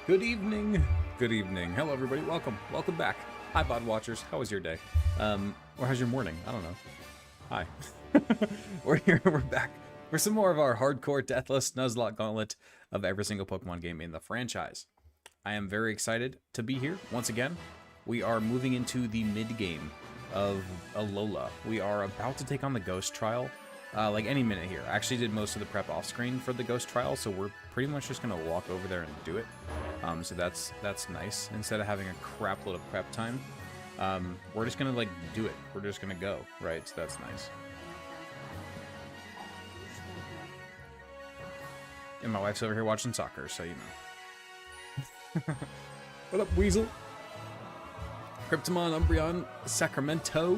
Good evening. Good evening. Hello, everybody. Welcome. Welcome back. Hi, Bod Watchers. How was your day? Or how's your morning? I don't know. Hi. We're here. We're back for some more of our hardcore Deathless Nuzlocke Gauntlet of every single Pokemon game in the franchise. I am very excited to be here once again. We are moving into the mid-game of Alola. We are about to take on the Ghost Trial. Like any minute here. I actually did most of the prep off screen for the Ghost Trial, so we're pretty much just gonna walk over there and do it. So that's nice. Instead of having a crap load of prep time, we're just gonna like do it. We're just gonna go, right? So that's nice. And my wife's over here watching soccer, so you know. What up, Weasel? Cryptomon, Umbreon, Sacramento,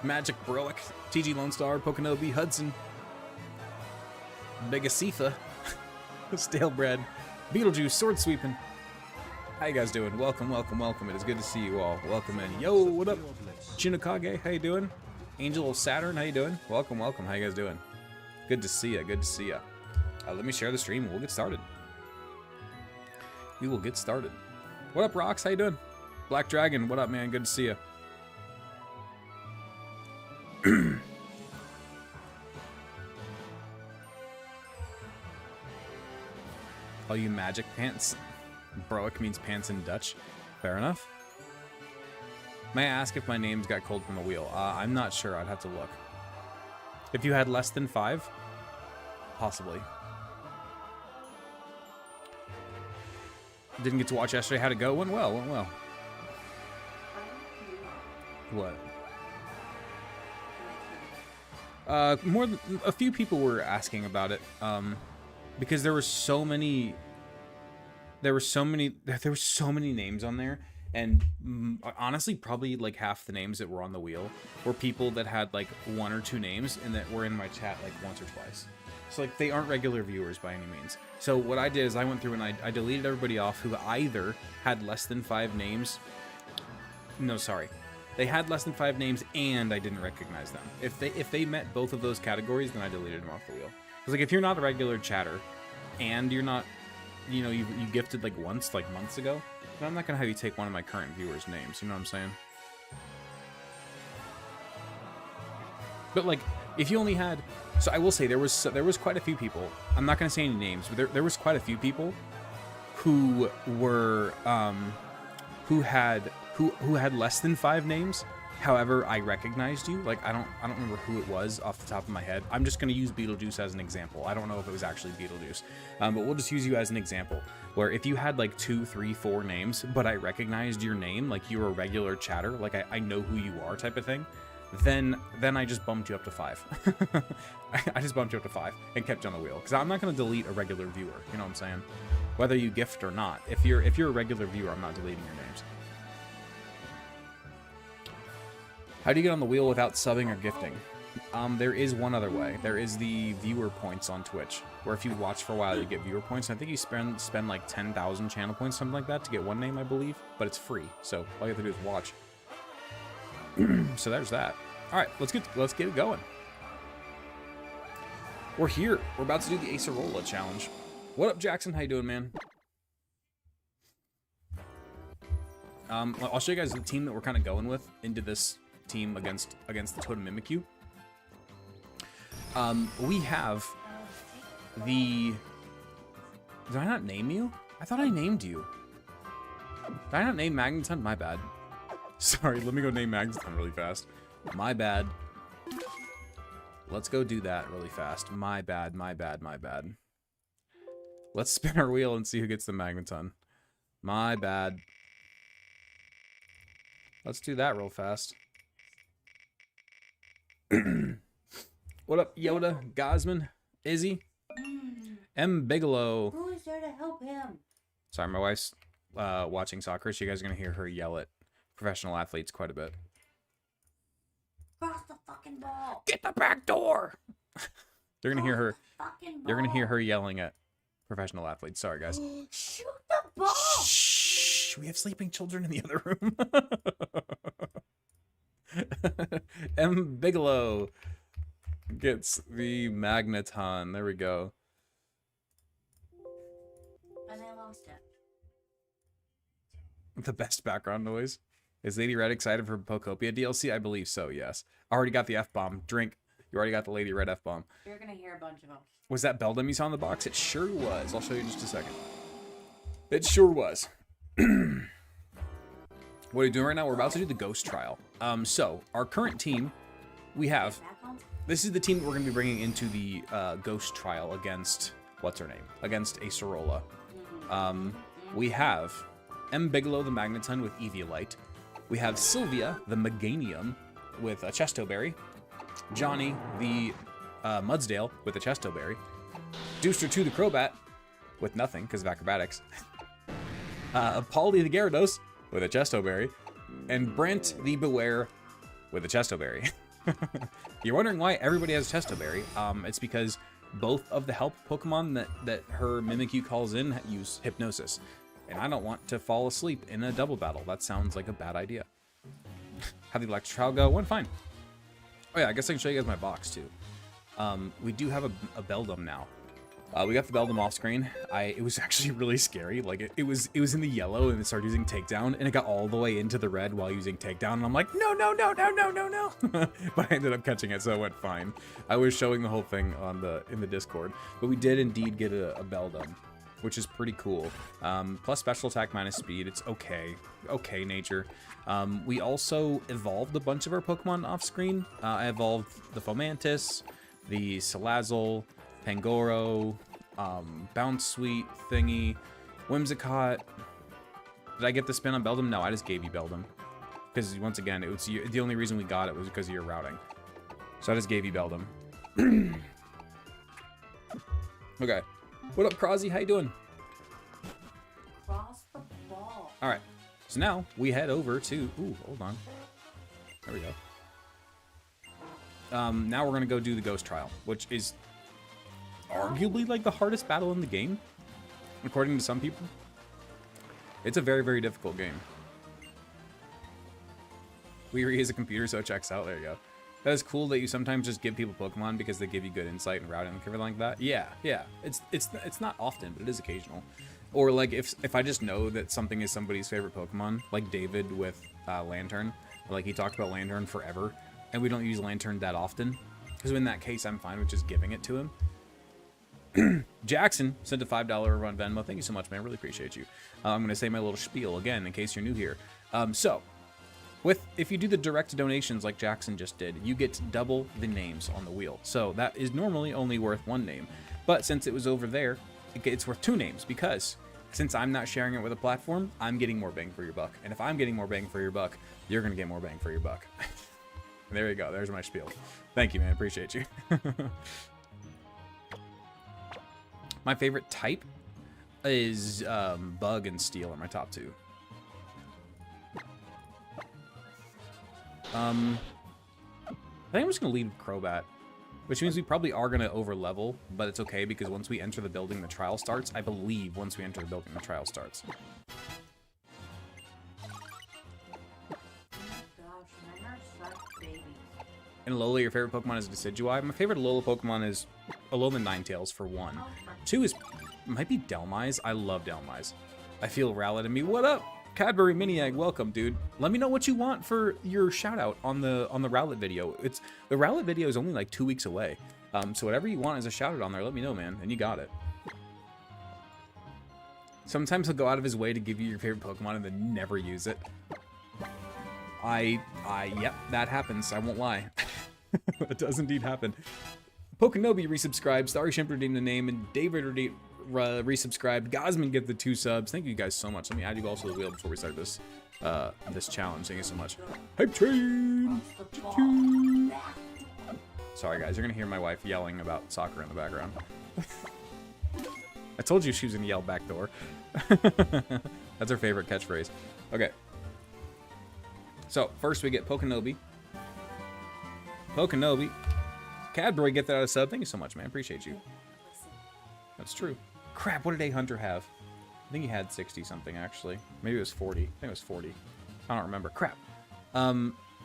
Magic Broick, TG Lone Star, Pokenobi, Hudson, Begasifa, Stalebred, Beetlejuice, Sword Sweeping. How you guys doing? Welcome, welcome, welcome. It is good to see you all. Welcome in. Yo, what up? Chinokage, how you doing? Angel of Saturn, how you doing? Welcome, welcome. How you guys doing? Good to see ya. Good to see ya. Let me share the stream and we'll get started. We will get started. What up, Rox? How you doing? Black Dragon, what up, man? Good to see ya. Call you magic pants. Broick means pants in Dutch. Fair enough. May I ask if my name's got cold from the wheel? I'm not sure. I'd have to look. If you had less than 5? Possibly. Didn't get to watch yesterday. How'd it go? Went well. Went well. What? More than a few people were asking about it, because there were so many names on there, and honestly, probably like half the names that were on the wheel were people that had like 1 or 2 names and that were in my chat like once or twice. So like they aren't regular viewers by any means. So what I did is I went through and I deleted everybody off who either had less than 5 names. No, sorry. They had less than 5 names, and I didn't recognize them. If they met both of those categories, then I deleted them off the wheel. Because like if you're not a regular chatter, and you're not, you know, you gifted like once, like months ago, then I'm not gonna have you take one of my current viewers' names. You know what I'm saying? But like, if you only had, so I will say there was quite a few people. I'm not gonna say any names, but there was quite a few people who were who had less than 5 names. However, I recognized you. Like I don't remember who it was off the top of my head. I'm just gonna use Beetlejuice as an example. I don't know if it was actually Beetlejuice, but we'll just use you as an example. Where if you had like 2, 3, 4 names, but I recognized your name, like you're a regular chatter, like I know who you are, type of thing, then I just bumped you up to 5. I just bumped you up to 5 and kept you on the wheel because I'm not gonna delete a regular viewer. You know what I'm saying? Whether you gift or not, if you're a regular viewer, I'm not deleting your names. How do you get on the wheel without subbing or gifting? There is one other way. There is the viewer points on Twitch, where if you watch for a while, you get viewer points. And I think you spend like 10,000 channel points, something like that, to get one name, I believe. But it's free, so all you have to do is watch. So there's that. All right, let's get it going. We're here. We're about to do the Acerola challenge. What up, Jackson? How you doing, man? I'll show you guys the team that we're kind of going with into this team against the Totem Mimikyu. We have the... Did I not name you? I thought I named you. Did I not name Magneton? My bad. Sorry, let me go name Magneton really fast. My bad. Let's go do that really fast. My bad, my bad, my bad. Let's spin our wheel and see who gets the Magneton. My bad. Let's do that real fast. What up, Yoda, Gosman, Izzy, M. Bigelow? Who is there to help him? Sorry, my wife's watching soccer, so you guys are gonna hear her yell at professional athletes quite a bit. Cross the fucking ball. Get the back door! They're gonna hear her. Fucking ball. You're gonna hear her yelling at professional athletes. Sorry, guys. Shoot the ball. Shh! We have sleeping children in the other room. M. Bigelow gets the Magneton. There we go. And I lost it. The best background noise. Is Lady Red excited for Pokopia DLC? I believe so, yes. Already got the F-bomb. Drink. You already got the Lady Red F-bomb. You're gonna hear a bunch of them. Was that Beldum you saw in the box? It sure was. I'll show you in just a second. It sure was. What are you doing right now? We're about to do the ghost trial. So, our current team, we have... This is the team that we're going to be bringing into the ghost trial against... What's her name? Against a Sorolla. We have M. Bigelow, the Magneton, with Eviolite. We have Sylvia, the Meganium, with a Chestoberry. Johnny, the Mudsdale, with a Chestoberry. Dooster 2, the Crobat, with nothing, because of acrobatics. Polly, the Gyarados, with a Chestoberry. And Brent, the Beware, with a Chestoberry. You're wondering why everybody has Chestoberry. It's because both of the help Pokemon that her Mimikyu calls in use Hypnosis. And I don't want to fall asleep in a double battle. That sounds like a bad idea. How'd the electric trial go? Went fine. Oh yeah, I guess I can show you guys my box too. We do have a Beldum now. We got the Beldum off screen. It was actually really scary. Like it was in the yellow and it started using Takedown and it got all the way into the red while using Takedown and I'm like, no. But I ended up catching it, so it went fine. I was showing the whole thing in the Discord, but we did indeed get a Beldum, which is pretty cool. Plus special attack minus speed. It's okay. Okay nature. We also evolved a bunch of our Pokemon off screen. I evolved the Fomantis, the Salazzle, Pangoro, Bounce Sweet thingy, Whimsicott. Did I get the spin on Beldum? No, I just gave you Beldum. Because once again, it was the only reason we got it was because of your routing. So I just gave you Beldum. Okay. What up, Crozzy? How you doing? Cross the ball. All right. So now we head over to... Ooh, hold on. There we go. Now we're going to go do the ghost trial, which is arguably like the hardest battle in the game, according to some people. It's a very, very difficult game. Weary is a computer, so it checks out. There you go. That is cool that you sometimes just give people Pokemon because they give you good insight and routing and everything like that. Yeah. It's not often, but it is occasional. Or like if I just know that something is somebody's favorite Pokemon, like David with Lantern. Like he talked about Lantern forever, and we don't use Lantern that often. Because in that case, I'm fine with just giving it to him. Jackson sent a $5 over on Venmo. Thank you so much, man. I really appreciate you. I'm going to say my little spiel again in case you're new here. If you do the direct donations like Jackson just did, you get double the names on the wheel. So that is normally only worth one name. But since it was over there, it's worth two names because since I'm not sharing it with a platform, I'm getting more bang for your buck. And if I'm getting more bang for your buck, you're going to get more bang for your buck. There you go. There's my spiel. Thank you, man. Appreciate you. My favorite type is Bug and Steel are my top two. I think I'm just going to lead with Crobat, which means we probably are going to over-level, but it's okay because once we enter the building, the trial starts. I believe once we enter the building, the trial starts. And Alola, your favorite Pokemon is Decidueye. My favorite Alola Pokemon is Alolan Ninetales for one. Two might be Delmise. I love Delmise. I feel Rowlet in me. What up? Cadbury Mini Egg, welcome, dude. Let me know what you want for your shout out on the Rowlet video. The Rowlet video is only like 2 weeks away. So whatever you want as a shout out on there, let me know, man, and you got it. Sometimes he'll go out of his way to give you your favorite Pokemon and then never use it. Yep, that happens. I won't lie. That does indeed happen. Pokenobi resubscribed, Starry Shimp redeemed the name, and David resubscribed. Gosman get the 2 subs. Thank you guys so much. Let me add you also to the wheel before we start this this challenge. Thank you so much. Hype train! Sorry guys, you're gonna hear my wife yelling about soccer in the background. I told you she was gonna yell back door. That's her favorite catchphrase. Okay. So, first we get Pokenobi. Cadbury, get that out of sub. Thank you so much, man. Appreciate you. That's true. Crap, what did A Hunter have? I think he had 60 something, actually. Maybe it was 40. I think it was 40. I don't remember. Crap.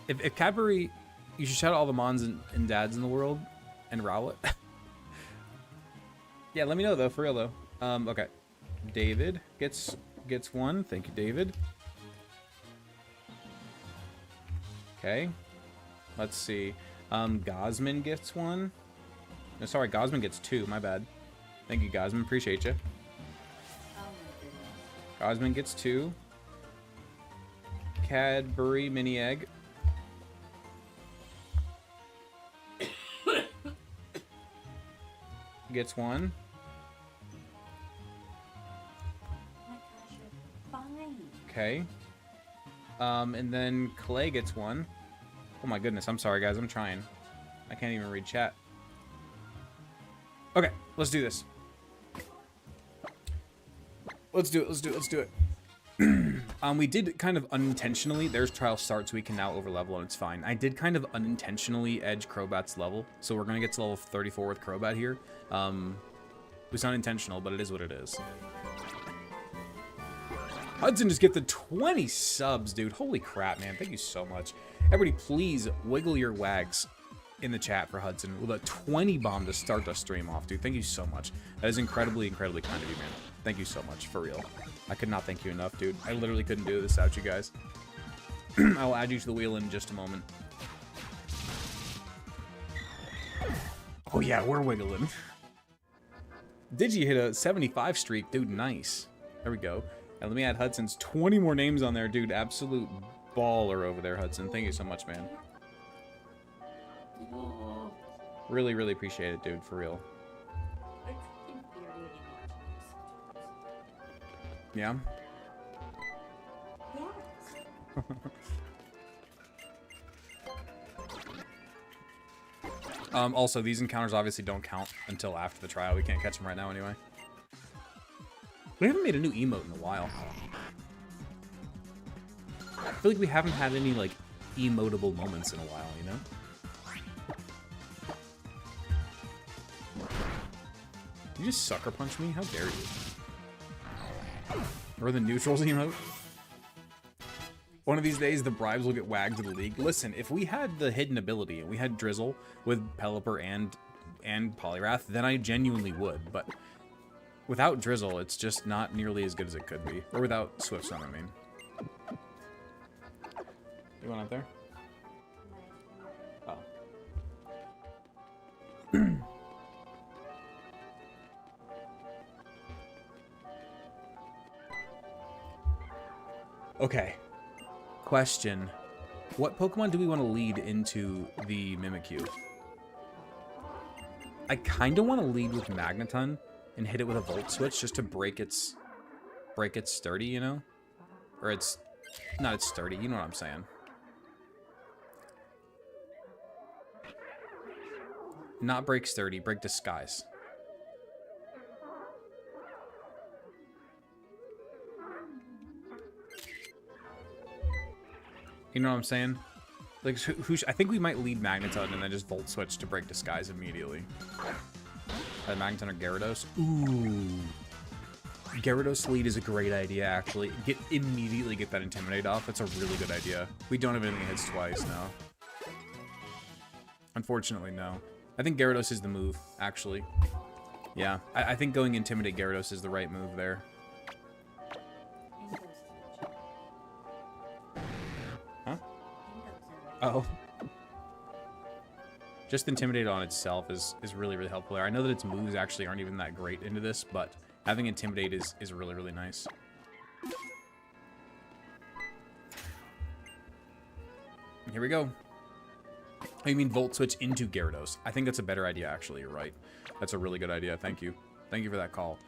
If Cadbury... You should shout out all the moms and dads in the world. And Rowlet. Yeah, let me know, though. For real, though. Okay. David gets one. Thank you, David. Okay. Let's see. Gosman gets one. No, sorry, Gosman gets two. My bad. Thank you, Gosman. Appreciate you. Oh my goodness. Gosman gets two. Cadbury mini egg. Gets one. Oh my gosh, you're fine. Okay. And then Clay gets one. Oh my goodness, I'm sorry guys, I'm trying. I can't even read chat. Okay, let's do this. Let's do it. We did kind of unintentionally, there's trial start, so we can now overlevel and it's fine. I did kind of unintentionally edge Crobat's level, so we're gonna get to level 34 with Crobat here. It's not intentional, but it is what it is. Hudson just get the 20 subs, dude. Holy crap, man. Thank you so much. Everybody, please wiggle your wags in the chat for Hudson with a 20 bomb to start the stream off, dude. Thank you so much. That is incredibly, incredibly kind of you, man. Thank you so much, for real. I could not thank you enough, dude. I literally couldn't do this without you guys. I will add you to the wheel in just a moment. Oh, yeah, we're wiggling. Digi hit a 75 streak, dude. Nice. There we go. And let me add Hudson's 20 more names on there, dude. Absolute baller over there, Hudson. Thank you so much, man. Oh, Really, really appreciate it, dude. For real. it's infuriating watching this. Yeah? Yes. Also, these encounters obviously don't count until after the trial. We can't catch them right now anyway. We haven't made a new emote in a while. I feel like we haven't had any, like, emotable moments in a while, you know? You just sucker punch me? How dare you? Or the neutrals emote? One of these days, the bribes will get wagged to the league. Listen, if we had the hidden ability and we had Drizzle with Pelipper and Poliwrath, then I genuinely would, but without Drizzle, it's just not nearly as good as it could be. Or without Swiftstone, I mean. You went out there? Oh. Okay. Question. What Pokemon do we want to lead into the Mimikyu? I kind of want to lead with Magneton and hit it with a Volt Switch just to break its sturdy, you know? Or it's not its sturdy, you know what I'm saying. Not break sturdy, break disguise. You know what I'm saying? Like, I think we might lead Magneton and then just Volt Switch to break disguise immediately. Magneton or Gyarados? Ooh. Gyarados lead is a great idea, actually. Immediately get that Intimidate off. That's a really good idea. We don't have anything that hits twice, no. Unfortunately, no. I think Gyarados is the move, actually. Yeah, I think going Intimidate Gyarados is the right move there. Huh? Oh. Just Intimidate on itself is really, really helpful there. I know that its moves actually aren't even that great into this, but having Intimidate is really, really nice. Here we go. Oh, you mean Volt Switch into Gyarados? I think that's a better idea, actually. You're right. That's a really good idea. Thank you. Thank you for that call.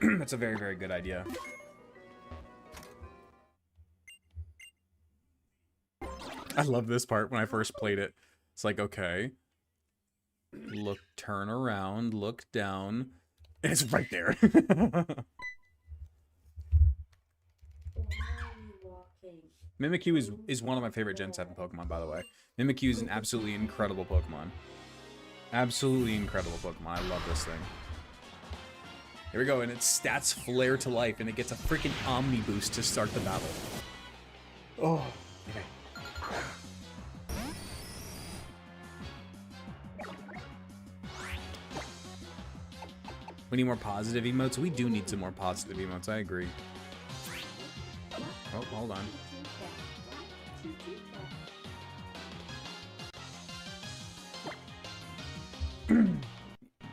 That's a very, very good idea. I love this part when I first played it. It's like, okay. Look, turn around, look down. And it's right there. Mimikyu is one of my favorite Gen 7 Pokemon, by the way. Mimikyu is an absolutely incredible Pokemon. Absolutely incredible Pokemon. I love this thing. Here we go, and its stats flare to life, and it gets a freaking Omni Boost to start the battle. Oh, okay. We need more positive emotes. We do need some more positive emotes. I agree. Oh, hold on.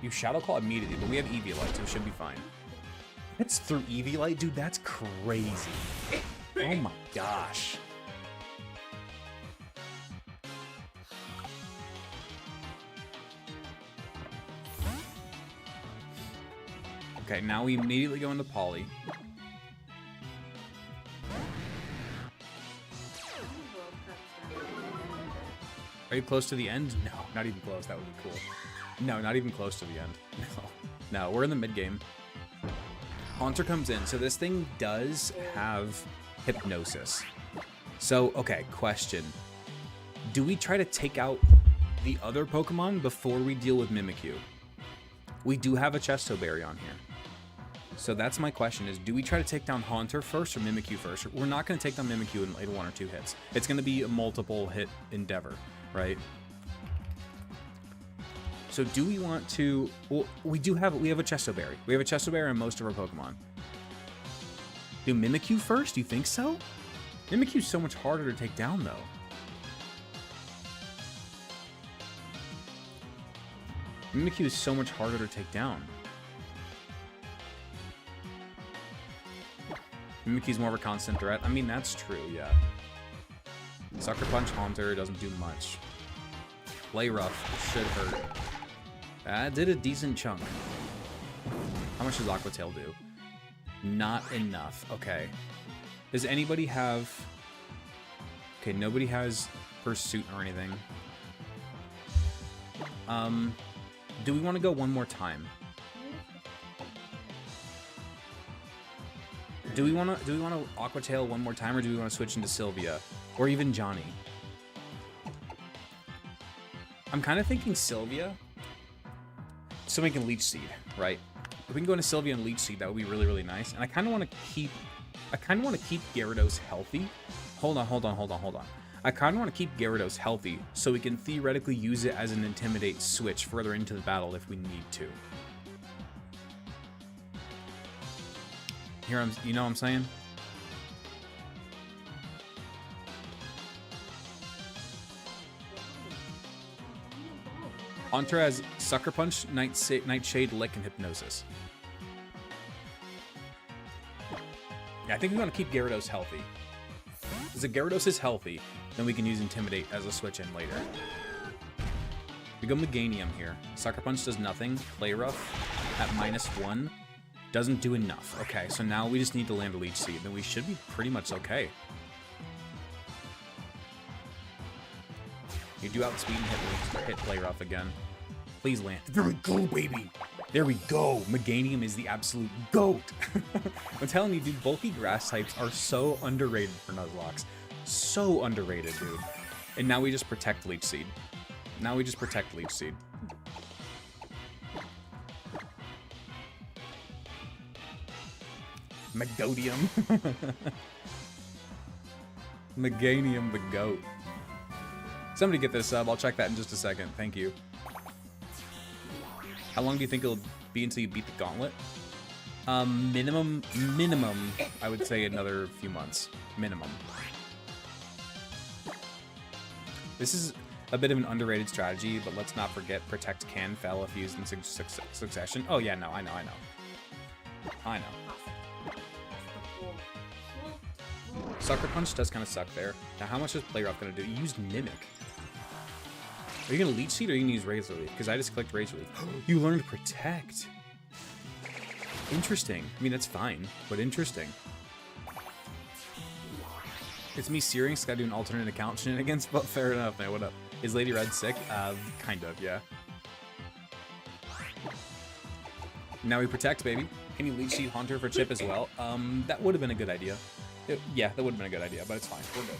You Shadow Claw immediately, but we have Eviolite, so it should be fine. It's through Eviolite? Dude, that's crazy. Oh my gosh. Okay, now we immediately go into Poly. Are you close to the end? No, not even close. That would be cool. No, not even close to the end. No, we're in the mid game. Haunter comes in. So this thing does have Hypnosis. So, okay, question. Do we try to take out the other Pokemon before we deal with Mimikyu? We do have a Chesto Berry on here. So that's my question is, do we try to take down Haunter first or Mimikyu first? We're not going to take down Mimikyu in like 1 or 2 hits. It's going to be a multiple hit endeavor, right? So do we want to... Well, we have a Chesto Berry. We have a Chesto Berry on most of our Pokemon. Do Mimikyu first? Do you think so? Mimikyu's so much harder to take down, though. Mimikyu is so much harder to take down. Mimikyu's more of a constant threat. I mean, that's true, yeah. Sucker Punch Haunter doesn't do much. Play Rough should hurt. That did a decent chunk. How much does Aqua Tail do? Not enough. Okay. Does anybody have... Okay, nobody has Pursuit or anything. Do we want to go one more time? Do we want to Aqua Tail one more time, or do we want to switch into Sylvia? Or even Johnny? I'm kind of thinking Sylvia. So we can Leech Seed, right? If we can go into Sylvia and Leech Seed, that would be really, really nice. And I kind of want to keep Gyarados healthy. Hold on. I kind of want to keep Gyarados healthy so we can theoretically use it as an Intimidate switch further into the battle if we need to. You know what I'm saying? Haunter has Sucker Punch, Nightshade, Lick, and Hypnosis. Yeah, I think we want to keep Gyarados healthy. Because if Gyarados is healthy, then we can use Intimidate as a switch in later. We go Meganium here. Sucker Punch does nothing. Play Rough at -1 doesn't do enough. Okay, so now we just need to land a Leech Seed. Then we should be pretty much okay. You do outspeed and hit Play Rough again. Please land. There we go, baby. There we go. Meganium is the absolute GOAT. I'm telling you, dude, bulky grass types are so underrated for Nuzlocke. So underrated, dude. And now we just protect Leech Seed. Megodium. Meganium the GOAT. Somebody get this sub. I'll check that in just a second. Thank you. How long do you think it'll be until you beat the Gauntlet? Minimum, I would say another few months. Minimum. This is a bit of an underrated strategy, but let's not forget Protect can fail if used in succession. Oh yeah, no, I know. Sucker Punch does kind of suck there. Now, how much is Play Rough going to do? You used Mimic. Are you going to Leech Seed or are you going to use Razor Leaf? Because I just clicked Razor Leaf. You learned Protect. Interesting. I mean, that's fine, but interesting. It's me Searing, so gotta do an alternate account shenanigans, but fair enough, man. What up? Is Lady Red sick? Kind of, yeah. Now we Protect, baby. Can you Leech Seed Haunter for Chip as well? That would have been a good idea. Yeah, that would have been a good idea, but it's fine. We're good.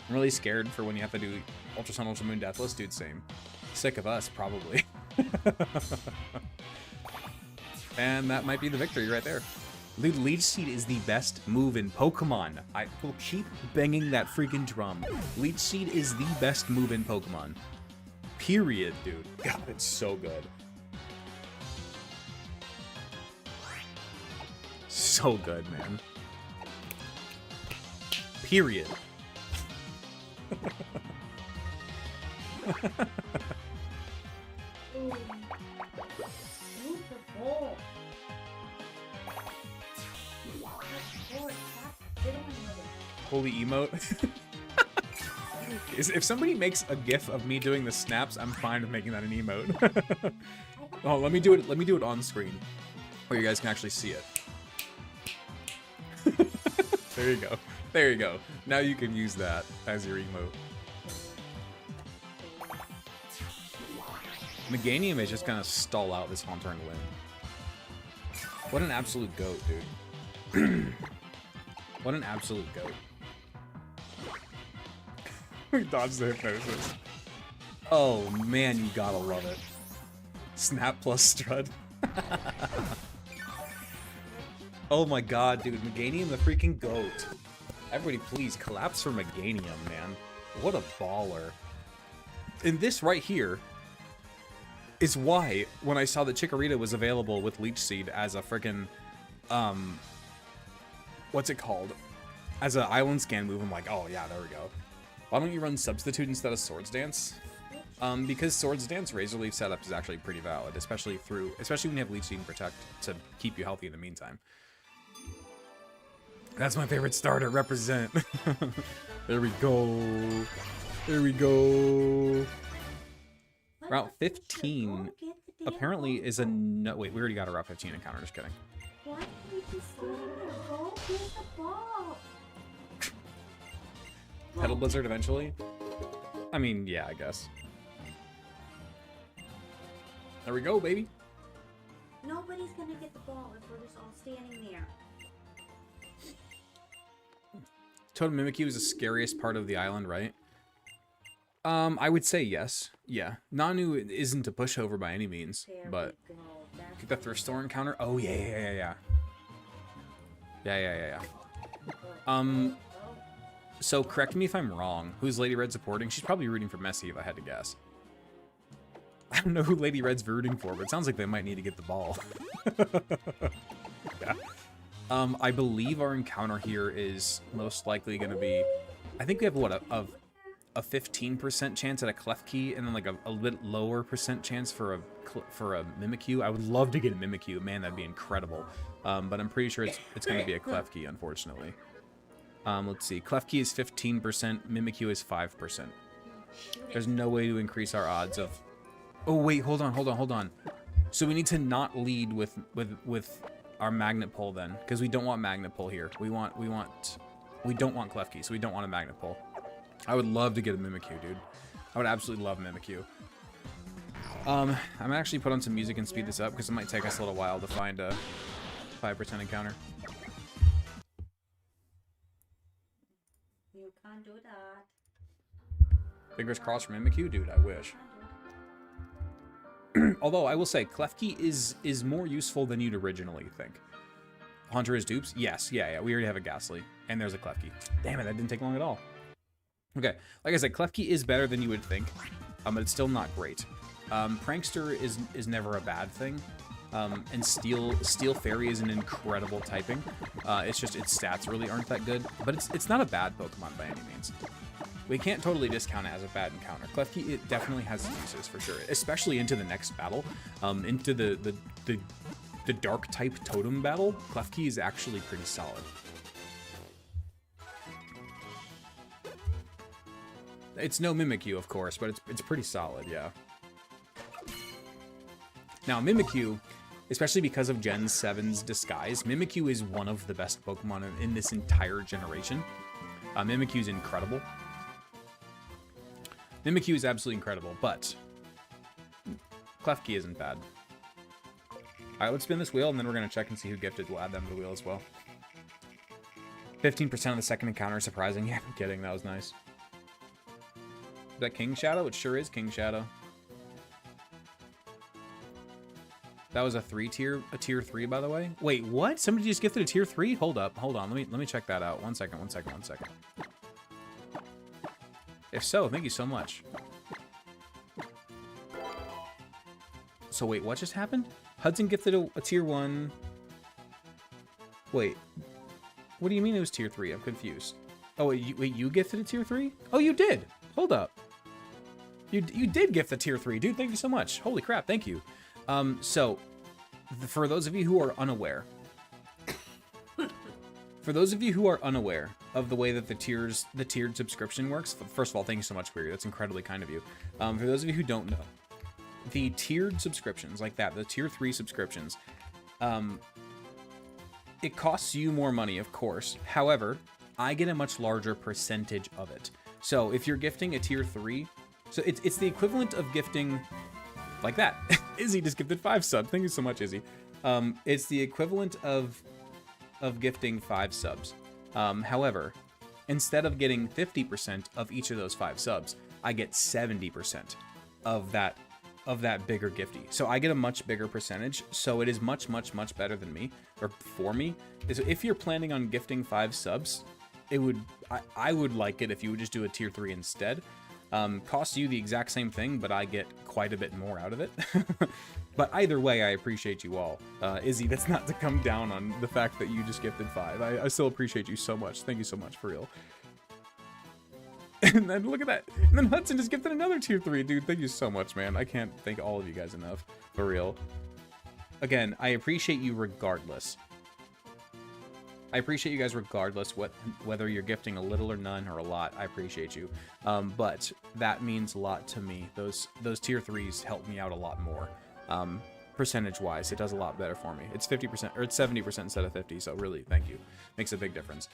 I'm really scared for when you have to do Ultra Sun, Ultra Moon, Deathless. Dude, same. Sick of us, probably. And that might be the victory right there. Dude, Leech Seed is the best move in Pokemon. I will keep banging that freaking drum. Leech Seed is the best move in Pokemon. Period, dude. God, it's so good. So good, man. Period. the ball. Lord, stop fiddling with it. Holy emote. If somebody makes a gif of me doing the snaps, I'm fine with making that an emote. Oh, let me do it. Let me do it on screen, where you guys can actually see it. There you go. There you go. Now you can use that as your emote. Meganium is just gonna stall out this Haunting win. What an absolute goat, dude. What an absolute goat. We dodged the hypnosis. Oh man, you gotta love it. Snap plus Strud. Oh my god, dude. Meganium the freaking goat. Everybody please collapse for Meganium, man. What a baller. And this right here is why, when I saw that Chikorita was available with Leech Seed as a freaking, what's it called? As an island scan move, I'm like, oh yeah, there we go. Why don't you run Substitute instead of Swords Dance? Because Swords Dance Razor Leaf setup is actually pretty valid, especially when you have Leech Seed and Protect to keep you healthy in the meantime. That's my favorite starter, represent. There we go. There we go. Route 15 apparently is a no. Wait, we already got a Route 15 encounter. Just kidding. Why did we just stand there? Go get the ball. Petal Blizzard eventually? I mean, yeah, I guess. There we go, baby. Nobody's gonna get the ball if we're just all standing there. Totem Mimikyu is the scariest part of the island, right? I would say yes. Yeah. Nanu isn't a pushover by any means, There but we go. That's get the Thrift Store encounter. Oh yeah. Yeah. So correct me if I'm wrong. Who's Lady Red supporting? She's probably rooting for Messi, if I had to guess. I don't know who Lady Red's rooting for, but it sounds like they might need to get the ball. Yeah. I believe our encounter here is most likely going to be... I think we have, what, a 15% chance at a Klefki, and then like a little bit lower percent chance for a Mimikyu. I would love to get a Mimikyu. Man, that'd be incredible. But I'm pretty sure it's going to be a Klefki, unfortunately. Let's see. Klefki is 15%. Mimikyu is 5%. There's no way to increase our odds of... Oh, wait. Hold on. So we need to not lead with our Magnet Pull then, because we don't want Magnet Pull here. We don't want Klefki, so we don't want a Magnet Pull. I would love to get a Mimikyu, dude. I would absolutely love Mimikyu. I'm gonna actually put on some music and speed this up, because it might take us a little while to find a 5% encounter. You can't do that. Fingers crossed for Mimikyu, dude. I wish. Although I will say, Klefki is more useful than you'd originally think. Haunter is dupes? Yes, yeah. We already have a Ghastly, and there's a Klefki. Damn it, that didn't take long at all. Okay, like I said, Klefki is better than you would think, but it's still not great. Prankster is never a bad thing, and Steel Fairy is an incredible typing. It's just its stats really aren't that good, but it's not a bad Pokemon by any means. We can't totally discount it as a bad encounter. Klefki, it definitely has uses for sure, especially into the next battle, into the dark type totem battle. Klefki is actually pretty solid. It's no Mimikyu, of course, but it's pretty solid, yeah. Now, Mimikyu, especially because of Gen 7's Disguise, Mimikyu is one of the best Pokemon in this entire generation. Mimikyu is incredible. Mimikyu is absolutely incredible, but Klefki isn't bad. Alright, let's spin this wheel, and then we're going to check and see who gifted. We'll add them to the wheel as well. 15% of the second encounter, surprising. Yeah, I'm kidding. That was nice. Is that King Shadow? It sure is King Shadow. That was a tier 3, by the way. Wait, what? Somebody just gifted a tier 3? Hold on. Let me check that out. One second. If so, thank you so much. So wait, what just happened? Hudson gifted a tier 1. Wait. What do you mean it was tier 3? I'm confused. Oh, wait, you gifted a tier 3? Oh, you did. Hold up. You did gift a tier 3. Dude, thank you so much. Holy crap, thank you. So for those of you who are unaware, for those of you who are unaware of the way that the tiered subscription works, first of all, thank you so much, Query. That's incredibly kind of you. For those of you who don't know, the tiered subscriptions like that, the tier 3 subscriptions, it costs you more money, of course. However, I get a much larger percentage of it. So if you're gifting a tier 3, so it's the equivalent of gifting like that. Izzy just gifted 5 subs. Thank you so much, Izzy. It's the equivalent of gifting 5 subs. However, instead of getting 50% of each of those 5 subs, I get 70% of that bigger gifty. So I get a much bigger percentage. So it is much, much, much better than me, or for me. So if you're planning on gifting 5 subs, I would like it if you would just do a tier 3 instead. Costs you the exact same thing, but I get quite a bit more out of it. But either way, I appreciate you all. Izzy, that's not to come down on the fact that you just gifted 5. I still appreciate you so much. Thank you so much, for real. And then look at that. And then Hudson just gifted another tier 3. Dude, thank you so much, man. I can't thank all of you guys enough, for real. Again, I appreciate you regardless. I appreciate you guys regardless whether you're gifting a little or none or a lot. I appreciate you. But that means a lot to me. Those tier 3s help me out a lot more. Percentage-wise, it does a lot better for me. It's 50%, or it's 70% instead of 50, so really, thank you. Makes a big difference.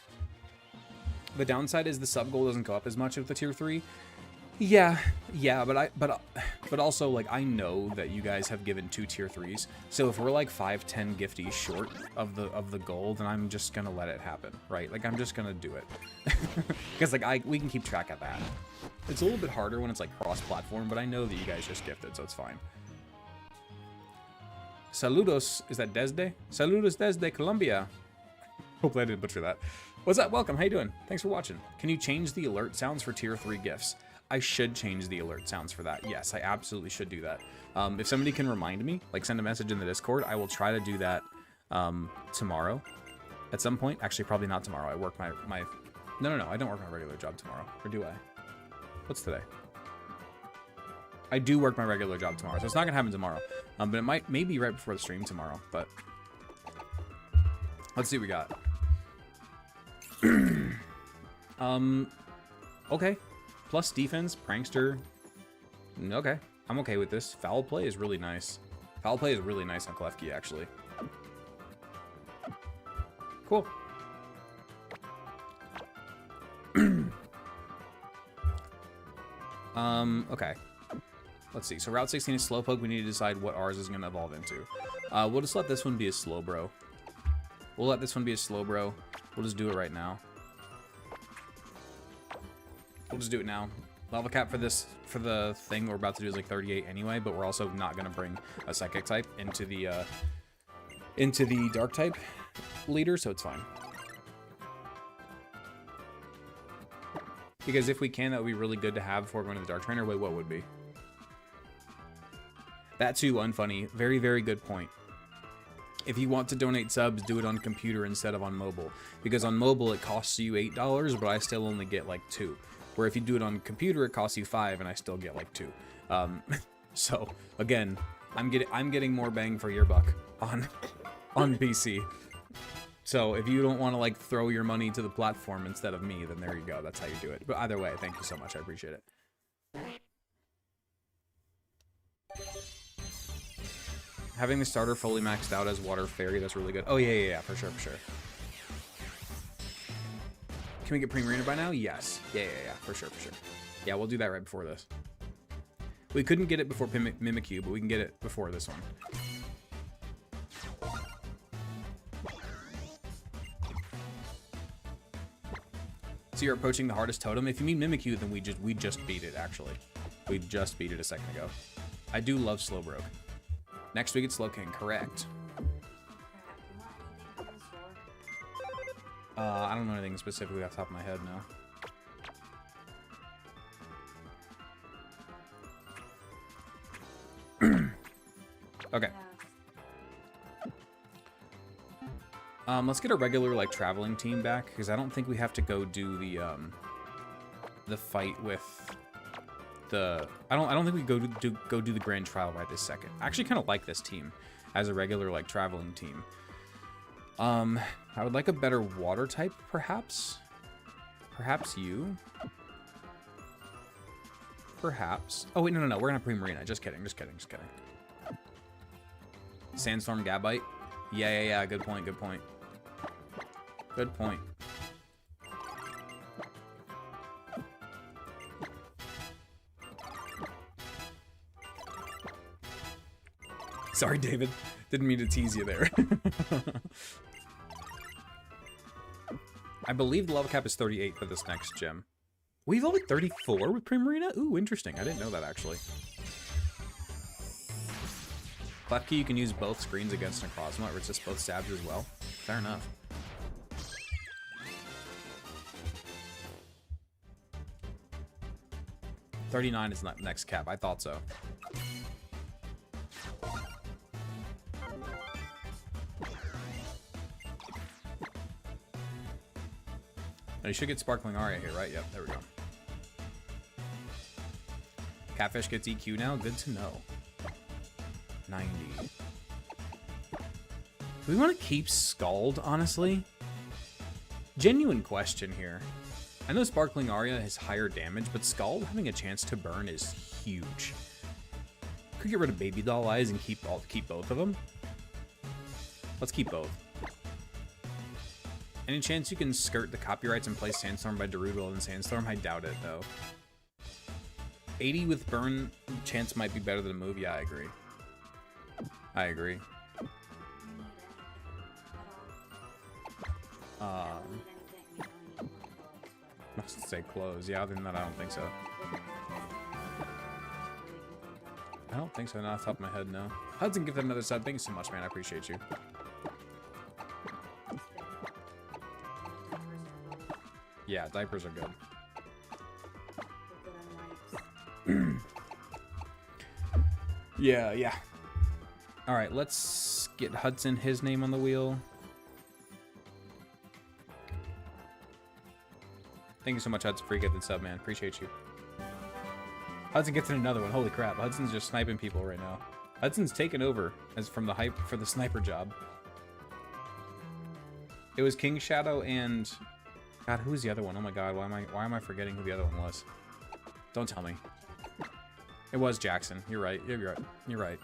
The downside is the sub goal doesn't go up as much with the tier 3. Yeah, but also, like, I know that you guys have given 2 tier 3s, so if we're like 5-10 gifties short of the goal, then I'm just gonna let it happen, right? Like, I'm just gonna do it. Because, like, we can keep track of that. It's a little bit harder when it's, like, cross-platform, but I know that you guys just gifted, so it's fine. Saludos, is that desde? Saludos desde Colombia. Hopefully I didn't butcher that. What's up? Welcome, how you doing? Thanks for watching. Can you change the alert sounds for tier 3 gifts? I should change the alert sounds for that. Yes, I absolutely should do that. If somebody can remind me, like send a message in the Discord, I will try to do that tomorrow at some point. Actually, probably not tomorrow. I work my... No, I don't work my regular job tomorrow. Or do I? What's today? I do work my regular job tomorrow, so it's not going to happen tomorrow. But it maybe right before the stream tomorrow, but... Let's see what we got. Okay. Plus defense, prankster. Okay. I'm okay with this. Foul play is really nice. Foul play is really nice on Klefki, actually. Cool. Okay. Let's see. So Route 16 is Slowpoke. We need to decide what ours is going to evolve into. We'll just let this one be a Slowbro. We'll let this one be a Slowbro. We'll just do it right now. We'll just do it now. Level cap for the thing we're about to do is like 38 anyway, but we're also not going to bring a Psychic type into the Dark type leader, so it's fine. Because if we can, that would be really good to have before going to the Dark Trainer. Wait, what would be? That too, unfunny. Very, very good point. If you want to donate subs, do it on computer instead of on mobile. Because on mobile, it costs you $8, but I still only get like 2. Where if you do it on computer, it costs you 5, and I still get like 2. So again, I'm getting more bang for your buck on PC. So if you don't want to like throw your money to the platform instead of me, then there you go. That's how you do it. But either way, thank you so much. I appreciate it. Having the starter fully maxed out as Water Fairy, that's really good. Oh, yeah, for sure. Can we get Primarina by now? Yes. Yeah, for sure. Yeah, we'll do that right before this. We couldn't get it before Mimikyu, but we can get it before this one. So you're approaching the hardest totem. If you mean Mimikyu, then we just beat it, actually. We just beat it a second ago. I do love Slowbroke. Next week it's Slowking, correct. I don't know anything specifically off the top of my head now. Okay. Let's get a regular like traveling team back because I don't think we have to go do the fight with the. I don't think we go do the grand trial right this second. I actually kind of like this team. as a regular, like, traveling team. I would like a better water type, perhaps. Perhaps you. Perhaps. Oh, wait, no. We're gonna Primarina. Just kidding. Sandstorm Gabite. Yeah. Good point. Good point. Sorry, David. Didn't mean to tease you there. I believe the level cap is 38 for this next gym. We've leveled 34 with Primarina? Ooh, interesting. I didn't know that, actually. Clef Key, you can use both screens against Necrozma. It resists both stabs as well. Fair enough. $39 is not next cap. I thought so. And you should get Sparkling Aria here, right? Yep, there we go. Catfish gets EQ now. Good to know. 90. Do we want to keep Scald, honestly? Genuine question here. I know Sparkling Aria has higher damage, but Scald having a chance to burn is huge. Could get rid of Baby Doll Eyes and keep both of them. Let's keep both. Any chance you can skirt the copyrights and play Sandstorm by Darude and Sandstorm? I doubt it, though. 80 with burn chance might be better than a move. Yeah, I agree. Must say close. Yeah, other than that, I don't think so. I don't think so, not off the top of my head, no. Hudson, give that another sub. Thank you so much, man. I appreciate you. Yeah, diapers are good. Yeah. All right, let's get Hudson his name on the wheel. Thank you so much, Hudson, for getting the sub, man. Appreciate you. Hudson gets in another one. Holy crap. Hudson's just sniping people right now. Hudson's taken over as from the hype for the sniper job. It was King Shadow and... God, who was the other one? Oh my god, why am I forgetting who the other one was? Don't tell me. It was Jackson. You're right. You're right.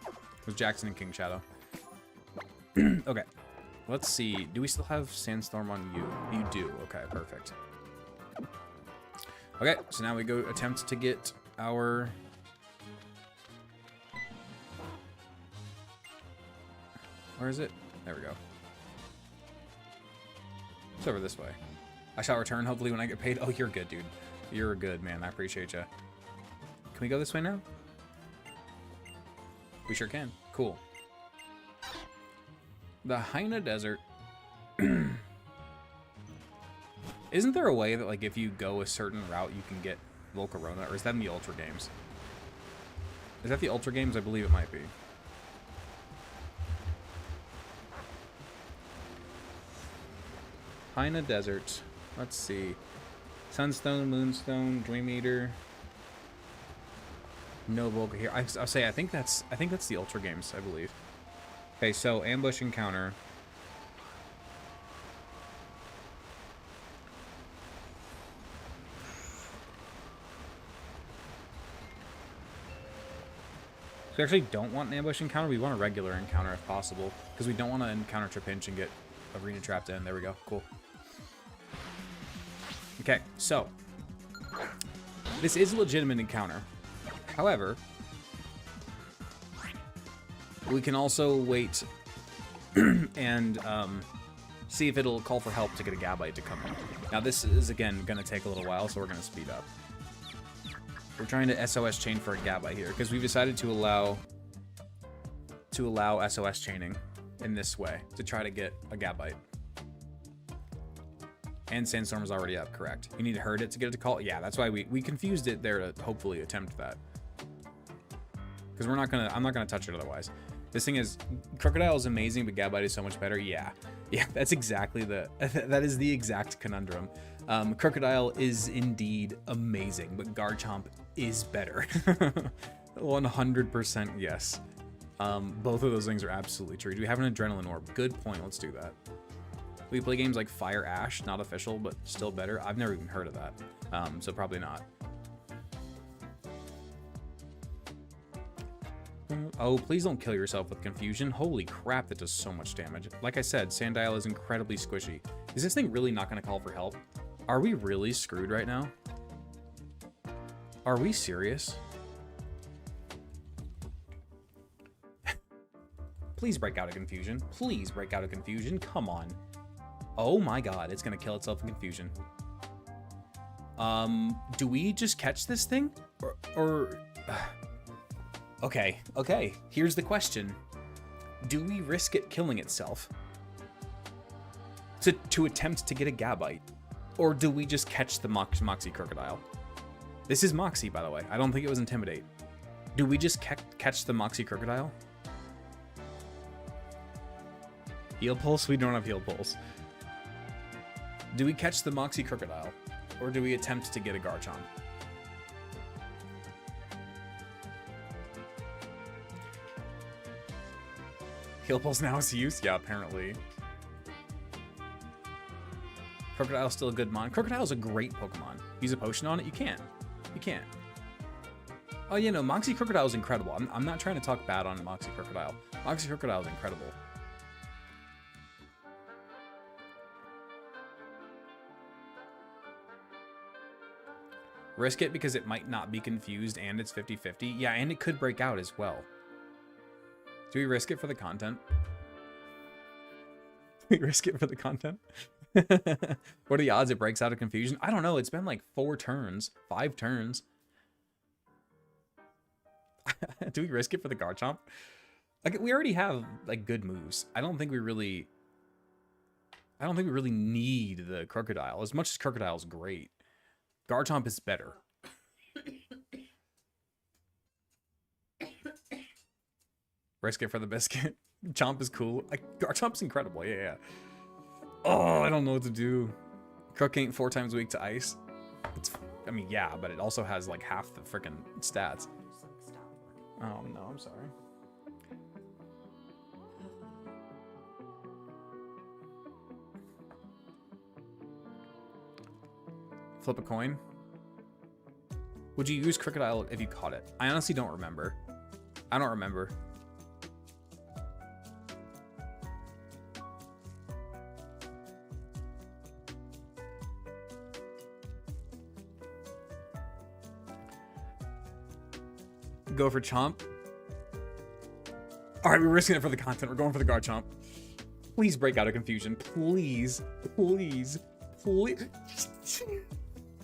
It was Jackson and King Shadow. Okay. Let's see. Do we still have Sandstorm on you? You do. Okay, perfect. Okay, so now we go attempt to get our... Where is it? There we go. It's over this way. I shall return, hopefully, when I get paid. Oh, you're good, dude. You're good, man. I appreciate you. Can we go this way now? We sure can. Cool. The Haina Desert. Isn't there a way that, like, if you go a certain route, you can get Volcarona? Or is that in the Ultra Games? Is that the Ultra Games? I believe it might be. Haina Desert. Let's see. Sunstone, Moonstone, Dream Eater. No Volca here. I'll say I think that's the Ultra Games, I believe. Okay, so ambush encounter. So we actually don't want an ambush encounter. We want a regular encounter if possible, because we don't want to encounter Trapinch and get arena trapped in. There we go. Cool. Okay, so this is a legitimate encounter. However, we can also wait and see if it'll call for help to get a Gabite to come in. Now, this is, again, going to take a little while, so we're going to speed up. We're trying to SOS chain for a Gabite here, because we've decided to allow SOS chaining in this way to try to get a Gabite. And Sandstorm is already up, correct. You need to herd it to get it to call? Yeah, that's why we confused it there to hopefully attempt that. Because I'm not gonna touch it otherwise. This thing is, Crocodile is amazing, but Gabite is so much better. Yeah, that's exactly that is the exact conundrum. Crocodile is indeed amazing, but Garchomp is better. 100% yes. Both of those things are absolutely true. Do we have an adrenaline orb? Good point. Let's do that. We play games like Fire Ash, not official, but still better. I've never even heard of that, so probably not. Oh, please don't kill yourself with confusion. Holy crap, that does so much damage. Like I said, Sandile is incredibly squishy. Is this thing really not going to call for help? Are we really screwed right now? Are we serious? Please break out of confusion. Please break out of confusion. Come on. Oh my god, it's going to kill itself in confusion. Do we just catch this thing? Or Okay, here's the question. Do we risk it killing itself to attempt to get a Gabite? Or do we just catch the Moxie Crocodile? This is Moxie, by the way. I don't think it was Intimidate. Do we just catch the Moxie Crocodile? Heal Pulse? We don't have Heal Pulse. Do we catch the Moxie Crocodile? Or do we attempt to get a Garchomp? Heal Pulse now is used? Yeah, apparently. Crocodile's still a good mon. Crocodile's a great Pokemon. Use a potion on it? You can't. You can't. Oh, you know, Moxie Crocodile is incredible. I'm not trying to talk bad on Moxie Crocodile. Moxie Crocodile is incredible. Risk it because it might not be confused and it's 50-50. Yeah, and it could break out as well. Do we risk it for the content? Do we risk it for the content? What are the odds it breaks out of confusion? I don't know. It's been like 4 turns, 5 turns. Do we risk it for the Garchomp? Like, we already have like good moves. I don't think we really need the Crocodile. As much as Crocodile's great, Garchomp is better. Risk it for the biscuit. Chomp is cool. Garchomp's incredible. Yeah. Oh, I don't know what to do. Crook ain't 4 times weak to ice. I mean, yeah, but it also has like half the freaking stats. Oh no, I'm sorry. Flip a coin. Would you use Crocodile if you caught it? I honestly don't remember. I don't remember. Go for Chomp. All right, we're risking it for the content. We're going for the Garchomp. Please break out of confusion. Please.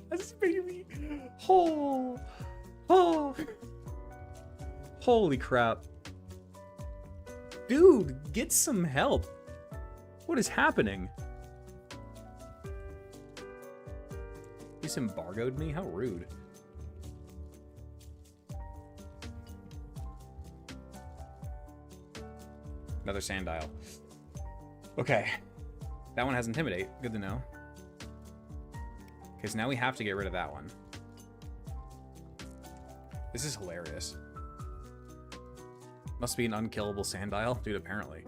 That's baby. Oh. Holy crap. Dude, get some help. What is happening? You just embargoed me? How rude. Another Sandile. Okay. That one has Intimidate. Good to know. Okay, so now we have to get rid of that one. This is hilarious. Must be an unkillable Sandile? Dude, apparently.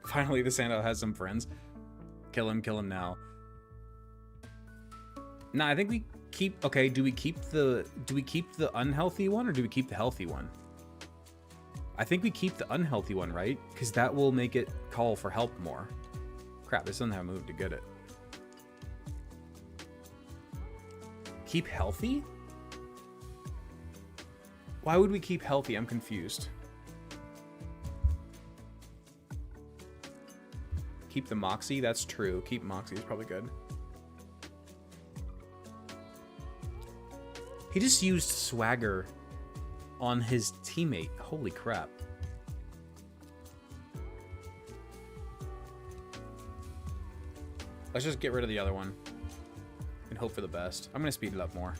Finally, the Sandile has some friends. Kill him now. Nah, I think we keep... Okay, do we keep the unhealthy one or do we keep the healthy one? I think we keep the unhealthy one, right? Because that will make it call for help more. Crap, this doesn't have a move to get it. Keep healthy? Why would we keep healthy? I'm confused. Keep the Moxie? That's true. Keep Moxie is probably good. He just used Swagger on his teammate. Holy crap. Let's just get rid of the other one and hope for the best. I'm going to speed it up more.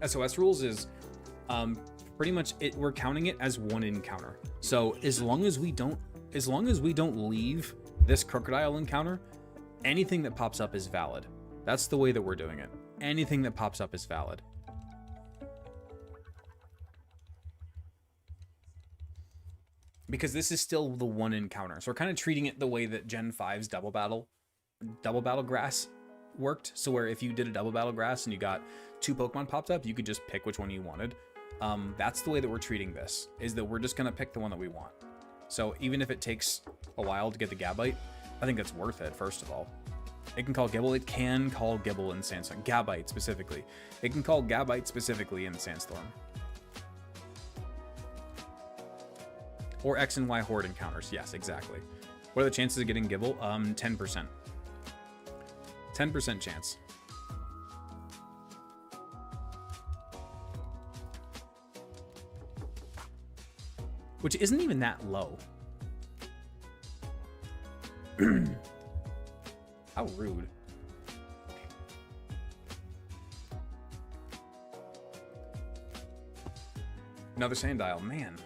SOS rules is pretty much it. We're counting it as one encounter. So as long as we don't leave this crocodile encounter, anything that pops up is valid. That's the way that we're doing it. Anything that pops up is valid. Because this is still the one encounter. So we're kind of treating it the way that Gen 5's double battle grass worked. So where if you did a double battle grass and you got 2 Pokemon popped up, you could just pick which one you wanted. That's the way that we're treating this, is that we're just going to pick the one that we want. So even if it takes a while to get the Gabite, I think that's worth it, first of all. It can call Gibble. It can call Gibble in Sandstorm. Gabite specifically. It can call Gabite specifically in Sandstorm. Or X and Y Horde encounters. Yes, exactly. What are the chances of getting Gibble? 10%. 10% chance. Which isn't even that low. How rude. Another Sandile, man.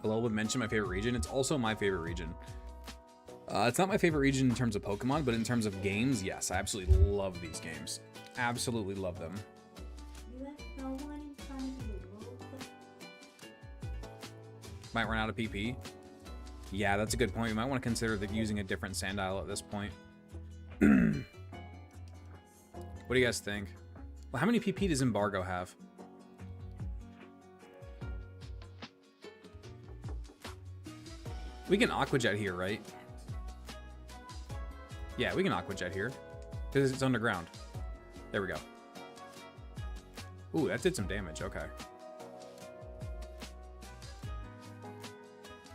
Hello would mention my favorite region. It's also my favorite region. It's not my favorite region in terms of Pokemon, but in terms of games, yes, I absolutely love these games. Absolutely love them. You have no one in front of you. Might run out of PP. Yeah, that's a good point. We might want to consider using a different Sandile at this point. What do you guys think? Well, how many PP does Embargo have? We can Aqua Jet here, right? Yeah, we can Aqua Jet here. Because it's underground. There we go. Ooh, that did some damage. Okay.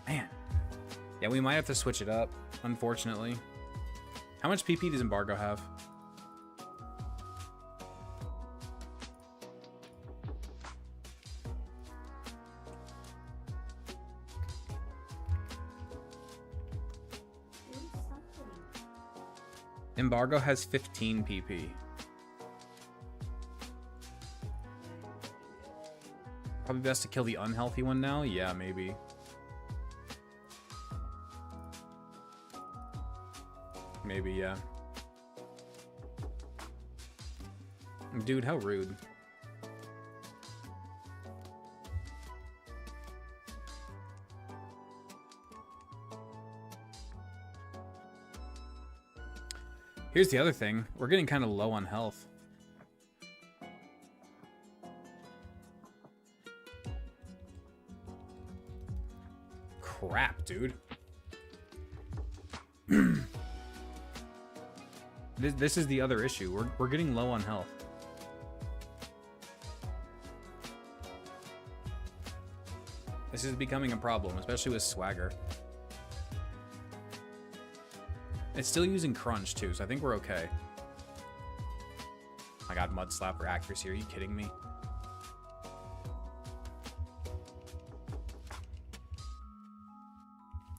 Man. Yeah, we might have to switch it up, unfortunately. How much PP does Embargo have? Embargo has 15 PP. Probably best to kill the unhealthy one now? Yeah, maybe. Maybe, yeah. Dude, how rude. Here's the other thing. We're getting kind of low on health. Crap, dude. This is the other issue. We're getting low on health. This is becoming a problem, especially with Swagger. It's still using Crunch, too, so I think we're okay. I got Mud Slap for accuracy. Are you kidding me?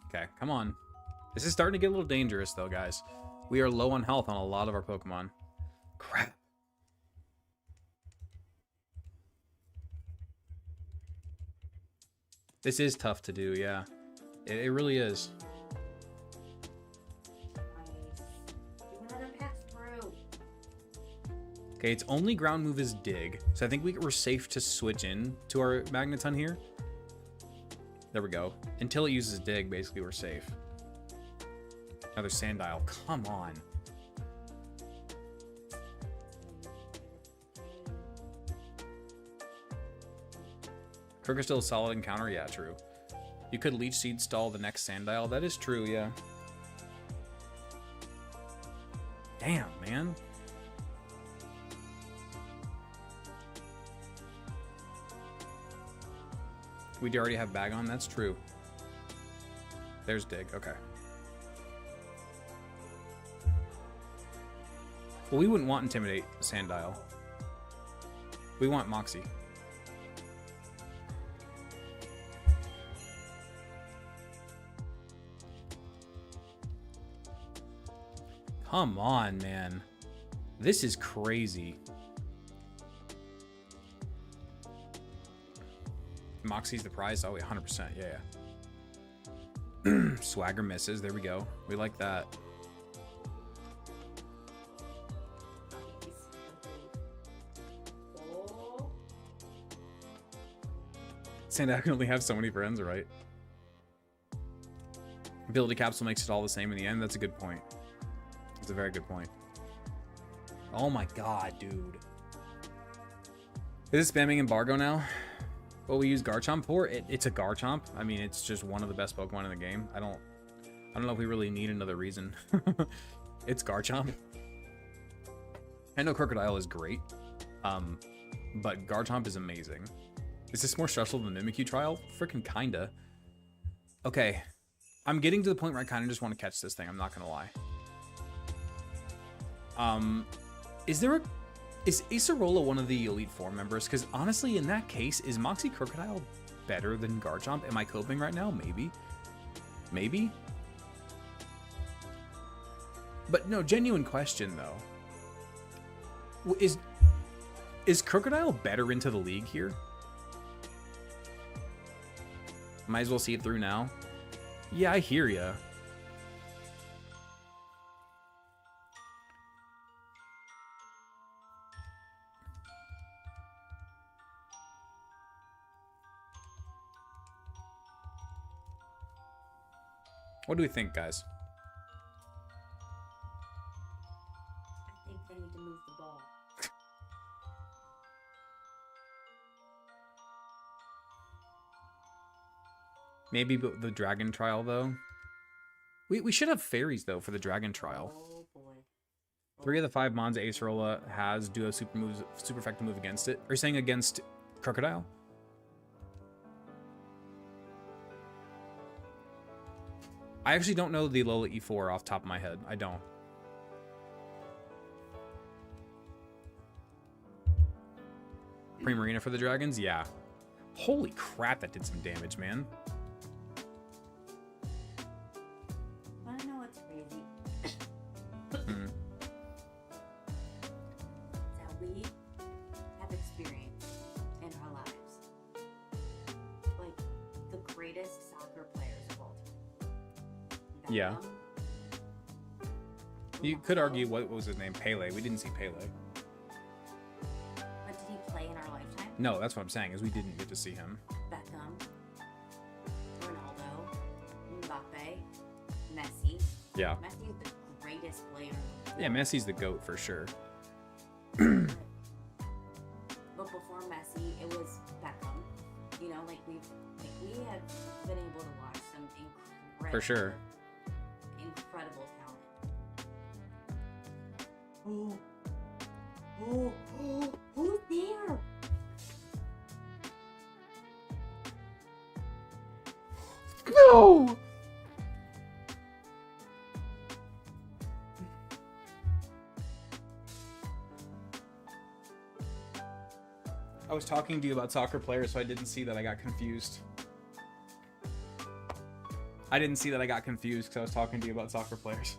Okay, come on. This is starting to get a little dangerous, though, guys. We are low on health on a lot of our Pokemon. Crap. This is tough to do, yeah. It really is. Okay, its only ground move is Dig. So I think we're safe to switch in to our Magneton here. There we go. Until it uses Dig, basically, we're safe. Another Sandile. Come on. Crook is still a solid encounter? Yeah, true. You could Leech Seed stall the next Sandile. That is true, yeah. Damn, man. We already have Bag on? That's true. There's Dig. Okay. Well, we wouldn't want Intimidate Sandile. We want Moxie. Come on, man. This is crazy. Moxie's the prize. Oh, wait, 100%. Yeah, yeah. Swagger misses. There we go. We like that. Saying I can only have so many friends, right? Ability capsule makes it all the same in the end. That's a good point. That's a very good point. Oh my god, dude. Is it spamming embargo now? What we use Garchomp for? It's a Garchomp. I mean, it's just one of the best Pokemon in the game. I don't know if we really need another reason. It's Garchomp. I know Crocodile is great, but Garchomp is amazing. Is this more stressful than the Mimikyu trial? Freaking kinda. Okay, I'm getting to the point where I kind of just want to catch this thing. I'm not gonna lie. Is Acerola one of the Elite Four members? Because honestly, in that case, is Moxie Crocodile better than Garchomp? Am I coping right now? Maybe. Maybe. But no, genuine question though. Is Crocodile better into the league here? Might as well see it through now. Yeah, I hear ya. What do we think, guys? I think they need to move the ball. Maybe the dragon trial, though. We should have fairies, though, for the dragon trial. Oh boy. 3 of the 5 mons Acerola has do a super effective move against it. Are you saying against Crocodile? I actually don't know the Alola E4 off the top of my head. I don't. Primarina for the dragons? Yeah. Holy crap, that did some damage, man. I know it's crazy. That we have experienced in our lives. Like the greatest soccer players of all time. Yeah. You could argue, what was his name? Pele. We didn't see Pele. But did he play in our lifetime? No, that's what I'm saying, is we didn't get to see him. Beckham, Ronaldo, Mbappe, Messi. Yeah. Messi is the greatest player. Yeah, Messi's the GOAT for sure. But before Messi, it was Beckham. You know, like we have been able to watch some incredible, For sure. incredible talent. Who's there? No! I was talking to you about soccer players, so I didn't see that I got confused. I didn't see that I got confused because I was talking to you about soccer players.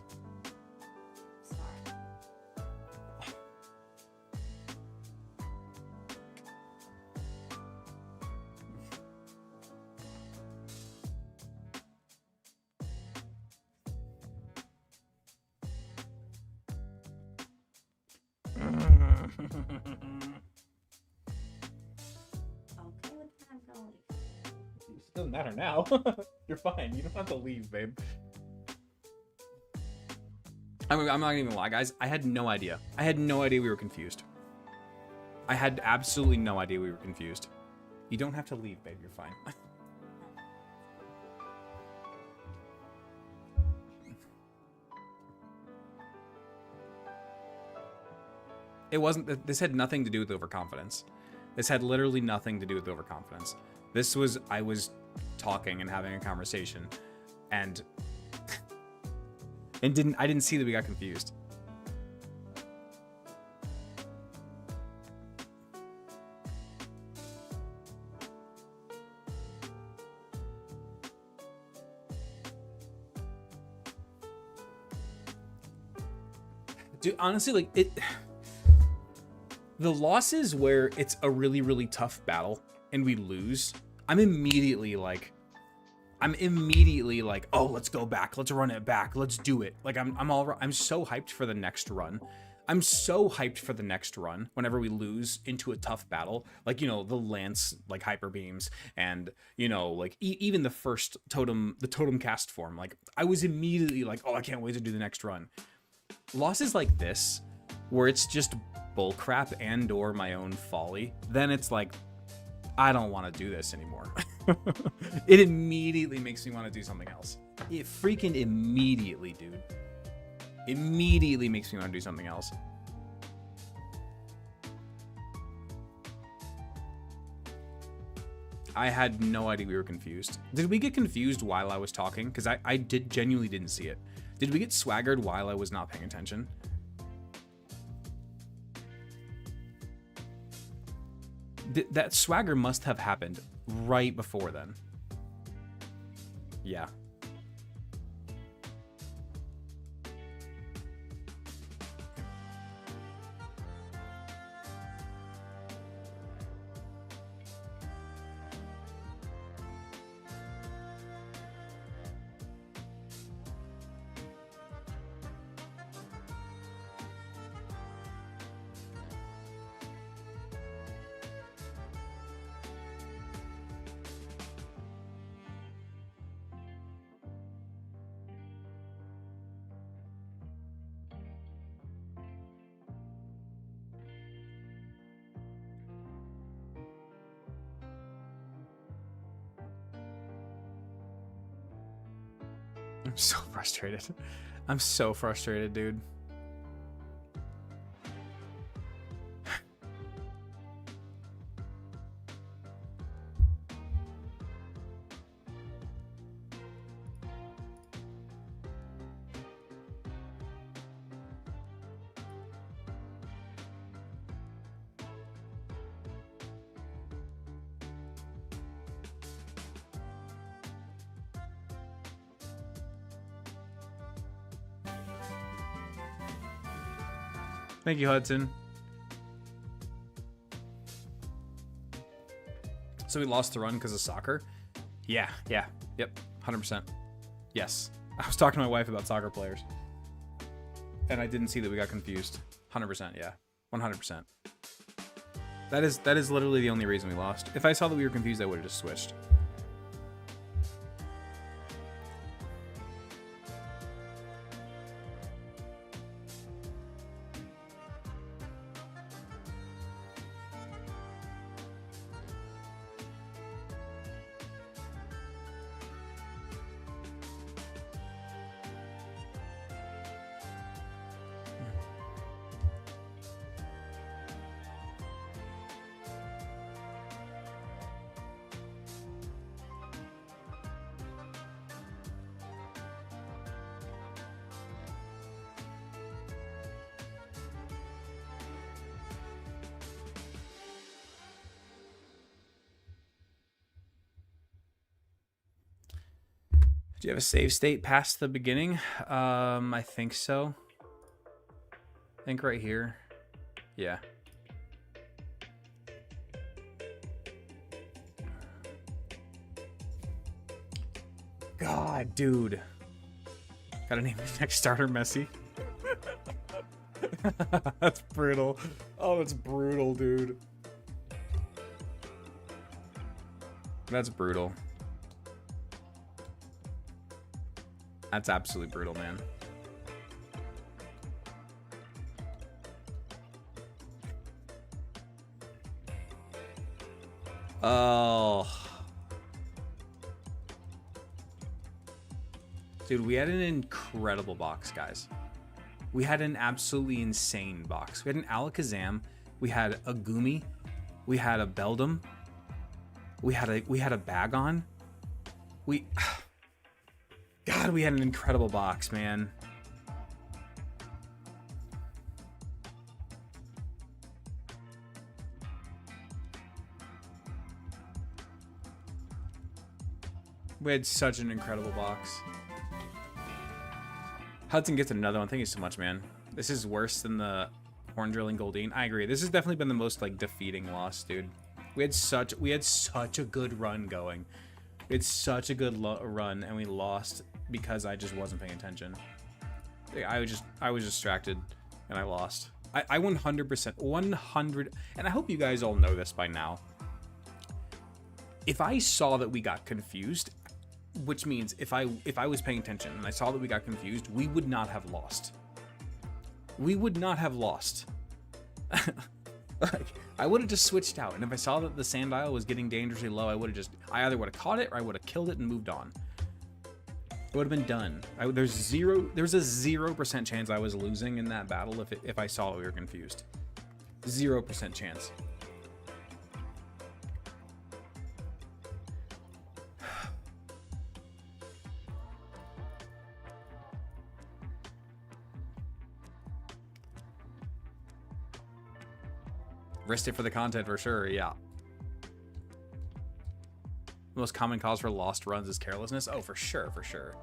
Sorry. Okay with that, I'm gonna leave. It doesn't matter now. You're fine. You don't have to leave, babe. I'm not even gonna lie, guys. I had no idea. I had no idea we were confused. I had absolutely no idea we were confused. You don't have to leave, babe. You're fine. It wasn't. This had nothing to do with overconfidence. This had literally nothing to do with overconfidence. This was, I was talking and having a conversation, and I didn't see that we got confused. Dude, honestly, like The losses where it's a really, really tough battle and we lose, I'm immediately like, oh, let's go back. Let's run it back. Let's do it. Like I'm so hyped for the next run. I'm so hyped for the next run whenever we lose into a tough battle. Like, you know, the Lance, like, hyper beams and, you know, like even the first totem, the totem cast form. Like, I was immediately like, oh, I can't wait to do the next run. Losses like this, where it's just bullcrap and or my own folly, then it's like, I don't want to do this anymore. It immediately makes me want to do something else. It freaking immediately, dude. Immediately makes me want to do something else. I had no idea we were confused. Did we get confused while I was talking? Because I genuinely didn't see it. Did we get swaggered while I was not paying attention? That swagger must have happened right before then. Yeah. I'm so frustrated. I'm so frustrated, dude. Thank you, Hudson. So we lost the run because of soccer? Yeah, yep, 100%. Yes. I was talking to my wife about soccer players. And I didn't see that we got confused. 100%, yeah. 100%. That is literally the only reason we lost. If I saw that we were confused, I would have just switched. Do you have a save state past the beginning? I think so. I think right here. Yeah. God, dude. Gotta name the next starter Messi. That's brutal. Oh, that's brutal, dude. That's brutal. That's absolutely brutal, man. Oh. Dude, we had an incredible box, guys. We had an absolutely insane box. We had an Alakazam. We had a Gumi. We had a Beldum. We had a Bagon. God, we had an incredible box, man. We had such an incredible box. Hudson gets another one. Thank you so much, man. This is worse than the Horn Drilling Goldine. I agree. This has definitely been the most like defeating loss, dude. We had such a good run going. It's such a good run, and we lost because I just wasn't paying attention. I was distracted, and I lost. I 100%, and I hope you guys all know this by now. If I saw that we got confused, which means if I was paying attention and I saw that we got confused, we would not have lost. We would not have lost. Like, I would have just switched out, and if I saw that the sand dial was getting dangerously low, I either would have caught it or I would have killed it and moved on. It would have been done. There's a 0% chance I was losing in that battle if I saw we were confused. 0% chance. Risked it for the content for sure, yeah. The most common cause for lost runs is carelessness. Oh, for sure, for sure.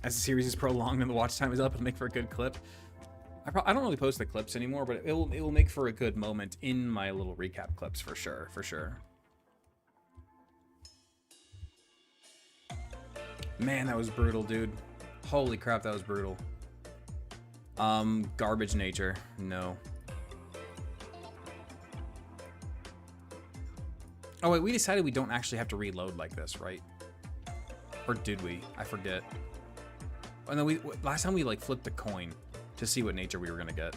As the series is prolonged and the watch time is up, it'll make for a good clip. I don't really post the clips anymore, but it will make for a good moment in my little recap clips for sure, for sure. Man, that was brutal, dude. Holy crap, that was brutal. Garbage nature. No. Oh wait, we decided we don't actually have to reload like this, right? Or did we? I forget. Oh no, last time we like flipped a coin to see what nature we were gonna get.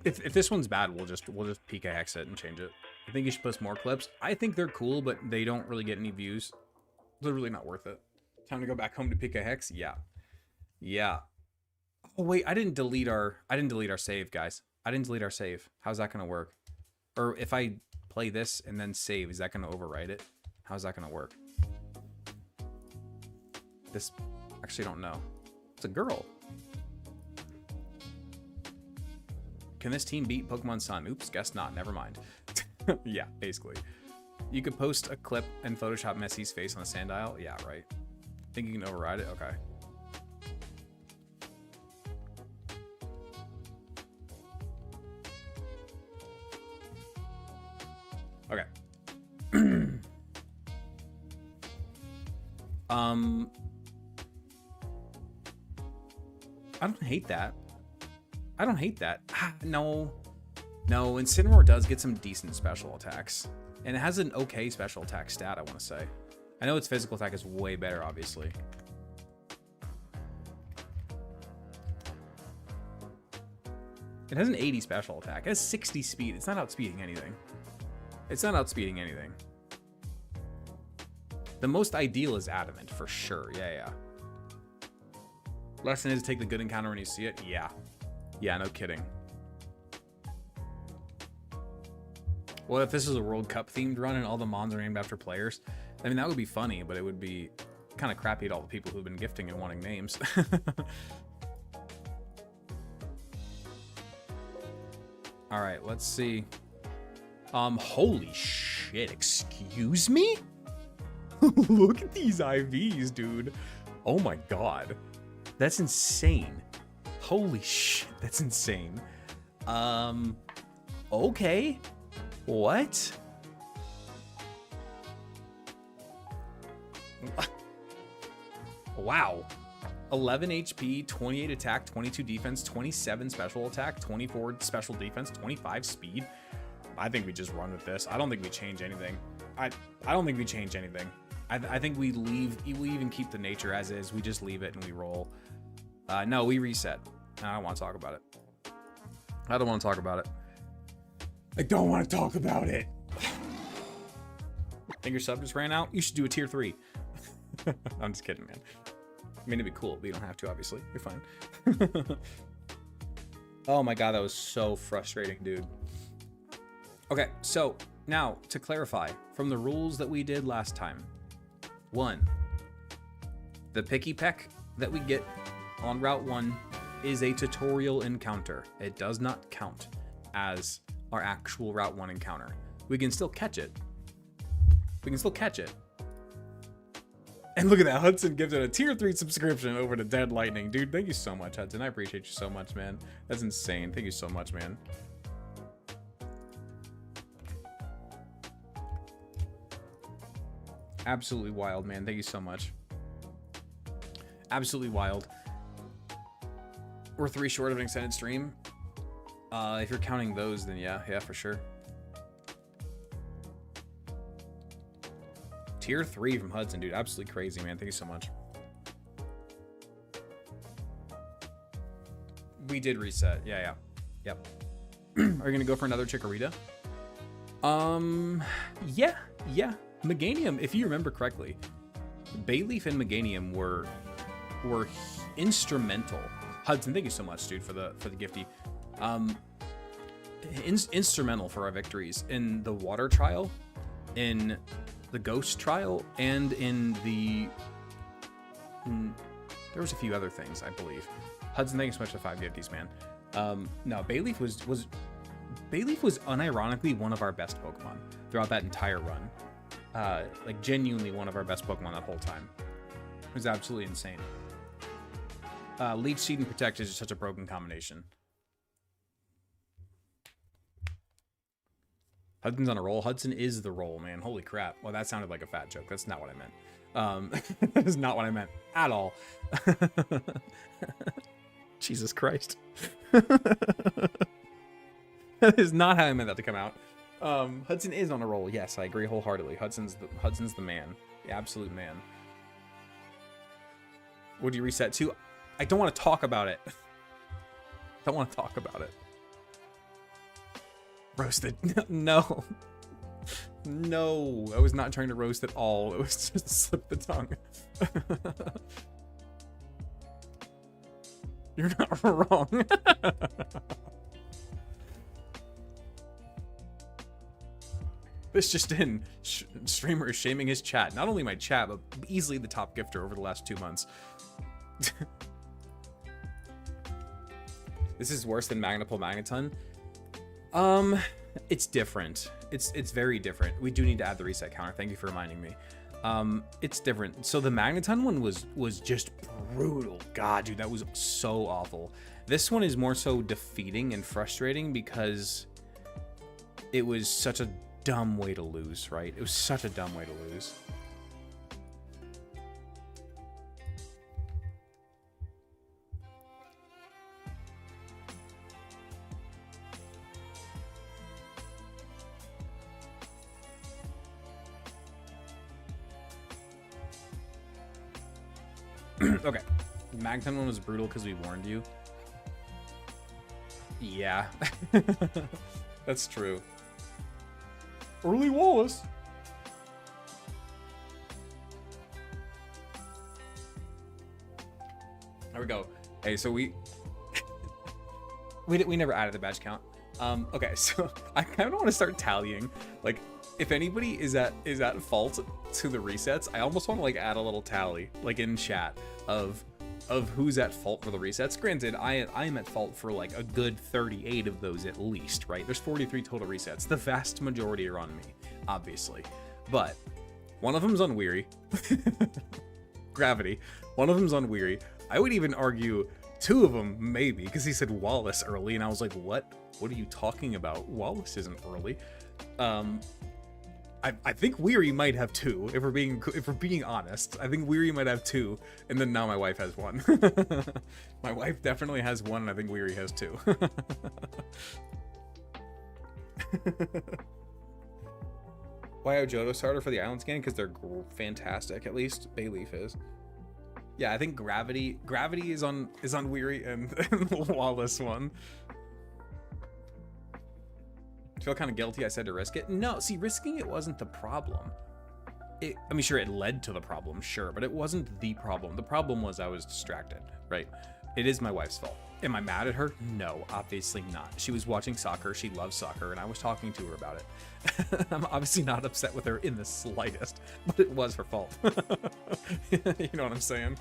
If this one's bad, we'll just PKX it and change it. I think you should post more clips. I think they're cool, but they don't really get any views. They're really not worth it. Time to go back home to PK Hex? Yeah. Yeah. Oh wait, I didn't delete our save, guys. I didn't delete our save. How's that gonna work? Or if I play this and then save, is that gonna overwrite it? How's that gonna work? This actually don't know. It's a girl. Can this team beat Pokemon Sun? Oops, guess not. Never mind. Yeah, basically. You could post a clip and Photoshop Messi's face on the sand dial. Yeah, right. Think you can override it? Okay. Okay. I don't hate that. I don't hate that. No. No, Incineroar does get some decent special attacks. And it has an okay special attack stat, I want to say. I know its physical attack is way better, obviously. It has an 80 special attack. It has 60 speed. It's not outspeeding anything. It's not outspeeding anything. The most ideal is Adamant, for sure. Yeah, yeah. Lesson is take the good encounter when you see it. Yeah. Yeah, no kidding. What if this is a World Cup themed run and all the mons are named after players? I mean, that would be funny, but it would be kind of crappy to all the people who've been gifting and wanting names. All right, let's see. Holy shit, excuse me? Look at these IVs, dude. Oh my god. That's insane. Holy shit, that's insane. Okay. What? Wow. 11 HP, 28 attack, 22 defense, 27 special attack, 24 special defense, 25 speed. I think we just run with this. I don't think we change anything. I don't think we change anything. I think we even keep the nature as is. We just leave it and we roll. No, we reset. I don't want to talk about it. I don't want to talk about it. I don't want to talk about it. Think your sub just ran out? You should do a tier 3. I'm just kidding, man. I mean, it'd be cool, but you don't have to, obviously. You're fine. Oh my god, that was so frustrating, dude. Okay, so now to clarify from the rules that we did last time. 1, the Picky Peck that we get on Route 1 is a tutorial encounter. It does not count as our actual Route 1 encounter. We can still catch it. We can still catch it, And look at that, Hudson gifted a tier 3 subscription over to Dead Lightning. Dude, thank you so much, Hudson. I appreciate you so much, man. That's insane. Thank you so much, man. Absolutely wild, man. Thank you so much. Absolutely wild. We're 3 short of an extended stream. If you're counting those, then yeah, for sure. Tier 3 from Hudson, dude. Absolutely crazy, man. Thank you so much. We did reset. Yeah. Yep. Are you gonna go for another Chikorita? Yeah. Meganium, if you remember correctly, Bayleaf and Meganium were instrumental. Hudson, thank you so much, dude, for the gifty. Instrumental for our victories in the water trial, in the ghost trial, and in the there was a few other things, I believe. Hudson, thank you so much for 5 gifties, man. No, Bayleaf was unironically one of our best Pokemon throughout that entire run. Like genuinely one of our best Pokemon that whole time. It was absolutely insane. Leech Seed and Protect is just such a broken combination. Hudson's on a roll. Hudson is the roll, man. Holy crap. Well, that sounded like a fat joke. That's not what I meant. That is not what I meant at all. Jesus Christ. That is not how I meant that to come out. Hudson is on a roll. Yes, I agree wholeheartedly. Hudson's the man. The absolute man. What do you reset to? I don't want to talk about it. Don't want to talk about it. Roasted. No. No. I was not trying to roast at all. It was just a slip of the tongue. You're not wrong. This just in. Streamer is shaming his chat. Not only my chat, but easily the top gifter over the last 2 months. This is worse than Magnapole Magneton. It's different. It's very different. We do need to add the reset counter. Thank you for reminding me. It's different. So the Magneton one was just brutal. God, dude, that was so awful. This one is more so defeating and frustrating because it was such a dumb way to lose, right? It was such a dumb way to lose. Okay, the Magneton one was brutal because we warned you. Yeah, that's true. Early Wallace. There we go. Hey, so we never added the badge count. Okay, so I kind of want to start tallying. Like, if anybody is at fault to the resets, I almost want to like add a little tally, like in chat, of who's at fault for the resets. Granted, I am at fault for like a good 38 of those at least, right? There's 43 total resets. The vast majority are on me, obviously. But one of them's on Weary. Gravity. One of them's on Weary. I would even argue 2 of them maybe, because he said Wallace early, and I was like, what? What are you talking about? Wallace isn't early. I think Weary might have 2, if we're being honest. I think Weary might have 2, and then now my wife has 1. My wife definitely has 1, and I think Weary has 2. Why Johto starter for the island scan? Because they're fantastic. At least Bayleaf is. Yeah, I think Gravity is on Weary and the Wallace one. I feel kind of guilty I said to risk it. No, see, risking it wasn't the problem. I mean, sure, it led to the problem, sure, but it wasn't the problem. The problem was I was distracted, right? It is my wife's fault. Am I mad at her? No, obviously not. She was watching soccer. She loves soccer, and I was talking to her about it. I'm obviously not upset with her in the slightest, but it was her fault. You know what I'm saying?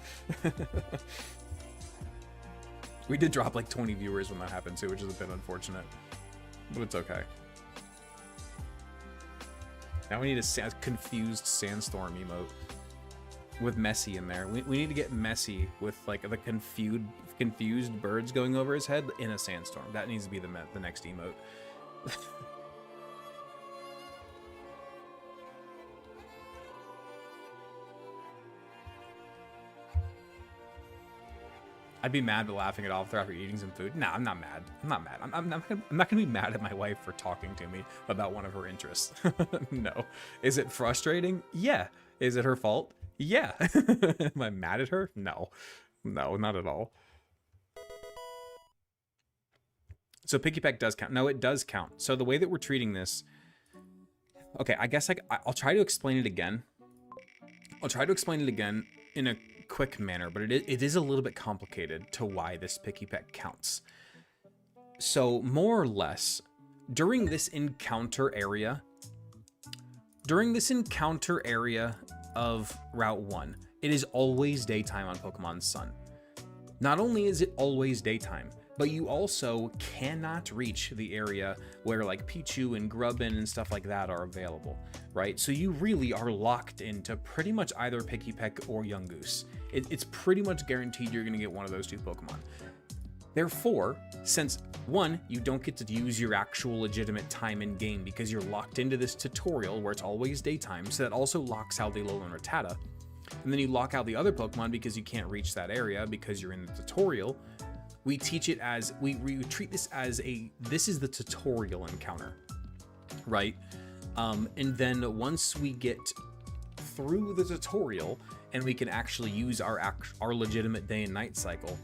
We did drop like 20 viewers when that happened too, which is a bit unfortunate, but it's okay. Now we need a confused sandstorm emote. with messy in there. We need to get messy with like the confused birds going over his head in a sandstorm. That needs to be the next emote. I'd be mad but laughing it off after eating some food. Nah, I'm not mad. I'm not mad. I'm not gonna be mad at my wife for talking to me about one of her interests. No. Is it frustrating? Yeah. Is it her fault? Yeah. Am I mad at her? No. No, not at all. So Picky Peck does count. No, it does count. So the way that we're treating this... Okay, I guess I'll try to explain it again. I'll try to explain it again in a quick manner, but it is a little bit complicated to why this Picky Peck counts. So more or less, during this encounter area of Route 1, it is always daytime on Pokemon Sun. Not only is it always daytime, but you also cannot reach the area where like Pichu and Grubbin and stuff like that are available, right? So you really are locked into pretty much either Picky Peck or Yungoos. It's pretty much guaranteed you're going to get one of those two Pokemon. Therefore, since one, you don't get to use your actual legitimate time in game because you're locked into this tutorial where it's always daytime, so that also locks out the Alolan Rattata. And then you lock out the other Pokemon because you can't reach that area because you're in the tutorial. We teach it as, we treat this as this is the tutorial encounter, right? And then once we get through the tutorial and we can actually use our legitimate day and night cycle,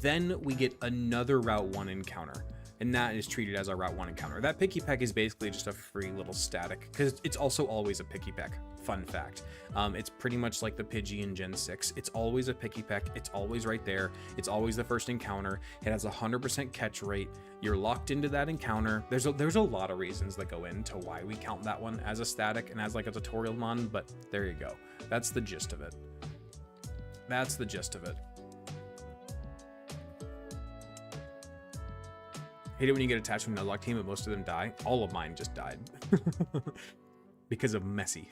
then we get another Route 1 encounter, and that is treated as our Route 1 encounter. That Picky Peck is basically just a free little static, because it's also always a Picky Peck. Fun fact. It's pretty much like the Pidgey in Gen 6. It's always a Picky Peck. It's always right there. It's always the first encounter. It has a 100% catch rate. You're locked into that encounter. There's a lot of reasons that go into why we count that one as a static and as like a tutorial mon, but there you go. That's the gist of it. That's the gist of it. Hate it when you get attached to a Nuzlocke team, but most of them die. All of mine just died. Because of messy.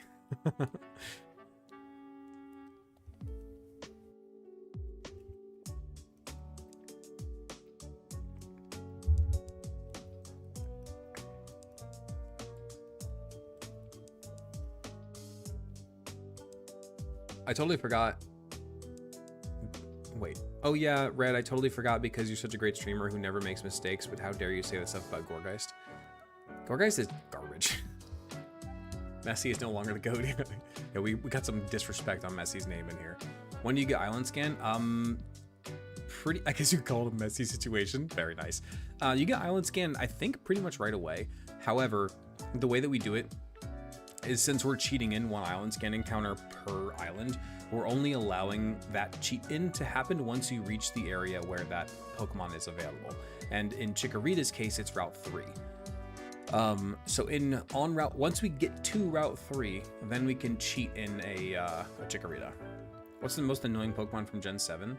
I totally forgot. Wait. Oh yeah, Red, I totally forgot because you're such a great streamer who never makes mistakes, but how dare you say that stuff about Gourgeist? Gourgeist is garbage. Messi is no longer the GOAT. Yeah, we got some disrespect on Messi's name in here. When do you get Island Scan? I guess you call it a messy situation. Very nice. You get Island Scan, I think, pretty much right away. However, the way that we do it is since we're cheating in one Island Scan encounter per island, we're only allowing that cheat in to happen once you reach the area where that Pokemon is available. And in Chikorita's case, it's Route 3. So once we get to Route 3, then we can cheat in a Chikorita. What's the most annoying Pokemon from Gen 7?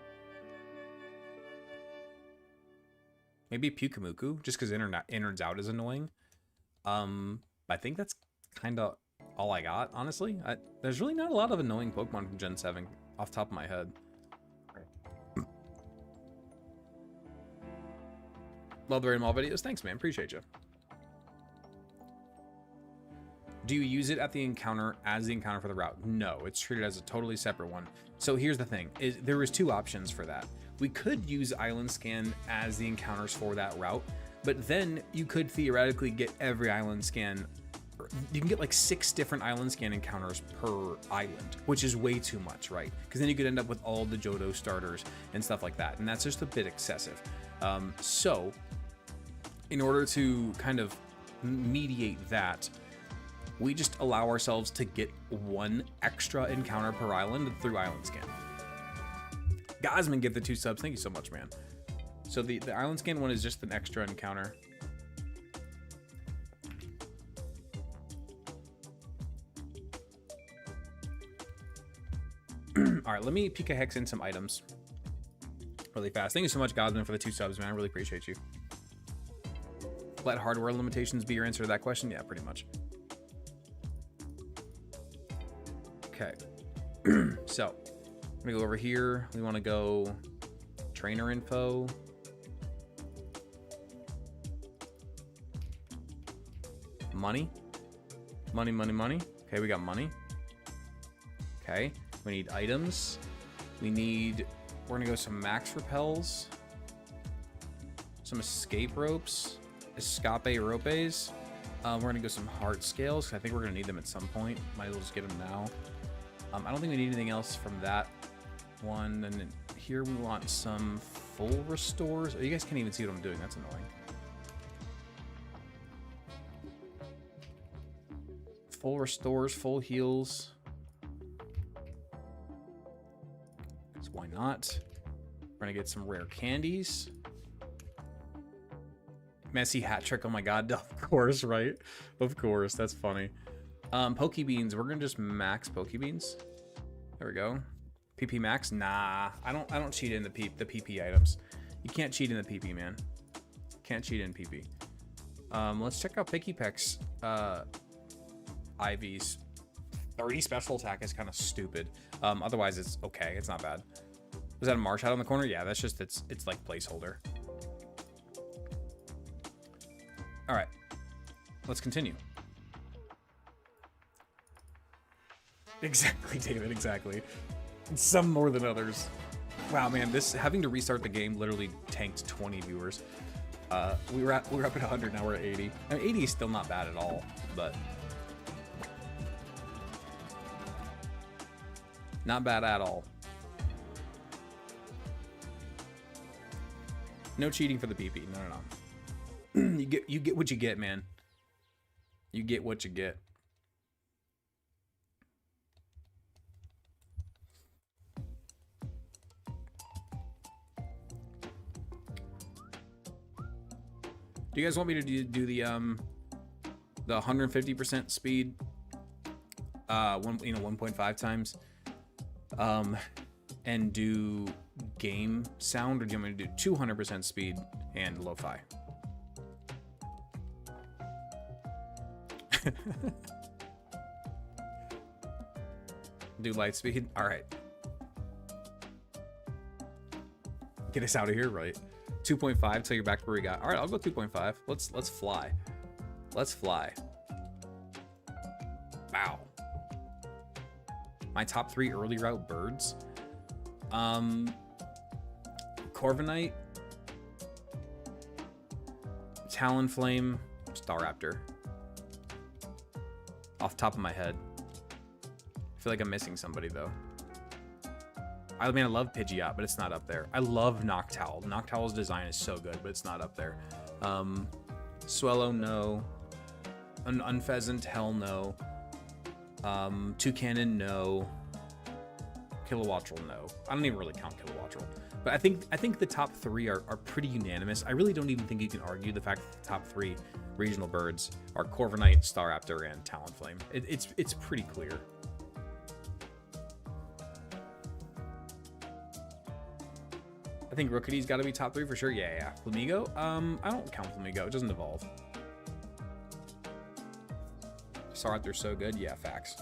Maybe Pyukumuku, just because innards out is annoying. I think that's kind of all I got, honestly. There's really not a lot of annoying Pokemon from Gen 7 off the top of my head. Love the Rainbow videos. Thanks, man. Appreciate you. Do you use it at the encounter as the encounter for the route? No, it's treated as a totally separate one. So here's the thing, there was two options for that. We could use Island Scan as the encounters for that route, but then you could theoretically get every Island Scan. You can get like 6 different Island Scan encounters per island, which is way too much, right? Because then you could end up with all the Johto starters and stuff like that, and that's just a bit excessive. So in order to kind of mediate that, we just allow ourselves to get 1 extra encounter per island through Island Scan. Gosman, give the 2 subs. Thank you so much, man. So the Island Scan one is just an extra encounter. All right, let me Pika Hex in some items really fast. Thank you so much, Gosman, for the 2 subs, man. I really appreciate you. Let hardware limitations be your answer to that question? Yeah, pretty much. Okay. So We're gonna go over here. We want to go trainer info. Money. Money, money, money. Okay, we got money. Okay, we need items. We need, we're gonna go some max repels. Some escape ropes. Escape ropes. We're gonna go some heart scales, 'cause I think we're gonna need them at some point. Might as well just get them now. I don't think we need anything else from that one. And then here we want some full restores. Oh, you guys can't even see what I'm doing. That's annoying. Full restores, full heals. Because why not? We're gonna get some rare candies. Messy hat trick. Oh my god, of course, right? Of course, that's funny. Pokebeans, we're gonna just max Pokebeans. There we go. PP max? Nah, I don't cheat in the PP items. You can't cheat in the PP, man. Can't cheat in PP. Let's check out Picky Peck's IVs. 30 special attack is kind of stupid. Otherwise it's okay, it's not bad. Was that a Marsh out on the corner? Yeah, that's just it's like placeholder. All right, let's continue. Exactly, David, exactly. Some more than others. Wow, man, this having to restart the game literally tanked 20 viewers. We're up at 100, now we're at 80. I mean, 80 is still not bad at all, but not bad at all. No cheating for the PP. No, no, no. you get what you get, man. You get what you get. Do you guys want me to do the 150% speed, 1.5 times, and do game sound, or do you want me to do 200% speed and lo-fi? Do light speed. All right. Get us out of here, right? 2.5 till you're back to where we got. All right, I'll go 2.5. Let's fly. Let's fly. Wow. My top 3 early route birds. Corviknight, Talonflame, Staraptor. Off the top of my head. I feel like I'm missing somebody though. I mean, I love Pidgeot, but it's not up there. I love Noctowl. Noctowl's design is so good, but it's not up there. Swellow, no. Unpheasant, hell no. Toucanon, no. Kilowattrel, no. I don't even really count Kilowattrel. But I think the top 3 are pretty unanimous. I really don't even think you can argue the fact that the top 3 regional birds are Corviknight, Staraptor, and Talonflame. It's pretty clear. I think Rookedy's got to be top 3 for sure. Yeah. Flamigo? I don't count Flamigo. It doesn't evolve. Staraptor's so good. Yeah, facts.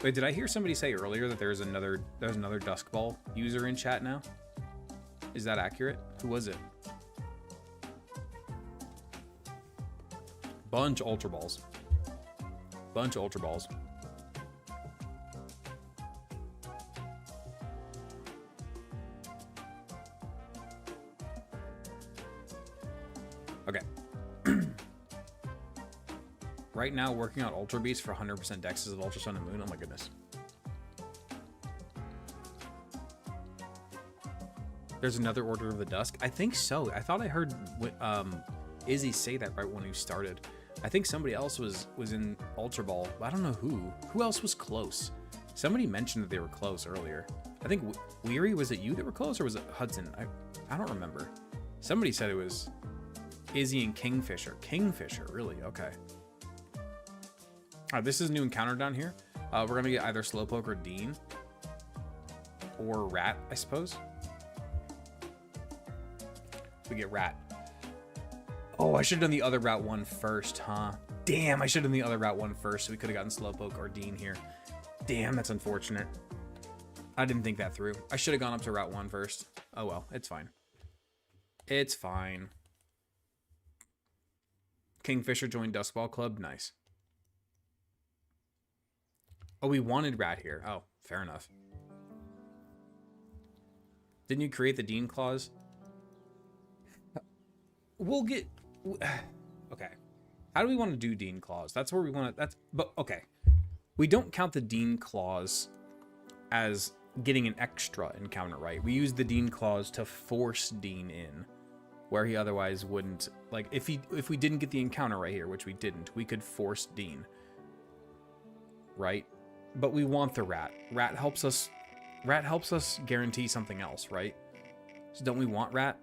Wait, did I hear somebody say earlier that there's another Dusk Ball user in chat now? Is that accurate? Who was it? Bunch of Ultra Balls. Bunch of Ultra Balls. Okay. Right now, working on Ultra Beast for 100% dexes of Ultra Sun and Moon. Oh my goodness. There's another Order of the Dusk. I think so. I thought I heard Izzy say that right when he started. I think somebody else was in Ultra Ball, but I don't know who. Who else was close? Somebody mentioned that they were close earlier. I think Weary, was it you that were close, or was it Hudson? I don't remember. Somebody said it was Izzy and Kingfisher. Kingfisher, really? Okay. All right, this is a new encounter down here. We're gonna get either Slowpoke or Dean, or Rat, I suppose. we get rat. Oh, I should have done the other route one first, huh? Damn, I should have done the other route one first so we could have gotten Slowpoke or Dean here. Damn, that's unfortunate. I didn't think that through. I should have gone up to route one first. Oh well, it's fine. It's fine. Kingfisher joined Duskball Club. Nice. Oh, we wanted rat here. Oh, fair enough. Didn't you create the Dean clause? We'll get... Okay. How do we want to do Dean clause? That's where we want to... That's... But, okay. We don't count the Dean clause as getting an extra encounter, right? We use the Dean clause to force Dean in, where he otherwise wouldn't. Like, if we didn't get the encounter right here, which we didn't, we could force Dean. Right? But we want the rat. Rat helps us guarantee something else, right? So don't we want rat?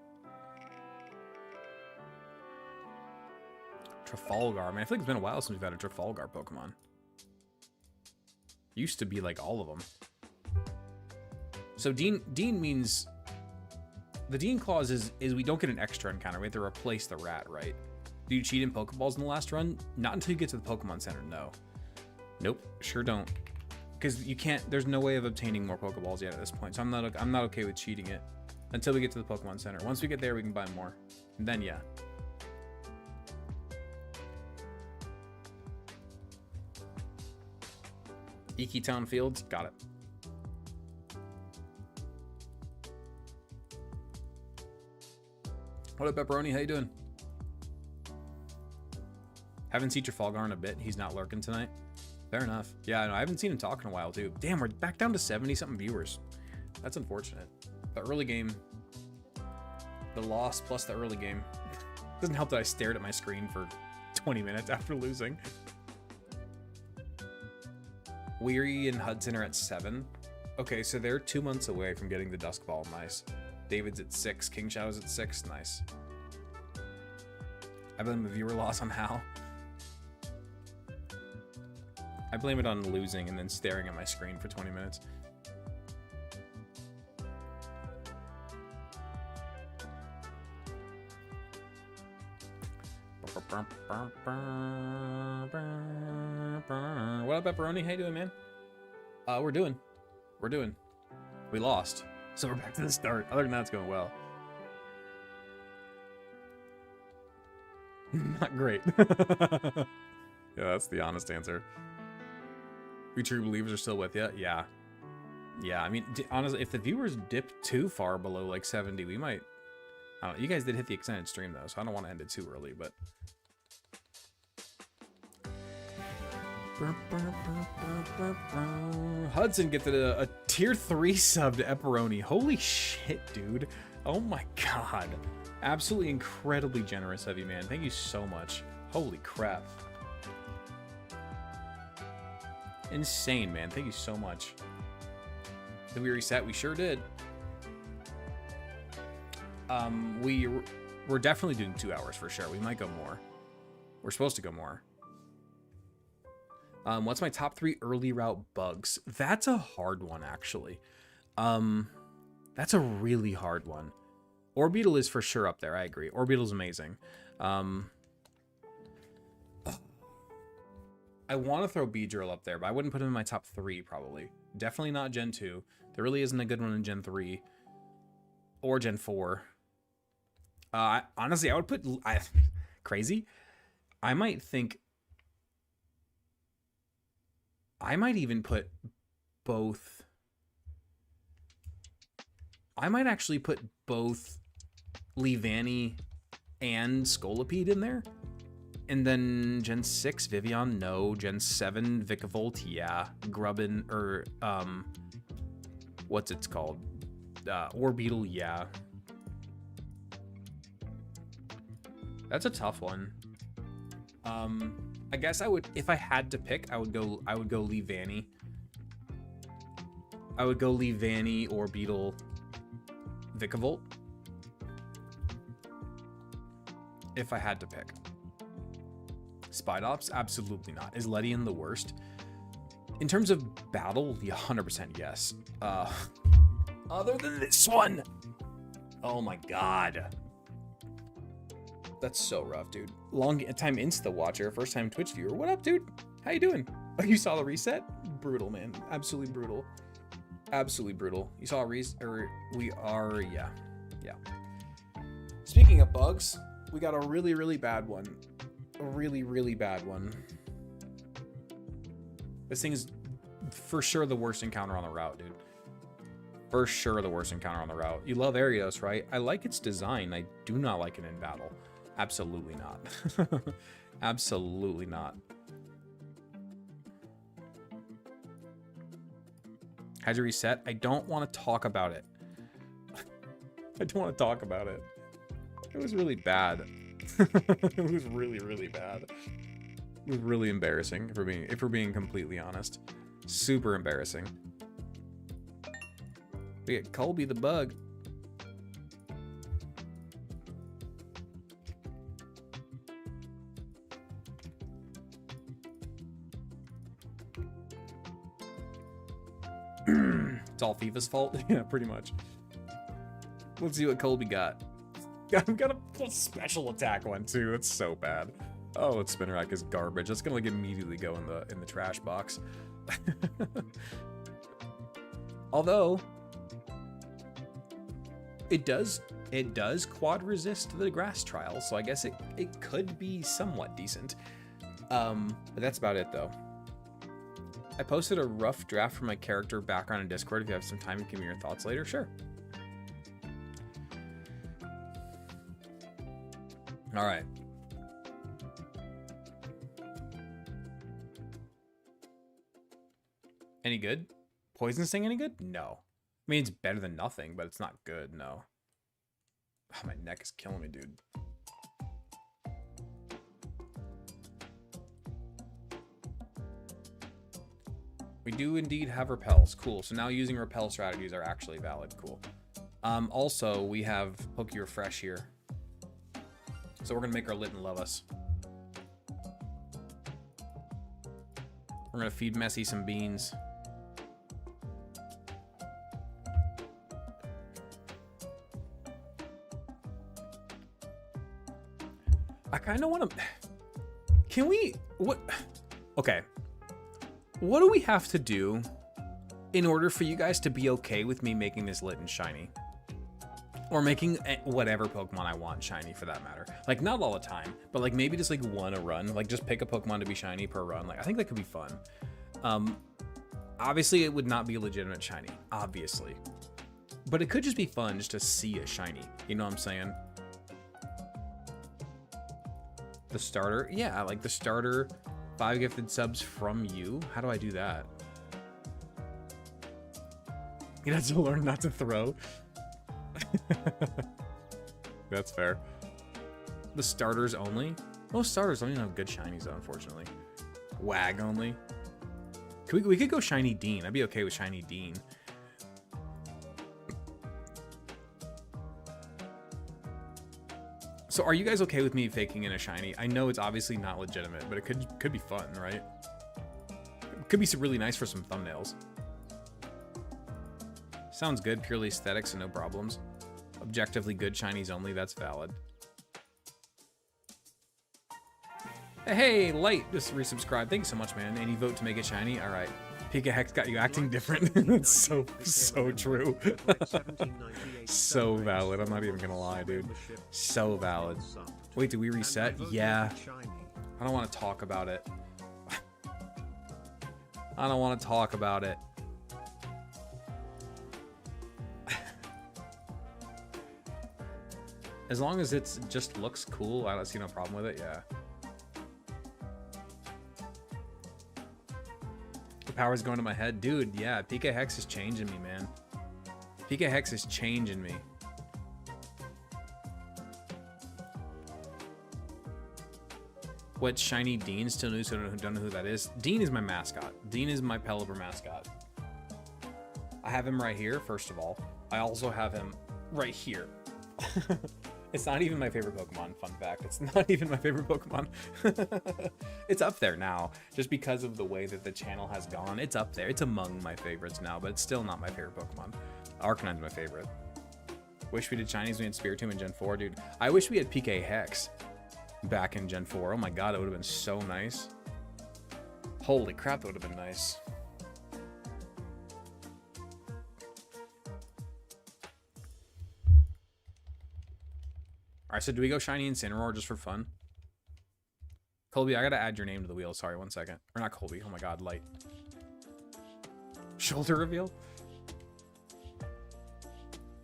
Trafalgar. I mean, I feel like it's been a while since we've had a Trafalgar Pokemon. Used to be like all of them. So Dean means... The Dean clause is we don't get an extra encounter. We have to replace the rat, right? Do you cheat in Pokeballs in the last run? Not until you get to the Pokemon Center, no. Nope, sure don't. Because you can't... There's no way of obtaining more Pokeballs yet at this point. So I'm not okay with cheating it until we get to the Pokemon Center. Once we get there, we can buy more. And then, yeah. Iki Town Fields, got it. What up, Pepperoni? How you doing? Haven't seen Trafalgar in a bit. He's not lurking tonight. Fair enough. Yeah, no, I haven't seen him talk in a while, too. Damn, we're back down to 70-something viewers. That's unfortunate. The early game, the loss plus the early game. Doesn't help that I stared at my screen for 20 minutes after losing. Weary and Hudson are at 7. Okay, so they're 2 months away from getting the Dusk Ball. Nice. David's at 6. King Shadow's at 6. Nice. I blame the viewer loss on Hal. I blame it on losing and then staring at my screen for 20 minutes. What up, Pepperoni? How you doing, man? We're doing. We lost. So we're back to the start. Other than that, it's going well. Not great. Yeah, that's the honest answer. We true believers are still with you? Yeah. Yeah, I mean, honestly, if the viewers dip too far below, like, 70, we might... I don't know. You guys did hit the extended stream, though, so I don't want to end it too early, but... Hudson gifted a tier 3 sub to Epperoni. Holy shit, dude. Oh my god. Absolutely incredibly generous of you, man. Thank you so much. Holy crap. Insane, man. Thank you so much. Did we reset? We sure did. We're definitely doing 2 hours for sure. We might go more. We're supposed to go more. What's my top 3 early route bugs? That's a hard one, actually. That's a really hard one. Orbeetle is for sure up there. I agree. Orbeetle's amazing. I want to throw Beedrill up there, but I wouldn't put him in my top 3, probably. Definitely not Gen 2. There really isn't a good one in Gen 3. Or Gen 4. Honestly, I would put... crazy? I might even put both... I might actually put both Leavanny and Scolipede in there. And then Gen 6, Vivian, no. Gen 7, Vikavolt, yeah. Grubbin, or, what's it called? Orbeetle, yeah. That's a tough one. I guess I would, if I had to pick, I would go Leavanny. I would go Leavanny, Orbeetle, Vikavolt. If I had to pick. Spidops? Absolutely not. Is Ledian the worst? In terms of battle, yeah, 100% yes. Other than this one. Oh my god. That's so rough, dude. Long time Insta watcher, first time Twitch viewer. What up, dude? How you doing? Oh, you saw the reset? Brutal, man. Absolutely brutal. Absolutely brutal. You saw a yeah. Speaking of bugs, we got a really, really bad one. A really, really bad one. This thing is for sure the worst encounter on the route, dude. For sure the worst encounter on the route. You love Arios, right? I like its design. I do not like it in battle. Absolutely not. Absolutely not. How'd you reset? I don't want to talk about it. I don't want to talk about it. It was really bad. It was really, really bad. It was really embarrassing, if we're being completely honest. Super embarrassing. We get Colby the bug. It's all FIFA's fault? Yeah, pretty much. Let's see what Colby got. I've got a special attack one too. It's so bad. Oh, its spin rack is garbage. That's gonna like immediately go in the trash box. Although it does quad resist the grass trial, so I guess it could be somewhat decent. But that's about it though. I posted a rough draft for my character background in Discord. If you have some time, give me your thoughts later. Sure. All right. Any good? Poison Sting any good? No. I mean, it's better than nothing, but it's not good, no. Oh, my neck is killing me, dude. We do indeed have repels. Cool. So now using repel strategies are actually valid. Cool. Also, we have Poke Refresh here. So we're going to make our Litten love us. We're going to feed Messy some beans. I kind of want to... Can we... What? Okay. What do we have to do in order for you guys to be okay with me making this Litten shiny? Or making whatever Pokemon I want shiny, for that matter. Like, not all the time, but like maybe just like one a run. Like, just pick a Pokemon to be shiny per run. Like, I think that could be fun. Obviously, it would not be a legitimate shiny. Obviously. But it could just be fun just to see a shiny. You know what I'm saying? The starter? Yeah, like the starter. 5 gifted subs from you. How do I do that? You have to learn not to throw. That's fair. The starters only? Most starters don't even have good shinies though, unfortunately. WAG only. We could go shiny Dean. I'd be okay with shiny Dean. So are you guys okay with me faking in a shiny? I know it's obviously not legitimate, but it could be fun, right? It could be really nice for some thumbnails. Sounds good, purely aesthetic, so no problems. Objectively good shinies only, that's valid. Hey, Light just resubscribed. Thanks so much, man. Any vote to make it shiny? All right. Pika Hex got you acting different. It's so true. So valid. I'm not even gonna lie, dude. So valid. Wait, did we reset? Yeah. I don't want to talk about it. I don't want to talk about it. As long as it just looks cool, I don't see no problem with it, yeah. The power's going to my head. Dude, yeah, Pika Hex is changing me, man. Pika Hex is changing me. What, shiny Dean? Still new, so I don't know who that is. Dean is my mascot. Dean is my Pelipper mascot. I have him right here, first of all. I also have him right here. It's not even my favorite Pokemon, fun fact. It's not even my favorite Pokemon. It's up there now, just because of the way that the channel has gone. It's up there. It's among my favorites now, but it's still not my favorite Pokemon. Arcanine's my favorite. Wish we did Chinese when we had Spiritomb in Gen 4, dude. I wish we had PK Hex. back in Gen 4. Oh my god, it would have been so nice. Holy crap, that would have been nice. Alright, so do we go Shiny Incineroar just for fun? Colby, I gotta add your name to the wheel. Sorry, 1 second. Or not Colby. Oh my god, Light. Shoulder reveal?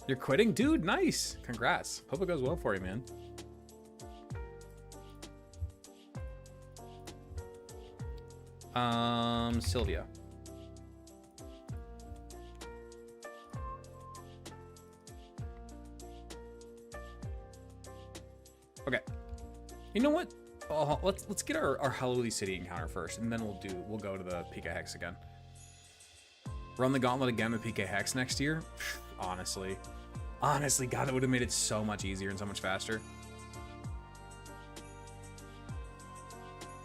You're quitting? Dude, nice. Congrats. Hope it goes well for you, man. Sylvia. Okay. You know what? Let's get our Halloween City encounter first, and then we'll go to the PK Hex again. Run the gauntlet again with PK Hex next year. Honestly, God, that would have made it so much easier and so much faster.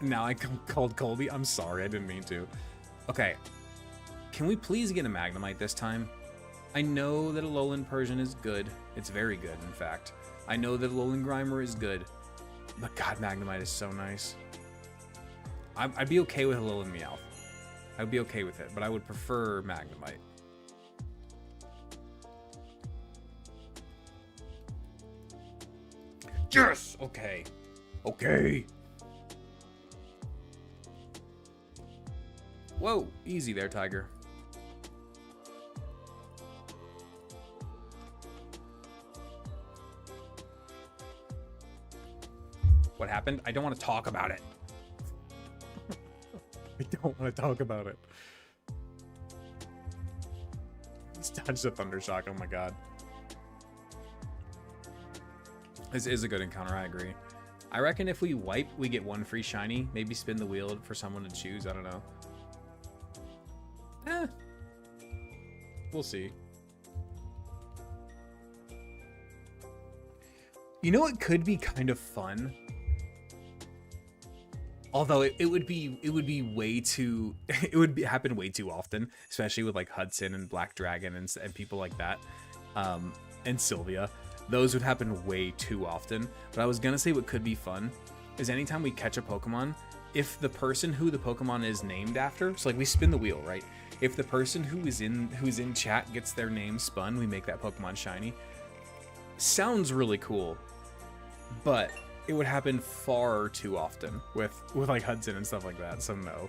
Now I called Colby. I'm sorry, I didn't mean to. Okay, can we please get a Magnemite this time? I know that a Alolan Persian is good. It's very good, in fact. I know that Alolan Grimer is good. But god, Magnemite is so nice. I'd be okay with Alolan Meowth. I'd be okay with it, but I would prefer Magnemite. Yes! Okay. Okay. Whoa, easy there, Tiger. What happened? I don't want to talk about it. I don't want to talk about it. Let's dodge the Thunder Shock. Oh my god. This is a good encounter, I agree. I reckon if we wipe, we get one free shiny. Maybe spin the wheel for someone to choose. I don't know. We'll see. You know what could be kind of fun? Although it would be way too, it would happen way too often, especially with like Hudson and Black Dragon and people like that, and Sylvia. Those would happen way too often. But I was gonna say what could be fun is anytime we catch a Pokemon, if the person who the Pokemon is named after, so like we spin the wheel, right? If the person who's in chat gets their name spun, we make that Pokemon shiny. Sounds really cool, but it would happen far too often with like Hudson and stuff like that, so no.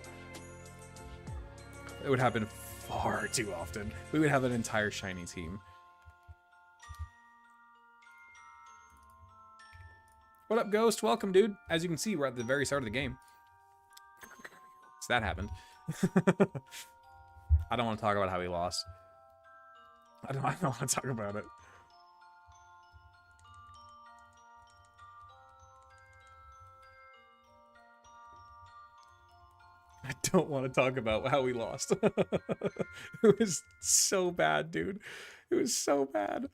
It would happen far too often. We would have an entire shiny team. What up, Ghost? Welcome, dude. As you can see, we're at the very start of the game. So that happened. I don't want to talk about how he lost. I don't want to talk about it. I don't want to talk about how we lost. It was so bad, dude. It was so bad.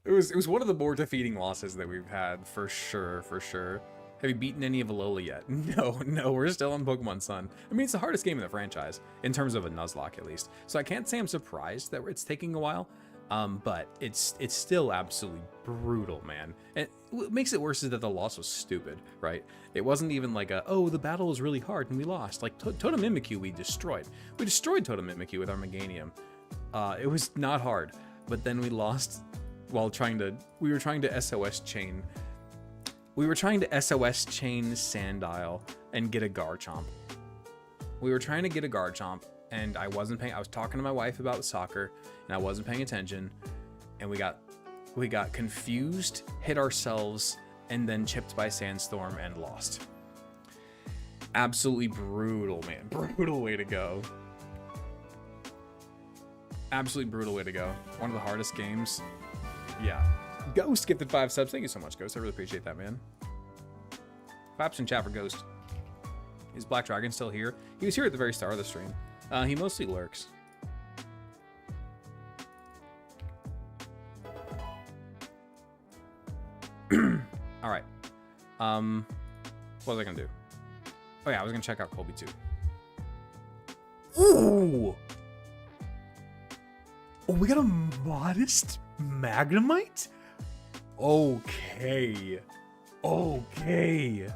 It was one of the more defeating losses that we've had, for sure, for sure. Have you beaten any of Alola yet? No, we're still on Pokemon Sun. I mean, it's the hardest game in the franchise, in terms of a Nuzlocke at least. So I can't say I'm surprised that it's taking a while, but it's still absolutely brutal, man. And what makes it worse is that the loss was stupid, right? It wasn't even like oh, the battle was really hard and we lost. Like, Totem Mimikyu we destroyed. We destroyed Totem Mimikyu with our Meganium. It was not hard, but then we lost while we were trying to SOS chain. We were trying to SOS chain Sandile and get a Garchomp. We were trying to get a Garchomp, and I was talking to my wife about soccer, and I wasn't paying attention, and we got confused, hit ourselves, and then chipped by Sandstorm and lost. Absolutely brutal, man. Brutal way to go. Absolutely brutal way to go. One of the hardest games. Yeah. Ghost gifted 5 subs. Thank you so much, Ghost. I really appreciate that, man. Claps in chat for Ghost. Is Black Dragon still here? He was here at the very start of the stream. He mostly lurks. All right. What was I gonna do? Oh yeah, I was gonna check out Colby too. Ooh! Oh, we got a modest Magnemite? Okay. Okay.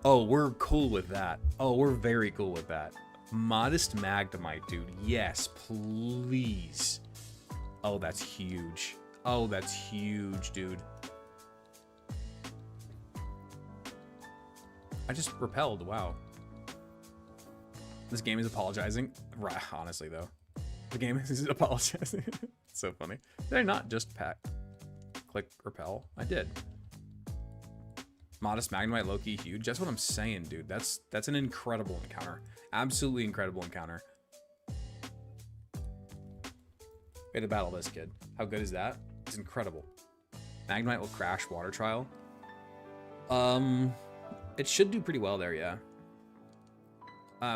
Oh, we're cool with that. Oh, we're very cool with that. Modest Magnemite, dude. Yes, please. Oh, that's huge. Oh, that's huge, dude. I just repelled. Wow. This game is apologizing. Right, honestly, though. The game is apologizing. It's so funny. Did I not just click repel? I did. Modest Magnemite, low-key huge. That's what I'm saying, dude. That's an incredible encounter. Absolutely incredible encounter. Way to battle this kid. How good is that? It's incredible. Magnemite will crash water trial. It should do pretty well there, yeah.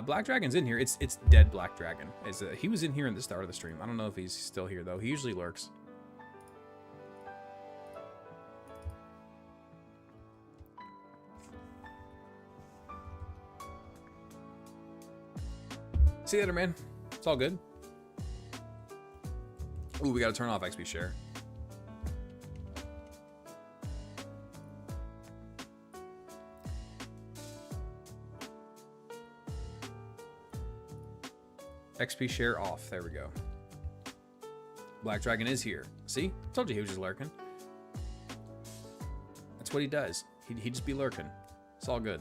Black Dragon's in here. It's dead Black Dragon. He was in here in the start of the stream. I don't know if he's still here though. He usually lurks. See you later, man. It's all good. Ooh, we gotta turn off XP share. XP share off. There we go. Black Dragon is here. See? Told you he was just lurking. That's what he does. He'd just be lurking. It's all good.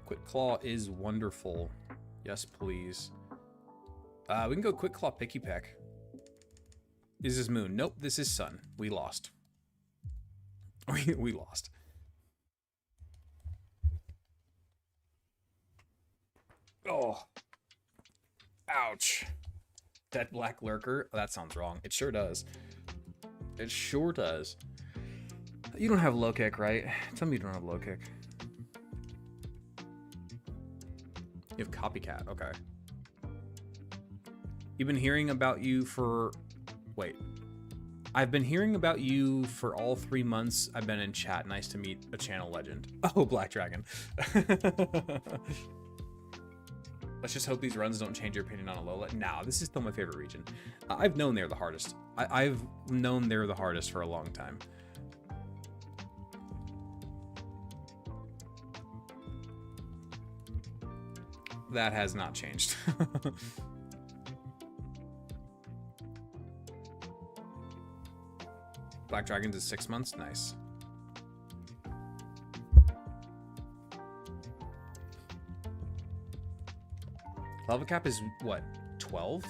Quick Claw is wonderful. Yes, please. We can go Quick Claw Picky Peck. Is this Moon? Nope, this is Sun. We lost. We lost. Oh. Ouch. Dead Black Lurker? Oh, that sounds wrong. It sure does. It sure does. You don't have low kick, right? Tell me you don't have low kick. You have Copycat. Okay. You've been hearing about you for... Wait. I've been hearing about you for all 3 months I've been in chat. Nice to meet a channel legend. Oh, Black Dragon. Let's just hope these runs don't change your opinion on Alola. Nah, this is still my favorite region. I've known they're the hardest. I've known they're the hardest for a long time. That has not changed. Black Dragons is 6 months. Nice. Level cap is what? 12?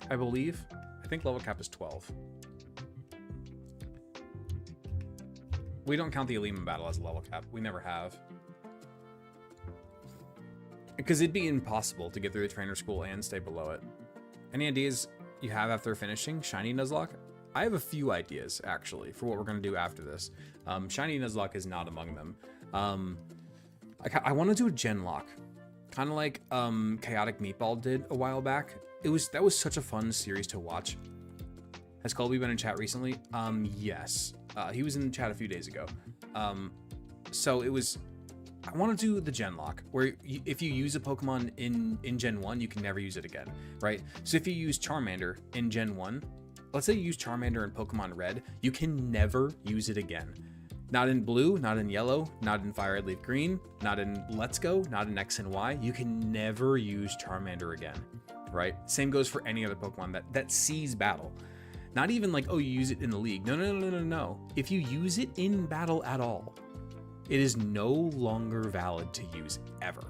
I believe. I think level cap is 12. We don't count the Alima battle as a level cap. We never have. Because it'd be impossible to get through the trainer school and stay below it. Any ideas you have after finishing Shiny Nuzlocke? I have a few ideas, actually, for what we're going to do after this. Shiny Nuzlocke is not among them. I want to do a gen lock. Kind of like Chaotic Meatball did a while back. That was such a fun series to watch. Has Colby been in chat recently? Yes. He was in the chat a few days ago. So it was... I want to do the gen lock, where if you use a Pokemon in Gen 1, you can never use it again, right? So if you use Charmander in Gen 1, let's say you use Charmander in Pokemon Red, you can never use it again. Not in Blue, not in Yellow, not in Fire Red Leaf Green, not in Let's Go, not in X and Y. You can never use Charmander again, right? Same goes for any other Pokemon that sees battle. Not even like, oh, you use it in the league. No. If you use it in battle at all, it is no longer valid to use ever.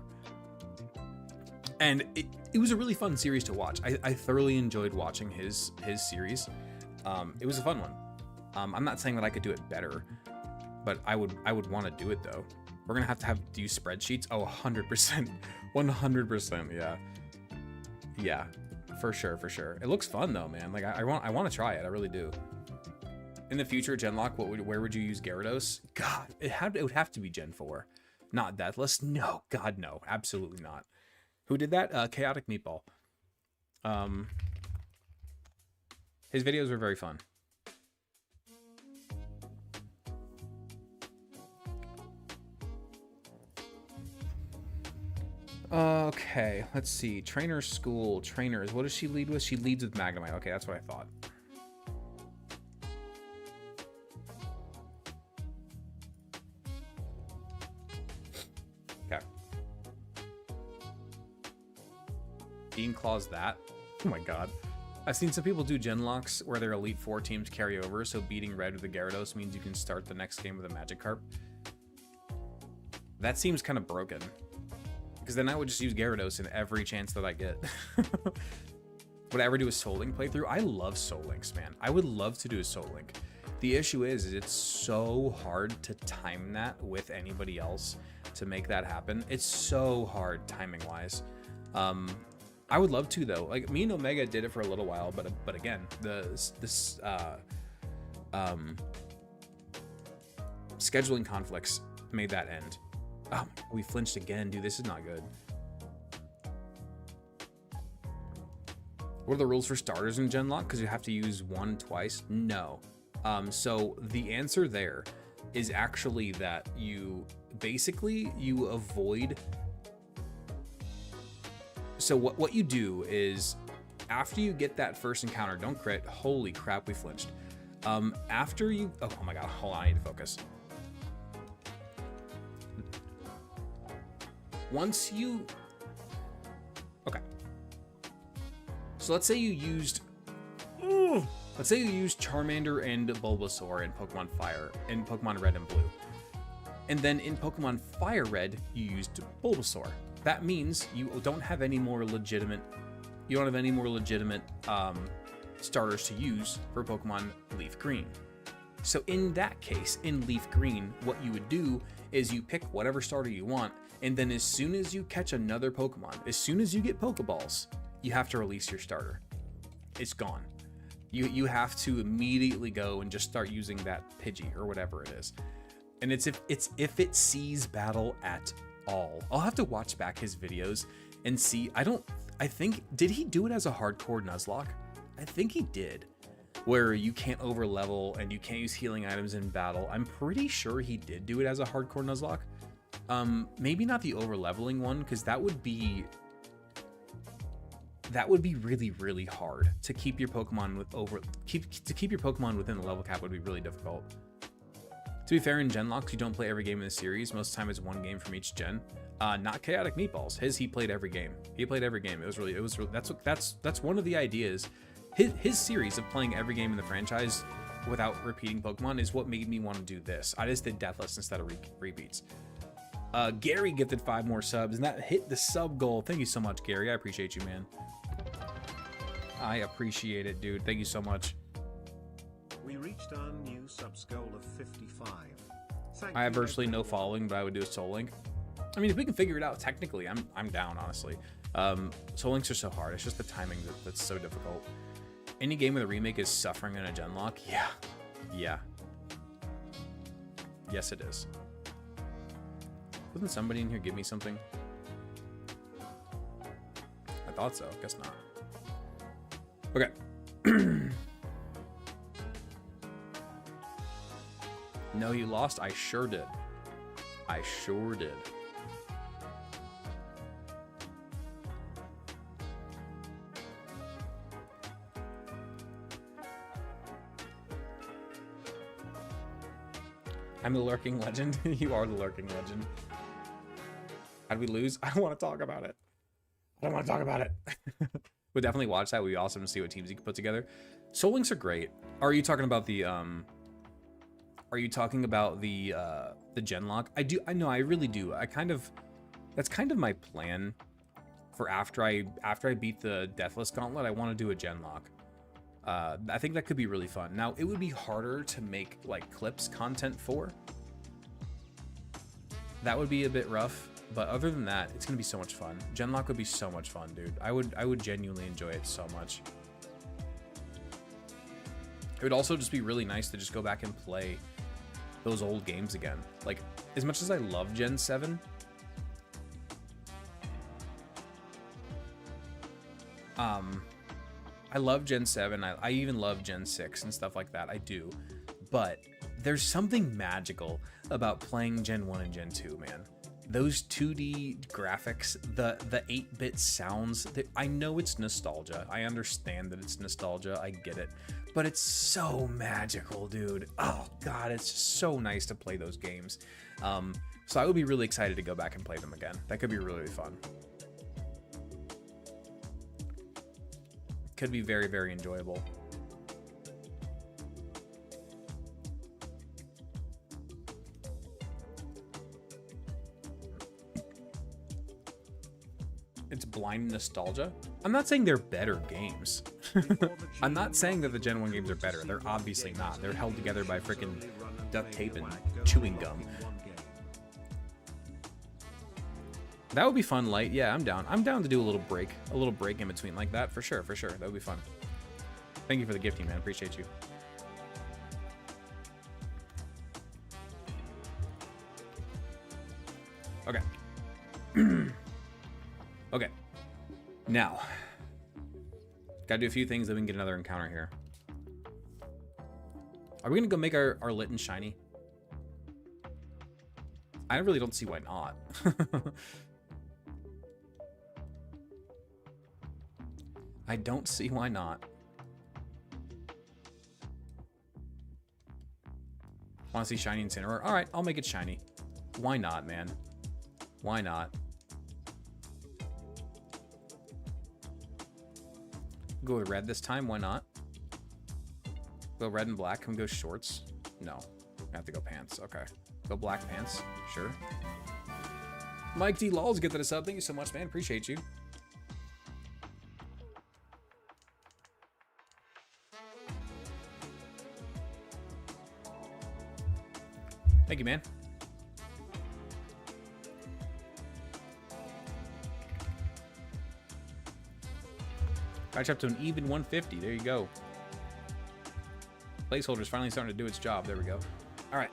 And it was a really fun series to watch. I thoroughly enjoyed watching his series. It was a fun one. I'm not saying that I could do it better, but I would want to do it though. We're gonna have to do spreadsheets. Oh, 100%, 100%. Yeah, for sure. It looks fun though, man. Like I want to try it. I really do. In the future, Genlock, where would you use Gyarados? God, it would have to be Gen 4. Not Deathless. No, God, no. Absolutely not. Who did that? Chaotic Meatball. His videos were very fun. Okay, let's see. Trainer school, trainers. What does she lead with? She leads with Magnemite. Okay, that's what I thought. repeating clause that. Oh my god. I've seen some people do gen locks where their Elite Four teams carry over, so beating red with a Gyarados means you can start the next game with a Magikarp. That seems kind of broken. Because then I would just use Gyarados in every chance that I get. Would I ever do a Soul Link playthrough? I love Soul Links, man. I would love to do a Soul Link. The issue is it's so hard to time that with anybody else to make that happen. It's so hard timing-wise. I would love to, though. Like, me and Omega did it for a little while, but again, scheduling conflicts made that end. Oh, we flinched again, dude. This is not good. What are the rules for starters in Genlock? Because you have to use one twice? No. So the answer there is actually that you avoid. So what you do is after you get that first encounter, don't crit. Holy crap, we flinched. After you, oh my god, hold on, I need to focus. Once you, okay. So let's say you used Charmander and Bulbasaur in Pokemon Fire, in Pokemon Red and Blue. And then in Pokemon Fire Red, you used Bulbasaur. That means you don't have any more legitimate, starters to use for Pokemon Leaf Green. So in that case, in Leaf Green, what you would do is you pick whatever starter you want, and then as soon as you catch another Pokemon, as soon as you get Pokeballs, you have to release your starter. It's gone. You have to immediately go and just start using that Pidgey or whatever it is. And it's if it sees battle at all. I'll have to watch back his videos and see. Did he do it as a hardcore Nuzlocke? I think he did. Where you can't over level and you can't use healing items in battle. I'm pretty sure he did do it as a hardcore Nuzlocke. Maybe not the over leveling one, because that would be really, really hard to keep your Pokemon keep your Pokemon within the level cap would be really difficult. To be fair, in Genlocks, you don't play every game in the series. Most of the time it's one game from each gen. Not Chaotic Meatballs. He played every game. He played every game. That's one of the ideas. His series of playing every game in the franchise without repeating Pokemon is what made me want to do this. I just did Deathless instead of repeats. Gary gifted 5 more subs, and that hit the sub goal. Thank you so much, Gary. I appreciate you, man. I appreciate it, dude. Thank you so much. We reached our new subs goal of 55. I have virtually no following, but I would do a Soul Link. I mean, if we can figure it out technically, I'm down, honestly. Soul Links are so hard. It's just the timing that's so difficult. Any game with a remake is suffering in a Genlock. Yeah. Yes, it is. Doesn't somebody in here give me something? I thought so. Guess not. Okay. No, you lost? I sure did. I sure did. I'm the lurking legend. You are the lurking legend. How'd we lose? I don't want to talk about it. We'll definitely watch that. It would be awesome to see what teams you can put together. Soul Links are great. Are you talking about the Genlock? I know, I really do. That's kind of my plan for after I beat the Deathless Gauntlet. I want to do a Genlock. I think that could be really fun. Now, it would be harder to make like clips content for. That would be a bit rough, but other than that, it's gonna be so much fun. Genlock would be so much fun, dude. I would genuinely enjoy it so much. It would also just be really nice to just go back and play those old games again. Like, as much as I love Gen 7, I love Gen 7. I even love Gen 6 and stuff like that. I do. But there's something magical about playing Gen 1 and Gen 2, man. Those 2D graphics, the 8-bit sounds, I know it's nostalgia. I understand that it's nostalgia. I get it. But it's so magical, dude. Oh, God, it's just so nice to play those games. So I would be really excited to go back and play them again. That could be really, really fun. could be very, very enjoyable. It's blind nostalgia. I'm not saying they're better games. I'm not saying that the Gen 1 games are better. They're obviously not. They're held together by freaking duct tape and chewing gum. That would be fun, Light. Yeah, I'm down. I'm down to do a little break in between like that for sure, for sure. That would be fun. Thank you for the gifting, man. Appreciate you. Okay. Okay. Now, gotta do a few things, then we can get another encounter here. Are we gonna go make our Litten shiny? I really don't see why not. I don't see why not. Want to see shiny Incineroar? All right, I'll make it shiny. Why not, man? Why not? Go with red this time. Why not? Go red and black. Can we go shorts? No. I have to go pants. Okay. Go black pants. Sure. Mike D. Laws, get that us up. Thank you so much, man. Appreciate you. Thank you, man. Catch up to an even 150. There you go. Placeholder's finally starting to do its job. There we go. All right.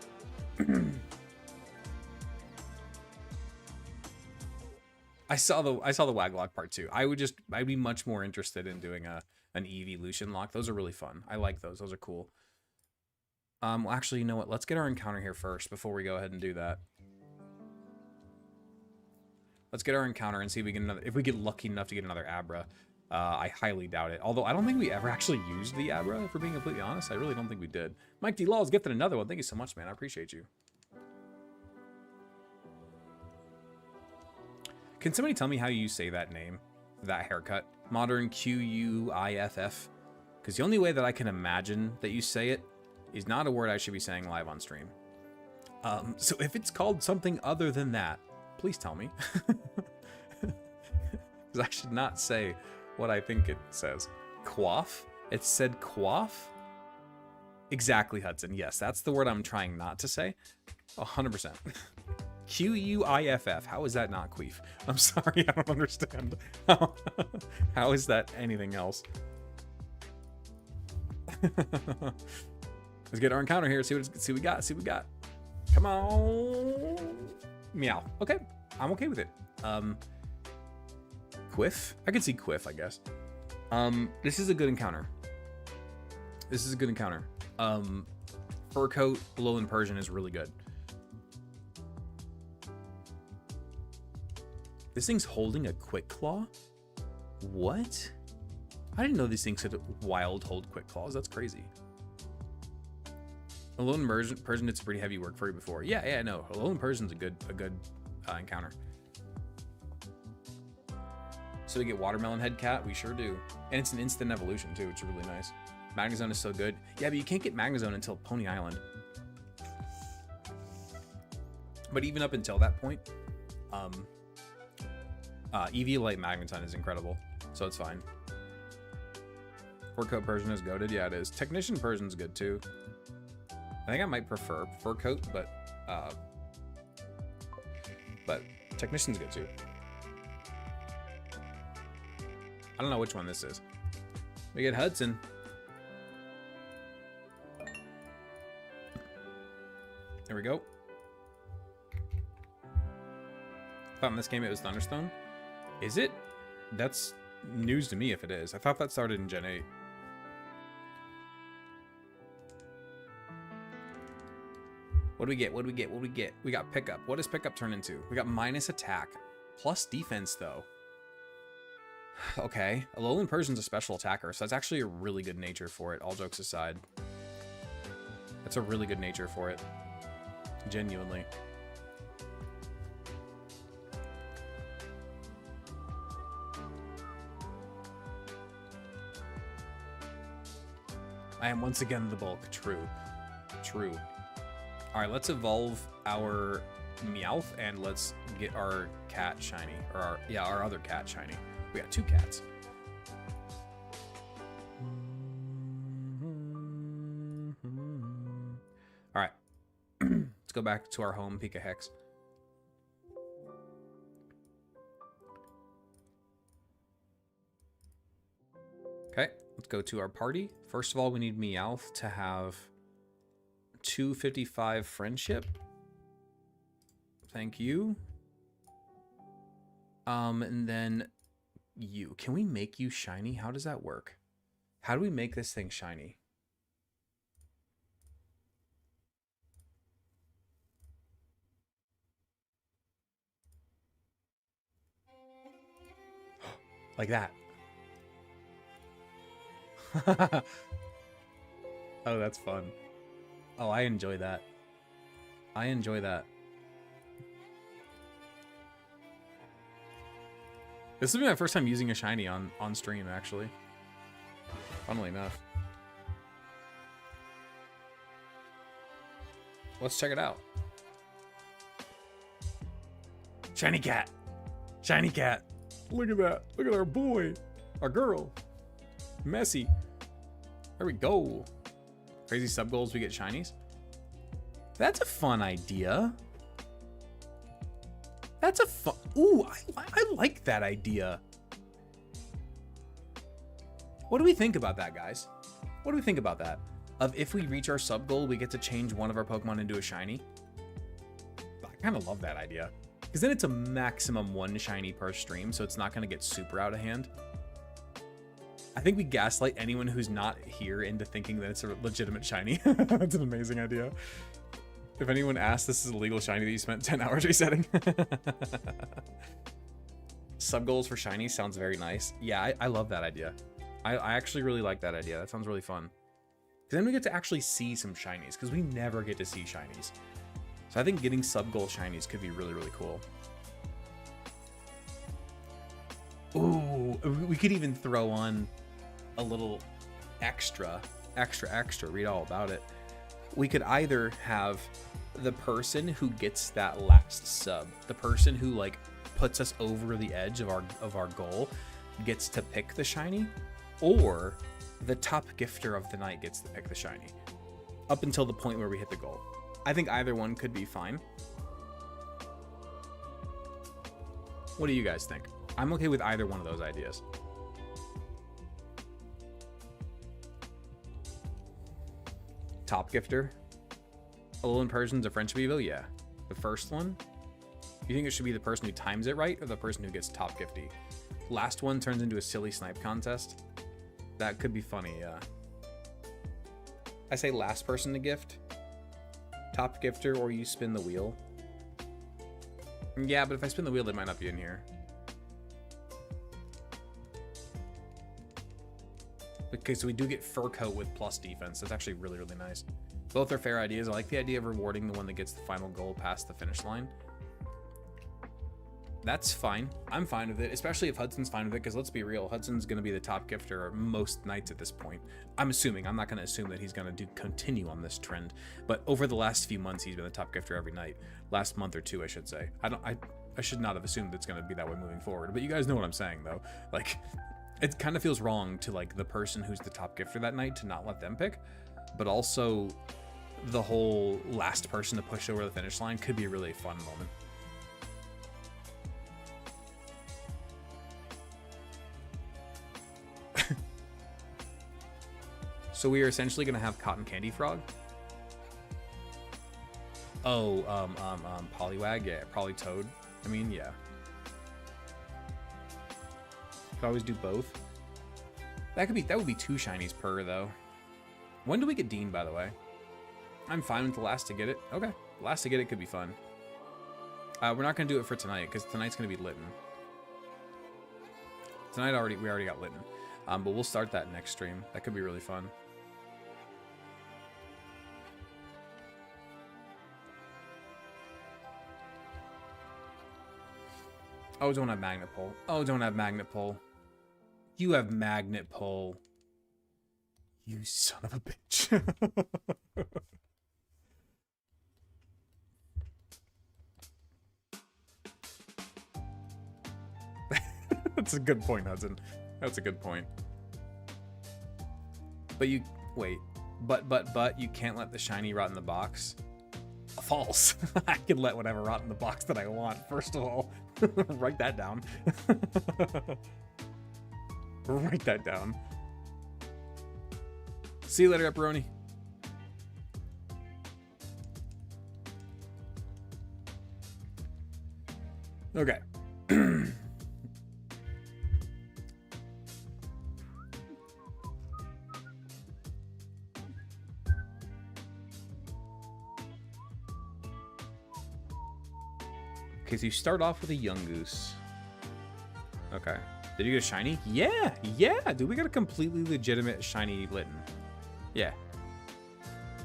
I saw the Waglock part 2. I'd be much more interested in doing an Eevee Lucian lock. Those are really fun. I like those. Those are cool. Well, actually, you know what? Let's get our encounter here first before we go ahead and do that. Let's get our encounter and see if we get another. If we get lucky enough to get another Abra. I highly doubt it. Although I don't think we ever actually used the Abra, if we're being completely honest. I really don't think we did. Mike D. Laws gifted another one. Thank you so much, man. I appreciate you. Can somebody tell me how you say that name? That haircut? Modern Q-U-I-F-F? Because the only way that I can imagine that you say it is not a word I should be saying live on stream. So if it's called something other than that, please tell me. Because I should not say what I think it says. Quaff? It said quaff? Exactly, Hudson. Yes, that's the word I'm trying not to say. 100%. Q-U-I-F-F. How is that not queef? I'm sorry, I don't understand. How is that anything else? Let's get our encounter here. See what we got. See what we got. Come on. Meow. Okay, I'm okay with it. Quiff? I can see Quiff, I guess. This is a good encounter. This is a good encounter. Fur Coat, Alolan Persian is really good. This thing's holding a Quick Claw? What? I didn't know these things could wild hold Quick Claws. That's crazy. Alolan Persian did some pretty heavy work for you before. Yeah, no. Alolan Persian's a good encounter. So we get Watermelon Head Cat? We sure do. And it's an instant evolution too, which is really nice. Magnezone is so good. Yeah, but you can't get Magnezone until Pony Island. But even up until that point, Eviolite Magneton is incredible, so it's fine. Fur Coat Persian is goated. Yeah, it is. Technician Persian's good too. I think I might prefer Fur Coat, but Technician's good too. I don't know which one this is. We get Hudson. There we go. Thought in this game it was Thunderstone. Is it? That's news to me if it is. I thought that started in Gen 8. What do we get? What do we get? What do we get? We got Pickup. What does Pickup turn into? We got minus attack. Plus defense, though. Okay. Alolan Persian's a special attacker, so that's actually a really good nature for it, all jokes aside. That's a really good nature for it. Genuinely. I am once again the bulk. True. True. All right, let's evolve our Meowth and let's get our cat shiny. Or our other cat shiny. We got 2 cats. All right. Let's go back to our home, Pika Hex. Okay, let's go to our party. First of all, we need Meowth to have 255 friendship. Thank you. And then you. Can we make you shiny? How does that work? How do we make this thing shiny? Like that. Oh, that's fun. Oh, I enjoy that. I enjoy that. This will be my first time using a shiny on stream, actually. Funnily enough. Let's check it out. Shiny cat. Shiny cat. Look at that. Look at our boy. Our girl. Messy. There we go. Crazy sub goals, we get shinies. That's a fun idea. That's a fun... Ooh, I like that idea. What do we think about that, guys? What do we think about that? Of if we reach our sub goal, we get to change one of our Pokemon into a shiny? I kind of love that idea. Because then it's a maximum 1 shiny per stream, so it's not going to get super out of hand. I think we gaslight anyone who's not here into thinking that it's a legitimate shiny. That's an amazing idea. If anyone asks, this is a legal shiny that you spent 10 hours resetting. Sub goals for shiny sounds very nice. Yeah, I love that idea. I actually really like that idea. That sounds really fun. Because then we get to actually see some shinies, because we never get to see shinies. So I think getting sub goal shinies could be really, really cool. Ooh, we could even throw on a little extra, read all about it. We could either have the person who gets that last sub, the person who like puts us over the edge of our goal gets to pick the shiny, or the top gifter of the night gets to pick the shiny up until the point where we hit the goal. I think either one could be fine. What do you guys think? I'm okay with either one of those ideas. Top gifter. Alolan person's a friendship evo? Yeah. The first one? You think it should be the person who times it right or the person who gets top gifty? Last one turns into a silly snipe contest. That could be funny, yeah. I say last person to gift. Top gifter, or you spin the wheel. Yeah, but if I spin the wheel, they might not be in here. Okay, so we do get fur coat with plus defense. That's actually really, really nice. Both are fair ideas. I like the idea of rewarding the one that gets the final goal past the finish line. That's fine. I'm fine with it, especially if Hudson's fine with it, because let's be real, Hudson's going to be the top gifter most nights at this point. I'm assuming. I'm not going to assume that he's going to continue on this trend, but over the last few months, he's been the top gifter every night. Last month or two, I should say. I should not have assumed it's going to be that way moving forward, but you guys know what I'm saying, though. Like, it kind of feels wrong to, like, the person who's the top gifter that night to not let them pick, but also the whole last person to push over the finish line could be a really fun moment. So we are essentially going to have Cotton Candy Frog. Oh, Poliwag, yeah, probably Toad. I mean, yeah. Could always do both. That would be 2 shinies per though. When do we get Dean, by the way? I'm fine with the last to get it. Okay, last to get it could be fun. We're not going to do it for tonight because tonight's going to be Litten. Tonight we already got Litten. But we'll start that next stream. That could be really fun. Oh, don't have Magnet Pull. Oh, don't have Magnet Pull. You have Magnet Pull. You son of a bitch. That's a good point, Hudson. That's a good point. But you wait. But you can't let the shiny rot in the box. False. I can let whatever rot in the box that I want. First of all, write that down. Write that down. See you later, Pepperoni. Okay. Okay, so you start off with a young goose. Okay. Did you get a shiny? Yeah, yeah, dude, we got a completely legitimate shiny Litten. Yeah.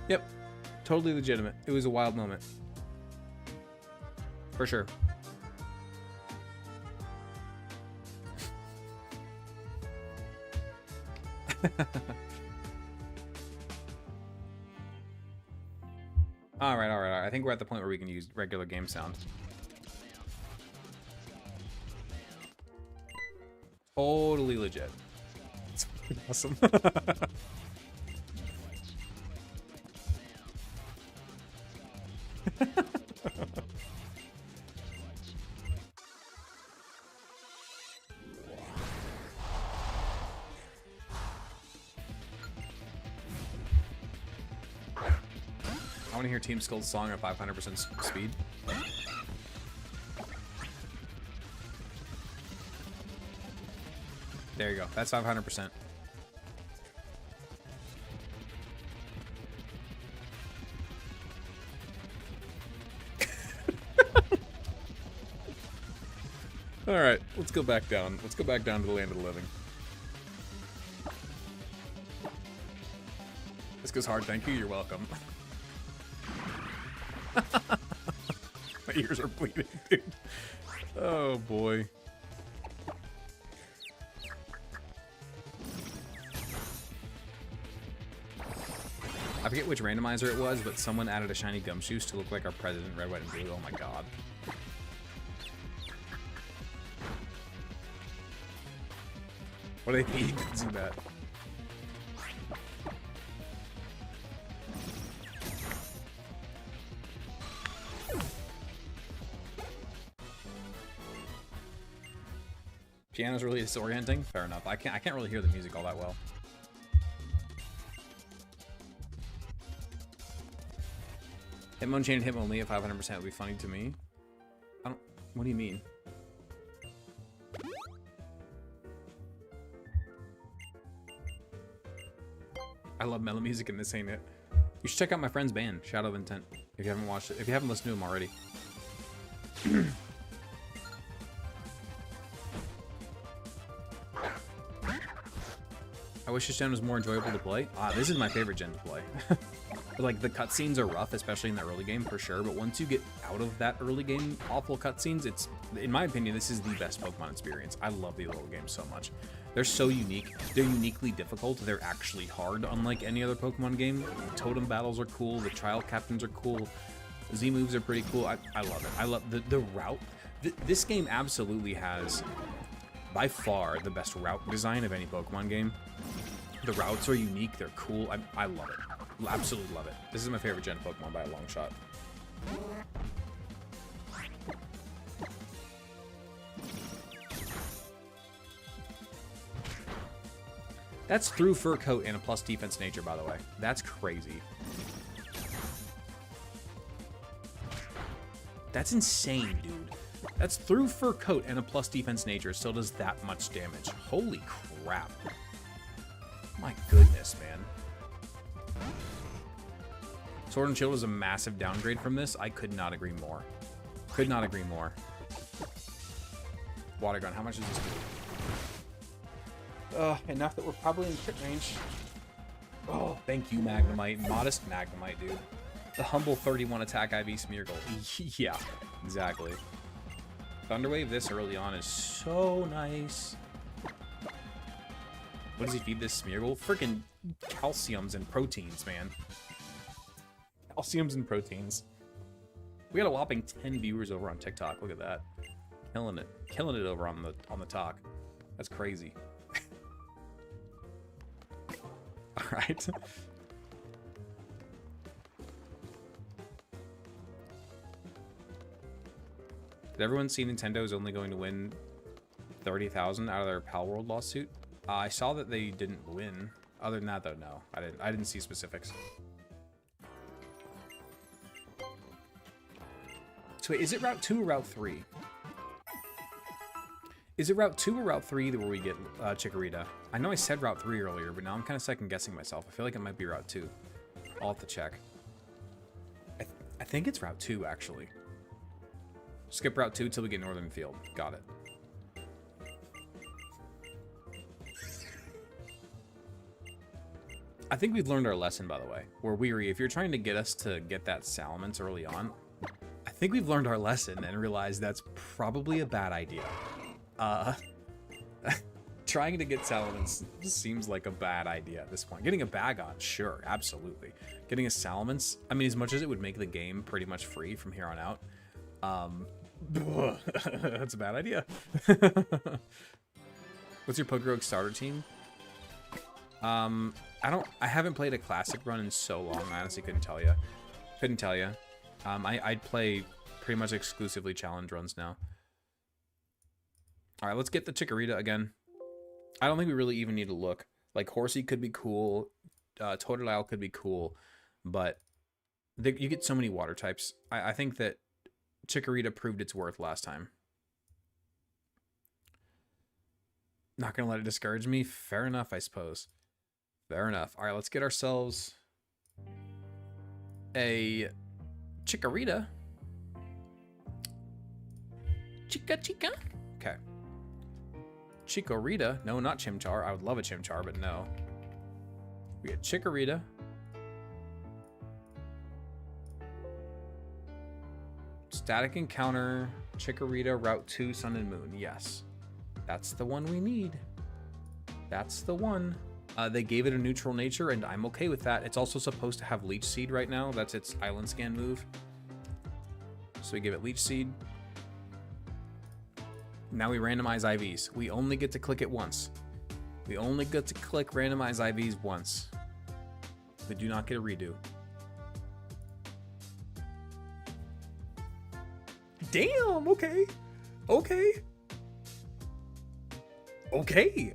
Yep. Totally legitimate. It was a wild moment. For sure. All right. I think we're at the point where we can use regular game sound. Totally legit. It's awesome. I want to hear Team Skull's song at 500% speed. There you go. That's 500%. All right, let's go back down. Let's go back down to the land of the living. This goes hard. Thank you. You're welcome. My ears are bleeding, dude. Oh boy. I forget which randomizer it was, but someone added a shiny Gumshoos to look like our president, red, white, and blue. Oh my god. What do they need to do that? Piano's really disorienting? Fair enough. I can't really hear the music all that well. Hitmonchain and Hitmonlee at 500% would be funny to me. I don't... What do you mean? I love mellow music and this ain't it. You should check out my friend's band, Shadow of Intent, if you haven't watched it. If you haven't listened to him already. I wish this gen was more enjoyable to play. Ah, this is my favorite gen to play. Like, the cutscenes are rough, especially in the early game, for sure, but once you get out of that early game awful cutscenes, it's, in my opinion, this is the best Pokemon experience. I love the little games so much. They're so unique. They're uniquely difficult. They're actually hard, unlike any other Pokemon game. The totem battles are cool. The trial captains are cool. Z moves are pretty cool. I love it. I love the route. This game absolutely has, by far, the best route design of any Pokemon game. The routes are unique. They're cool. I love it. Absolutely love it. This is my favorite gen Pokemon by a long shot. That's through Fur Coat and a plus defense nature, by the way. That's crazy. That's insane, dude. That's through Fur Coat and a plus defense nature. It still does that much damage. Holy crap. My goodness, man. Sword and Shield is a massive downgrade from this. I could not agree more. Could not agree more. Water Gun, how much does this do? Enough that we're probably in crit range. Oh, thank you, Magnemite. Modest Magnemite, dude. The humble 31 attack IV Smeargle. Yeah, exactly. Thunderwave this early on is so nice. What does he feed this Smeargle? Freaking calciums and proteins, man. Calciums and proteins. We got a whopping 10 viewers over on TikTok. Look at that. Killing it over on the talk. That's crazy. All right. Did everyone see Nintendo is only going to win 30,000 out of their Pal World lawsuit? I saw that they didn't win. Other than that, though, no, I didn't see specifics. So wait, is it Route 2 or Route 3? Is it Route 2 or Route 3 where we get Chikorita? I know I said Route 3 earlier, but now I'm kind of second-guessing myself. I feel like it might be Route 2. I'll have to check. I think it's Route 2, actually. Skip Route 2 till we get Northern Field. Got it. I think we've learned our lesson, by the way. We're weary. If you're trying to get us to get that Salamence early on, I think we've learned our lesson and realized that's probably a bad idea. Trying to get Salamence seems like a bad idea at this point. Getting a Bagon, sure, absolutely. Getting a Salamence, I mean, as much as it would make the game pretty much free from here on out, that's a bad idea. What's your Pokerogue starter team? I haven't played a classic run in so long. I honestly couldn't tell you. I'd play pretty much exclusively challenge runs now. All right, let's get the Chikorita again. I don't think we really even need to look. Like, Horsey could be cool. Totodile could be cool. But you get so many water types. I think that Chikorita proved its worth last time. Not going to let it discourage me? Fair enough, I suppose. Fair enough. All right, let's get ourselves a Chikorita. Chica. Okay. Chikorita. No, not Chimchar. I would love a Chimchar, but no. We get Chikorita. Static Encounter. Chikorita, Route 2, Sun and Moon. Yes. That's the one we need. That's the one. They gave it a neutral nature, and I'm okay with that. It's also supposed to have Leech Seed right now. That's its Island Scan move. So we give it Leech Seed. Now we randomize IVs. We only get to click it once. We only get to click randomize IVs once. We do not get a redo. Damn, okay. Okay. Okay.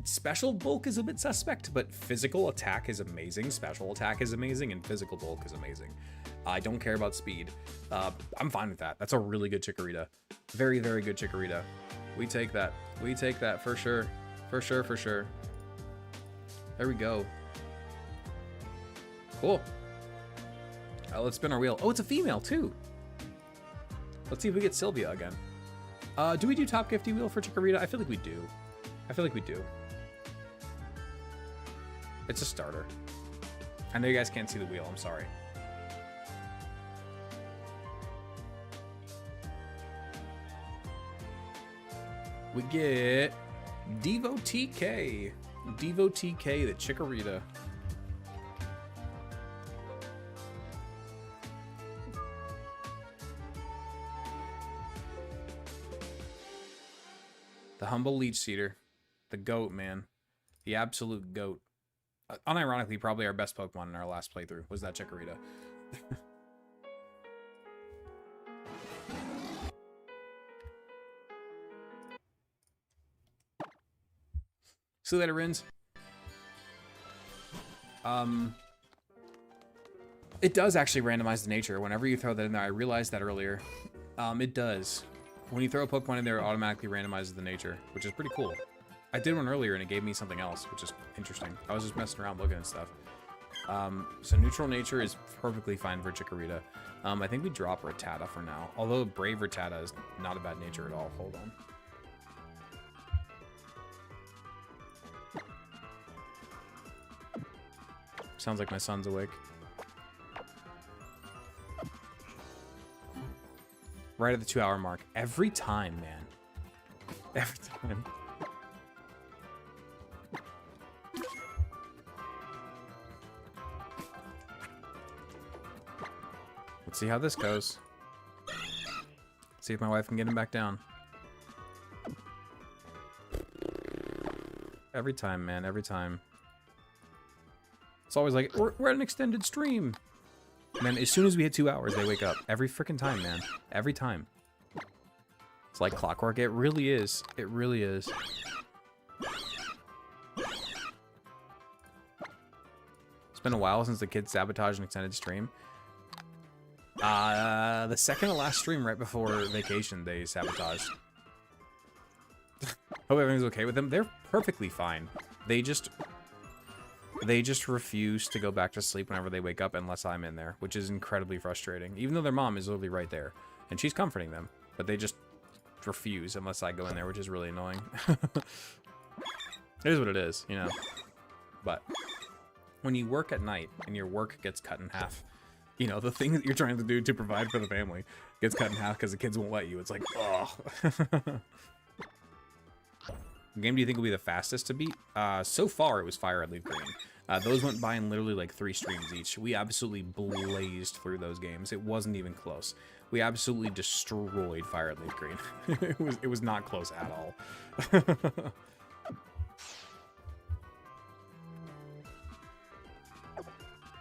Special bulk is a bit suspect, but physical attack is amazing, special attack is amazing, and physical bulk is amazing. I don't care about speed. I'm fine with that. That's a really good Chikorita. Very, very good Chikorita. We take that. We take that for sure. For sure, for sure. There we go. Cool. Let's spin our wheel. Oh, it's a female too. Let's see if we get Sylvia again. Do we do top gifty wheel for Chikorita? I feel like we do. I feel like we do. It's a starter. I know you guys can't see the wheel. I'm sorry. We get Devo TK. Devo TK, the Chikorita. The humble Leech Seeder. The GOAT, man. The absolute GOAT. Unironically, probably our best Pokemon in our last playthrough was that Chikorita. See you later, Rins. It does actually randomize the nature whenever you throw that in there. I realized that earlier. It does. When you throw a Pokemon in there, it automatically randomizes the nature, which is pretty cool. I did one earlier and it gave me something else, which is interesting. I was just messing around looking at stuff. So neutral nature is perfectly fine for Chikorita. I think we drop Rattata for now. Although Brave Rattata is not a bad nature at all. Hold on. Sounds like my son's awake. Right at the 2-hour mark. Every time, man. Every time. Let's see how this goes. See if my wife can get him back down. Every time, man. Every time. It's always like, we're at an extended stream. And then as soon as we hit 2 hours, they wake up. Every freaking time, man. Every time. It's like clockwork. It really is. It really is. It's been a while since the kids sabotaged an extended stream. The second to last stream right before vacation, they sabotaged. Hope everything's okay with them. They're perfectly fine. They just refuse to go back to sleep whenever they wake up unless I'm in there, which is incredibly frustrating. Even though their mom is literally right there, and she's comforting them, but they just refuse unless I go in there, which is really annoying. It is what it is, you know. But when you work at night and your work gets cut in half, you know, the thing that you're trying to do to provide for the family gets cut in half because the kids won't let you. It's like, oh. What game do you think will be the fastest to beat? So far, it was Fire Red Leaf Green. Those went by in literally like 3 streams each. We absolutely blazed through those games. It wasn't even close. We absolutely destroyed Fire Red Leaf Green. It was not close at all.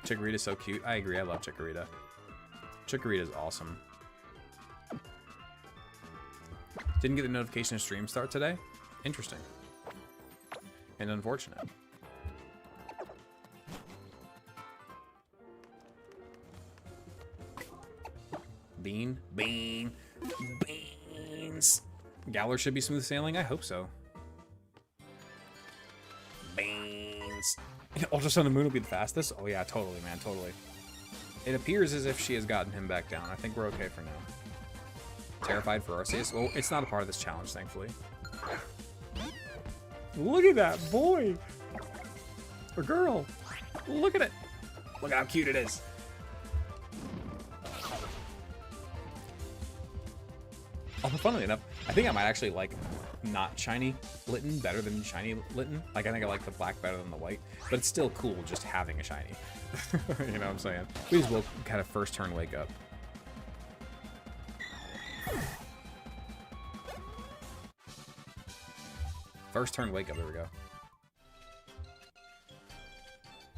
Chikorita's so cute. I agree. I love Chikorita. Chikorita's awesome. Didn't get the notification of stream start today. Interesting. And unfortunate. Beans. Galar should be smooth sailing? I hope so. Beans. Ultra Sun and Moon will be the fastest? Oh yeah, totally, man, totally. It appears as if she has gotten him back down. I think we're okay for now. Terrified for Arceus? Well, it's not a part of this challenge, thankfully. Look at that boy! Or girl! Look at it! Look how cute it is! Oh, funnily enough, I think I might actually like not shiny Litten better than shiny Litten. Like, I think I like the black better than the white, but it's still cool just having a shiny. You know what I'm saying? We just will kind of first turn wake up. First turn wake up, there we go.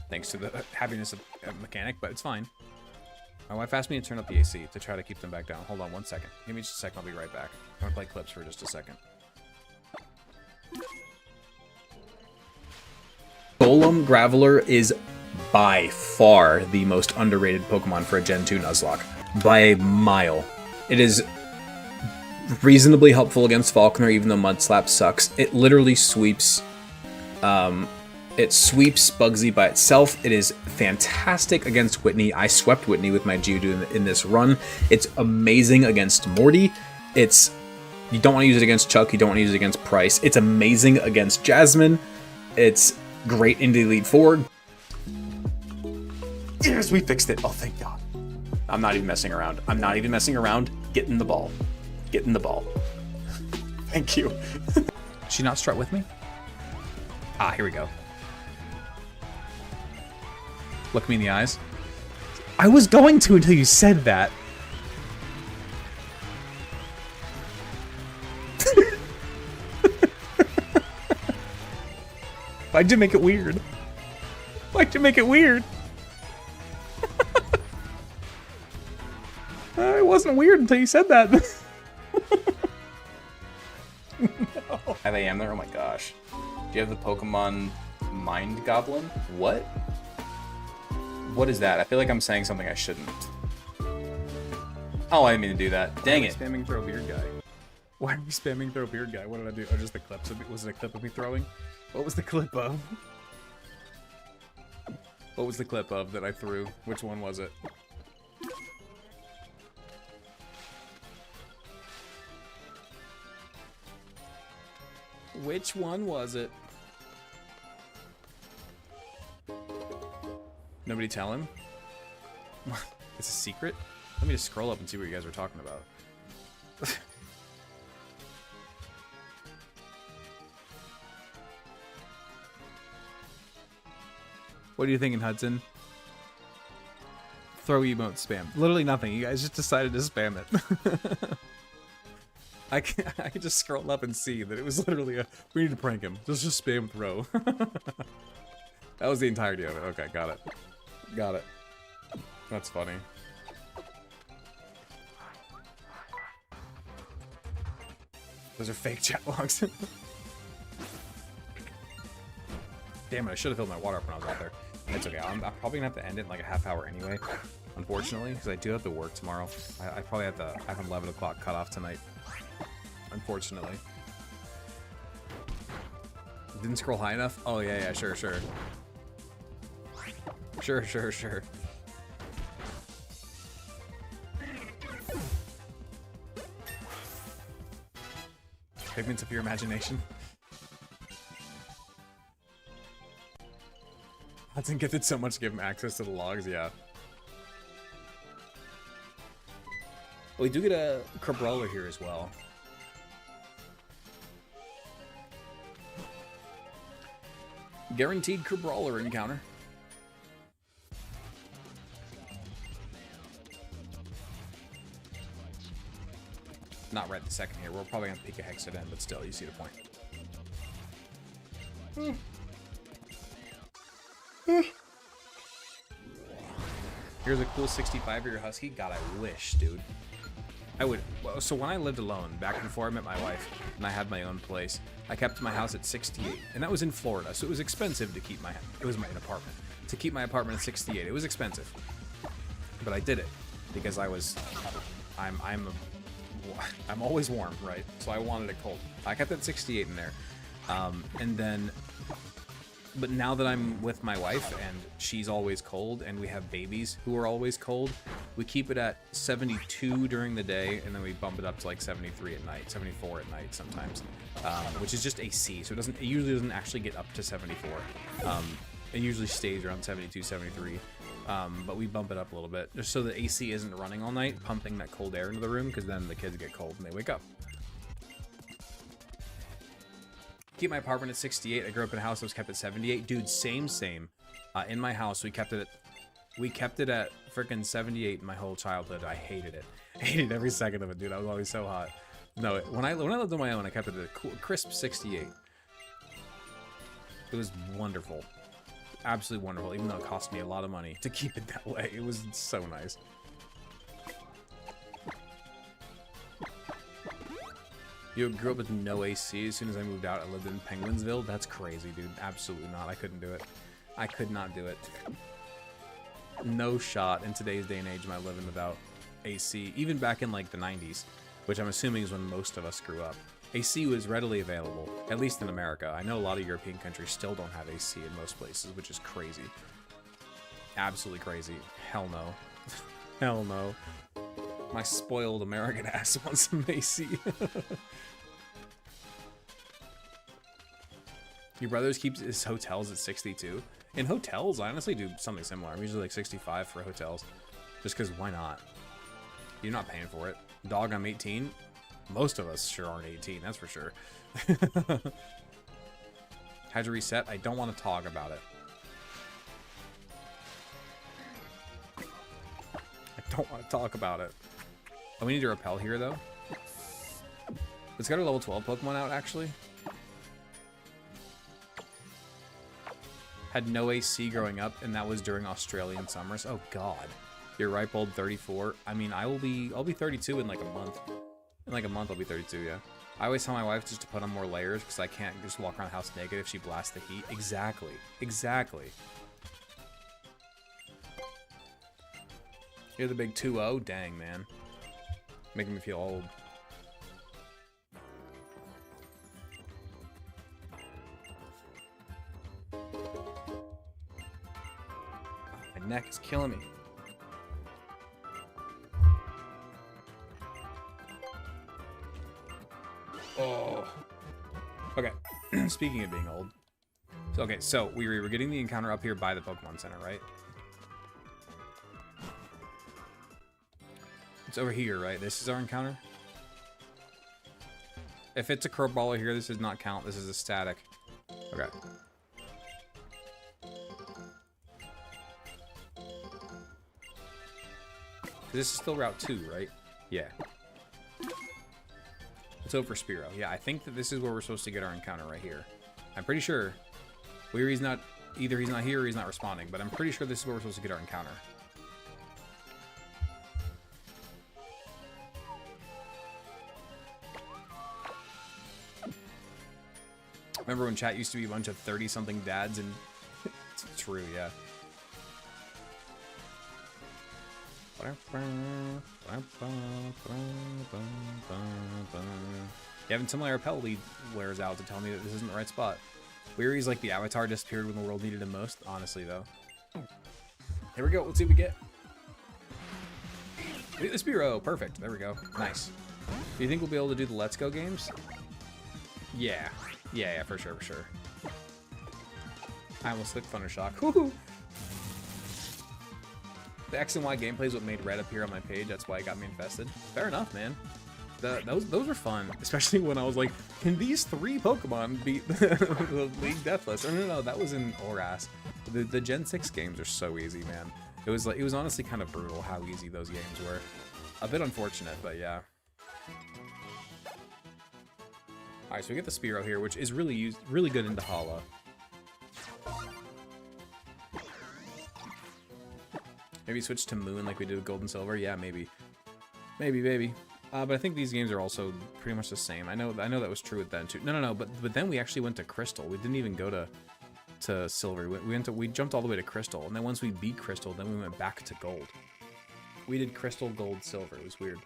Thanks to the happiness of mechanic, but it's fine. My wife asked me to turn up the AC to try to keep them back down. Hold on 1 second. Give me just a second, I'll be right back. I'm gonna play clips for just a second. Golem Graveler is by far the most underrated Pokemon for a Gen 2 Nuzlocke. By a mile. It is reasonably helpful against Falconer, even though Mudslap sucks. It literally sweeps... It sweeps Bugsy by itself. It is fantastic against Whitney. I swept Whitney with my Geodude in this run. It's amazing against Morty. It's... You don't want to use it against Chuck. You don't want to use it against Price. It's amazing against Jasmine. It's great into Elite Four. Yes, we fixed it. Oh, thank God. I'm not even messing around. I'm not even messing around. Get in the ball. Get in the ball. Thank you. She not strut with me? Ah, here we go. Look me in the eyes. I was going to until you said that. Why'd you make it weird? Why'd you make it weird? It wasn't weird until you said that. No. 5 a.m. there? Oh my gosh. Do you have the Pokemon Mind Goblin? What? What is that? I feel like I'm saying something I shouldn't. Oh, I didn't mean to do that. Dang it. Spamming throw beard guy. Why are we spamming throw beard guy? What did I do? Oh, just the clips of it. Was it a clip of me throwing? What was the clip of? What was the clip of that I threw? Which one was it? Which one was it? Nobody tell him? It's a secret? Let me just scroll up and see what you guys are talking about. What are you thinking, Hudson? throw emote spam. Literally nothing. You guys just decided to spam it. I could just scroll up and see that it was literally a, we need to prank him. Let's just spam throw. That was the entirety of it. Okay, got it. Got it. That's funny. Those are fake chat logs. Damn it, I should have filled my water up when I was out there. It's okay, I'm probably gonna have to end it in like a half hour anyway, unfortunately, because I do have to work tomorrow. I probably have to have an 11 o'clock cutoff tonight, unfortunately. Didn't scroll high enough? Oh yeah, sure. Sure. Pigments of your imagination. Hudson gifted so much to give him access to the logs, yeah. Well, we do get a Crabrawler here as well. Guaranteed Crabrawler encounter. Not right this second here. We're probably gonna peek a hex it in, but still, you see the point. Here's a cool 65-year Husky. God, I wish, dude. I would. Well, so when I lived alone, back before I met my wife, and I had my own place, I kept my house at 68, and that was in Florida, so it was expensive to keep my. It was my apartment. To keep my apartment at 68, it was expensive, but I did it because I was. I'm always warm, right? So I wanted it cold. I kept it at 68 in there, and then. But now that I'm with my wife and she's always cold and we have babies who are always cold, we keep it at 72 during the day and then we bump it up to like 73 at night, 74 at night sometimes, which is just AC. So it usually doesn't actually get up to 74. It usually stays around 72, 73. But we bump it up a little bit just so the AC isn't running all night, pumping that cold air into the room, because then the kids get cold and they wake up. Keep my apartment at 68. I grew up in a house that was kept at 78. Dude, same. In my house, we kept it at freaking 78 my whole childhood. I hated it. I hated every second of it, dude. I was always so hot. No, when I lived on my own, I kept it at a cool, crisp 68. It was wonderful. Absolutely wonderful, even though it cost me a lot of money to keep it that way. It was so nice. You grew up with no AC. As soon as I moved out, I lived in Penguinsville. That's crazy, dude. Absolutely not. I couldn't do it. I could not do it. No shot in today's day and age am I living without AC. Even back in like the 90s, which I'm assuming is when most of us grew up. AC was readily available, at least in America. I know a lot of European countries still don't have AC in most places, which is crazy. Absolutely crazy. Hell no. Hell no. My spoiled American ass wants some AC. Your brother's keeps his hotels at 62. In hotels, I honestly do something similar. I'm usually like 65 for hotels. Just because why not? You're not paying for it. Dog, I'm 18. Most of us sure aren't 18, that's for sure. How'd you reset? I don't want to talk about it. I don't want to talk about it. Oh, we need to repel here, though. It's got a level 12 Pokemon out, actually. Had no AC growing up, and that was during Australian summers. Oh, God. You're ripe old 34. I mean, I'll be 32 in like a month. In like a month, I'll be 32, yeah. I always tell my wife just to put on more layers because I can't just walk around the house naked if she blasts the heat. Exactly. Exactly. You're the big 2-0? Dang, man. Making me feel old. My neck is killing me. Oh. Okay. Speaking of being old. Okay, so we were getting the encounter up here by the Pokemon Center, right? It's over here, right? This is our encounter? If it's a Crowballer here, this does not count. This is a static. Okay. This is still Route 2, right? Yeah. Let's go for Spearow. Yeah, I think that this is where we're supposed to get our encounter right here. I'm pretty sure. Weary's not... Either he's not here or he's not responding, but I'm pretty sure this is where we're supposed to get our encounter. Remember when chat used to be a bunch of 30-something dads and... It's true, yeah. Yeah, until my repel lead wears out to tell me that this isn't the right spot. Weary's like the avatar disappeared when the world needed him most, honestly, though. Here we go, let's see what we get. We get the Spearow, perfect, there we go, nice. Do you think we'll be able to do the Let's Go games? Yeah, yeah, for sure, for sure. I almost clicked Thundershock. Woohoo! The X and Y gameplay is what made red appear on my page. That's why it got me infested. Fair enough, man. Those were fun, especially when I was like, can these 3 Pokemon beat the League Deathless? Oh, no, that was in Oras. The Gen 6 games are so easy, man. It was honestly kind of brutal how easy those games were. A bit unfortunate, but yeah. All right, so we get the Spearow here, which is really good into Hala. Maybe switch to Moon like we did with Gold and Silver. Yeah, maybe. Maybe. But I think these games are also pretty much the same. I know that was true with them too. No. But then we actually went to Crystal. We didn't even go to Silver. We jumped all the way to Crystal, and then once we beat Crystal, then we went back to Gold. We did Crystal, Gold, Silver. It was weird.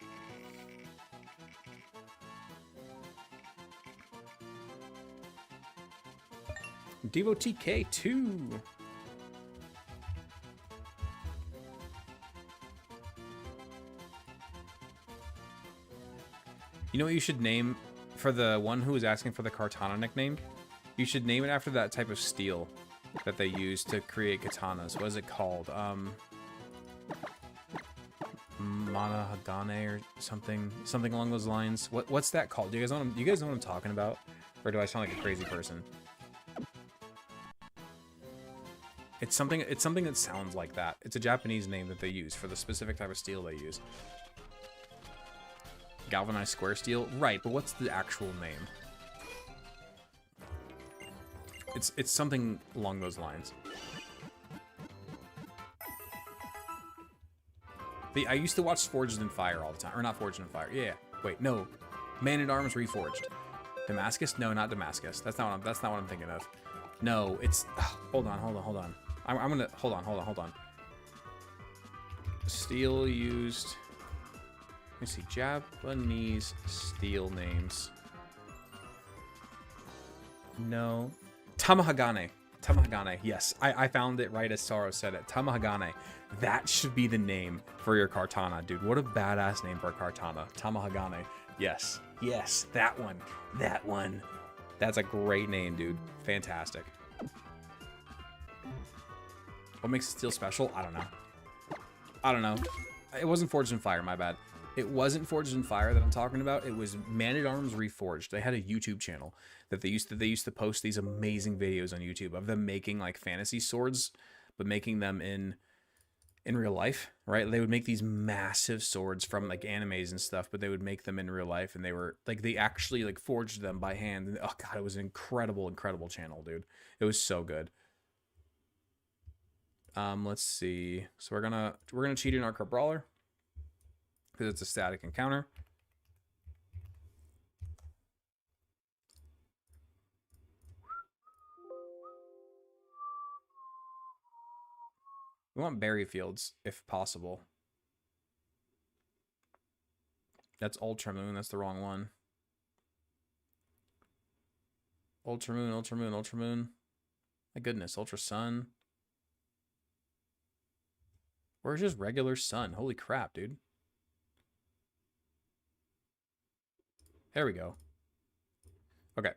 Devotee K2. You know what you should name for the one who was asking for the Kartana nickname? You should name it after that type of steel that they use to create katanas. What is it called? Manahagane or something along those lines. What's that called? Do you guys know what I'm talking about? Or do I sound like a crazy person? It's something that sounds like that. It's a Japanese name that they use for the specific type of steel they use. Galvanized square steel? Right, but what's the actual name? It's something along those lines. I used to watch Forged in Fire all the time. Or not Forged in Fire. Yeah. Wait, no. Man-at-Arms Reforged. Damascus? No, not Damascus. That's not what I'm thinking of. No, it's... hold on. I'm gonna... Hold on. Steel used... Let me see. Japanese steel names. No. Tamahagane. Yes, I found it right as Saro said it. Tamahagane. That should be the name for your Kartana, dude. What a badass name for a Kartana. Tamahagane. Yes, that one. That's a great name, dude. Fantastic. What makes it steel special? I don't know. It wasn't Forged in Fire, my bad. It wasn't Forged in Fire that I'm talking about. It was Man-at-Arms Reforged. They had a YouTube channel that they used to post these amazing videos on YouTube of them making like fantasy swords, but making them in real life, right? They would make these massive swords from like animes and stuff, but they would make them in real life, and they were like, they actually like forged them by hand. And, oh god, it was an incredible channel, dude. It was so good. Let's see. So we're gonna cheat in our Brawler because it's a static encounter. We want berry fields if possible. That's Ultra Moon. That's the wrong one. Ultra Moon. My goodness, Ultra Sun. Where's just regular sun? Holy crap, dude. There we go. Okay.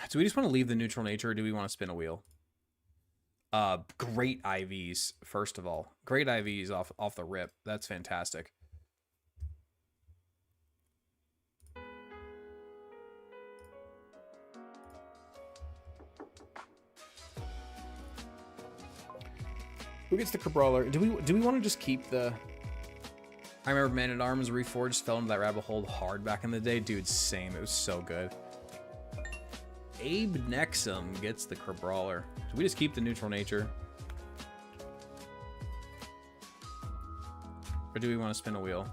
Do we just want to leave the neutral nature, or do we want to spin a wheel? Great IVs, first of all. Great IVs off the rip. That's fantastic. Who gets the Cabrawler? Do we want to just keep the... I remember Man at Arms Reforged fell into that rabbit hole hard back in the day. Dude, same. It was so good. Abe Nexum gets the Cabrawler. Do we just keep the neutral nature? Or do we want to spin a wheel?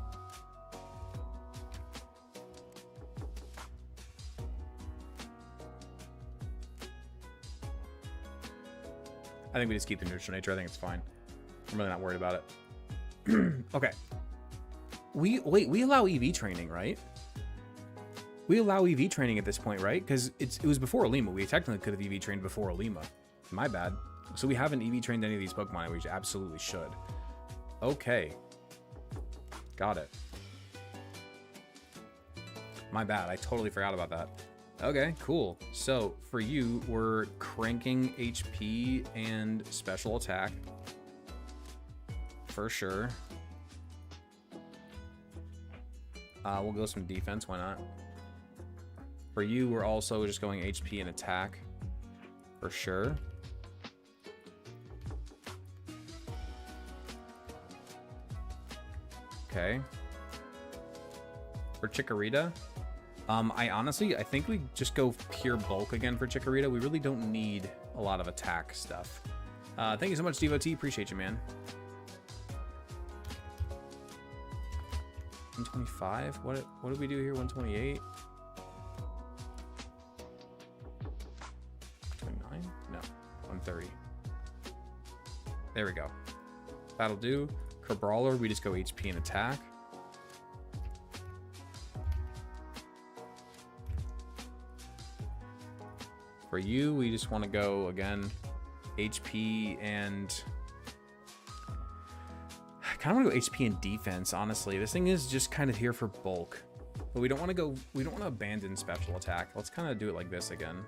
I think we just keep the neutral nature. I think it's fine. I'm really not worried about it. Okay. We allow EV training, right? We allow EV training at this point, right? Because it was before Alima. We technically could have EV trained before Alima. My bad. So we haven't EV trained any of these Pokemon, which absolutely should. Okay. Got it. My bad. I totally forgot about that. Okay, cool. So for you, we're cranking HP and special attack. For sure. We'll go some defense. Why not? For you, we're also just going HP and attack. For sure. Okay. For Chikorita, I think we just go pure bulk again for Chikorita. We really don't need a lot of attack stuff. Thank you so much, Devotee. Appreciate you, man. 125? What did we do here? 128? 29? No. 130. There we go. That'll do. Cabrawler, we just go HP and attack. For you, we just want to go, again, HP and... I kind of want to go HP and defense, honestly. This thing is just kind of here for bulk. But we don't want to go... We don't want to abandon special attack. Let's kind of do it like this again.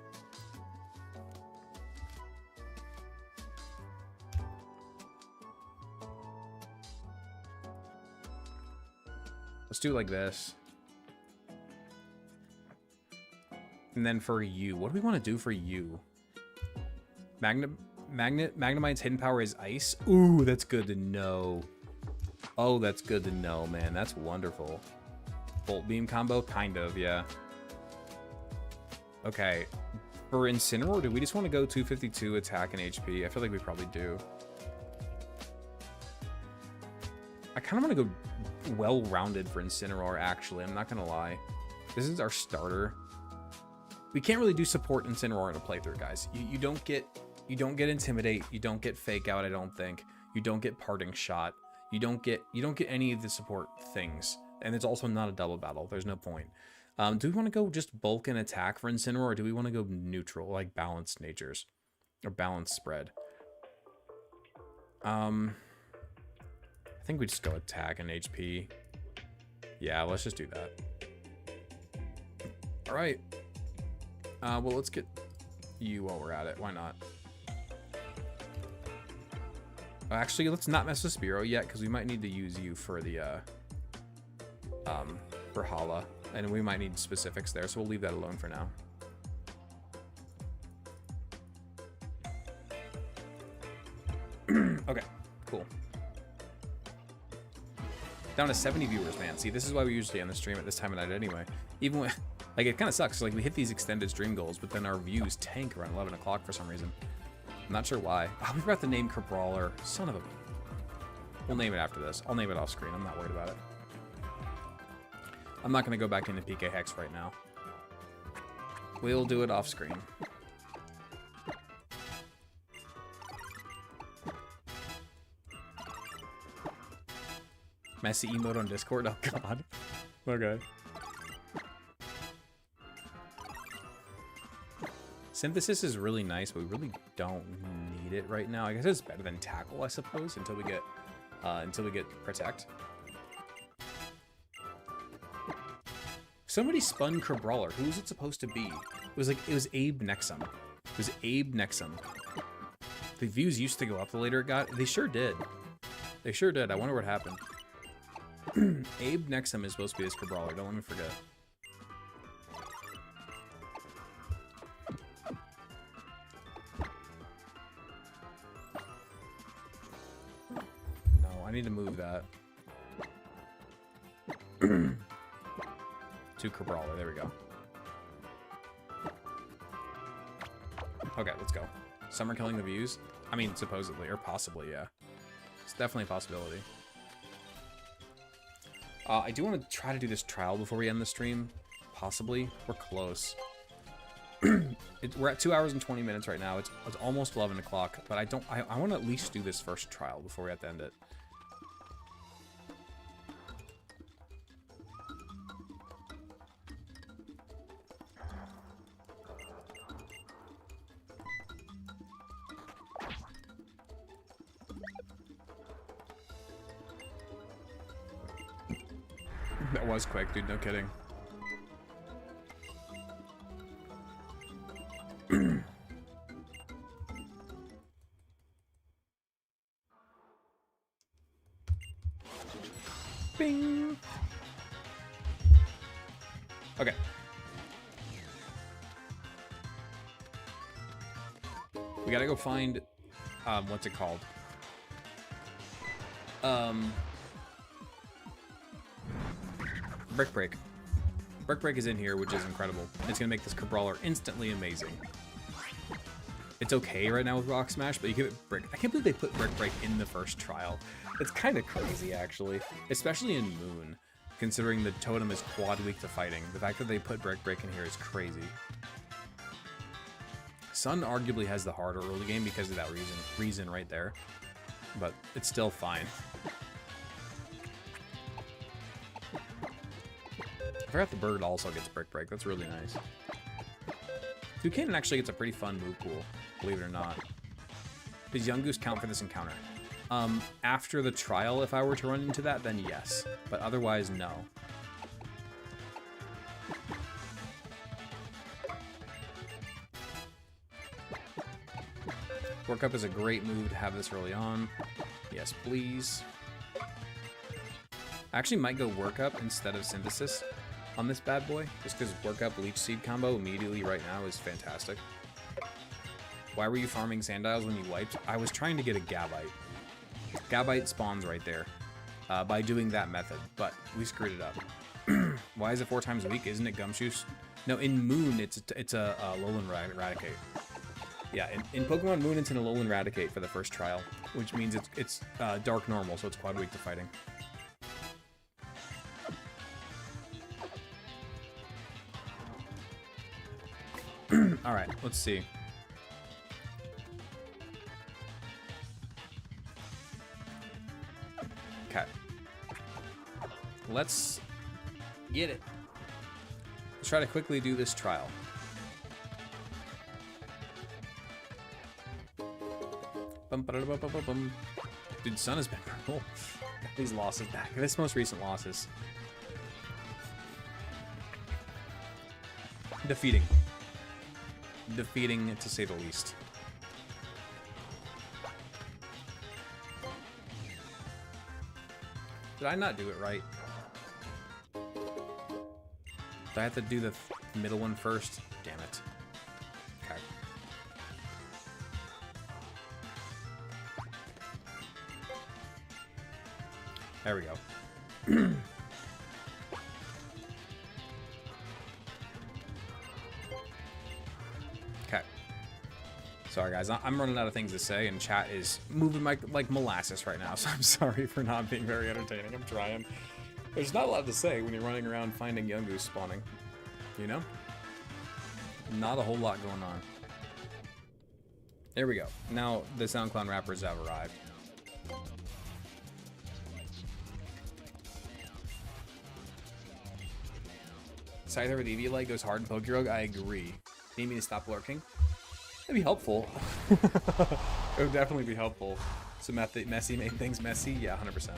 Let's do it like this. And then for you, what do we want to do for you? Magnemite's hidden power is ice. Ooh, that's good to know. Oh, that's good to know, man. That's wonderful. Bolt beam combo, kind of, yeah. Okay. For Incineroar, do we just want to go 252 attack and HP? I feel like we probably do. I kind of want to go well-rounded for Incineroar, actually. I'm not going to lie. This is our starter. We can't really do support Incineroar in a playthrough, guys. You don't get Intimidate. You don't get Fake Out, I don't think. You don't get Parting Shot. You don't get any of the support things. And it's also not a double battle. There's no point. Do we want to go just bulk and attack for Incineroar, or do we want to go neutral, like balanced natures? Or balanced spread? I think we just go attack and HP. Yeah, let's just do that. Alright. Well, let's get you while we're at it. Why not? Actually, let's not mess with Spearow yet, because we might need to use you for the, for Hala. And we might need specifics there, so we'll leave that alone for now. Okay, cool. Down to 70 viewers, man. See, this is why we usually end the stream at this time of night anyway. Even when... Like, it kind of sucks. Like, we hit these extended stream goals, but then our views tank around 11 o'clock for some reason. I'm not sure why. Oh, we forgot the name Cabrawler. Son of a... We'll name it after this. I'll name it off screen. I'm not worried about it. I'm not going to go back into PK Hex right now. We'll do it off screen. Messy emote on Discord? Oh, God. Okay. Synthesis is really nice, but we really don't need it right now. I guess it's better than Tackle, I suppose, until we get Protect. Somebody spun Cabrawler. Who was it supposed to be? It was Abe Nexum. It was Abe Nexum. The views used to go up the later it got. They sure did. They sure did. I wonder what happened. Abe Nexum is supposed to be this Cabrawler. Don't let me forget. need to move that. To Cabrawler. There we go. Okay, let's go. Some are killing the views. I mean, supposedly, or possibly, yeah. It's definitely a possibility. I do want to try to do this trial before we end the stream. Possibly. We're close. We're at 2 hours and 20 minutes right now. It's almost 11 o'clock, but I want to at least do this first trial before we have to end it. That was quick, dude. No kidding. Bing. Okay. We gotta go find, what's it called? Brick Break. Brick Break is in here, which is incredible. It's gonna make this Cabrawler instantly amazing. It's okay right now with Rock Smash, but you give it Brick. I can't believe they put Brick Break in the first trial. It's kind of crazy, actually. Especially in Moon, considering the totem is quad weak to fighting. The fact that they put Brick Break in here is crazy. Sun arguably has the harder early game because of that reason right there. But it's still fine. I forgot the bird also gets Brick Break. That's really nice. Toucan actually gets a pretty fun move pool, believe it or not. Does Young Goose count for this encounter? After the trial, if I were to run into that, then yes. But otherwise, no. Work Up is a great move to have this early on. Yes, please. I actually might go Work Up instead of Synthesis on this bad boy, just because Work Up Leech Seed combo immediately right now is fantastic. Why were you farming Sandiles when you wiped? I was trying to get a Gabite. Gabite spawns right there by doing that method, but we screwed it up. Why is it 4 times a week? Isn't it Gumshoes? No, in Moon, it's a Alolan Raticate. Yeah, in Pokemon Moon, it's an Alolan Raticate for the first trial, which means it's Dark Normal, so it's quad weak to fighting. Alright, let's see. Okay. Let's get it. Let's try to quickly do this trial. Bum, ba, da, ba, ba, ba, bum. Dude, Sun has been purple. These losses back. This most recent losses. Defeating, to say the least. Did I not do it right? Do I have to do the middle one first? Damn it. Okay. There we go. Okay. Sorry, guys. I'm running out of things to say, and chat is moving like molasses right now, so I'm sorry for not being very entertaining. I'm trying. There's not a lot to say when you're running around finding Young Goose spawning. You know? Not a whole lot going on. There we go. Now the SoundCloud rappers have arrived. Scyther with EV leg goes hard in Pokerogue. I agree. Need me to stop lurking? That'd be helpful. It would definitely be helpful. So messy made things messy? Yeah, 100%.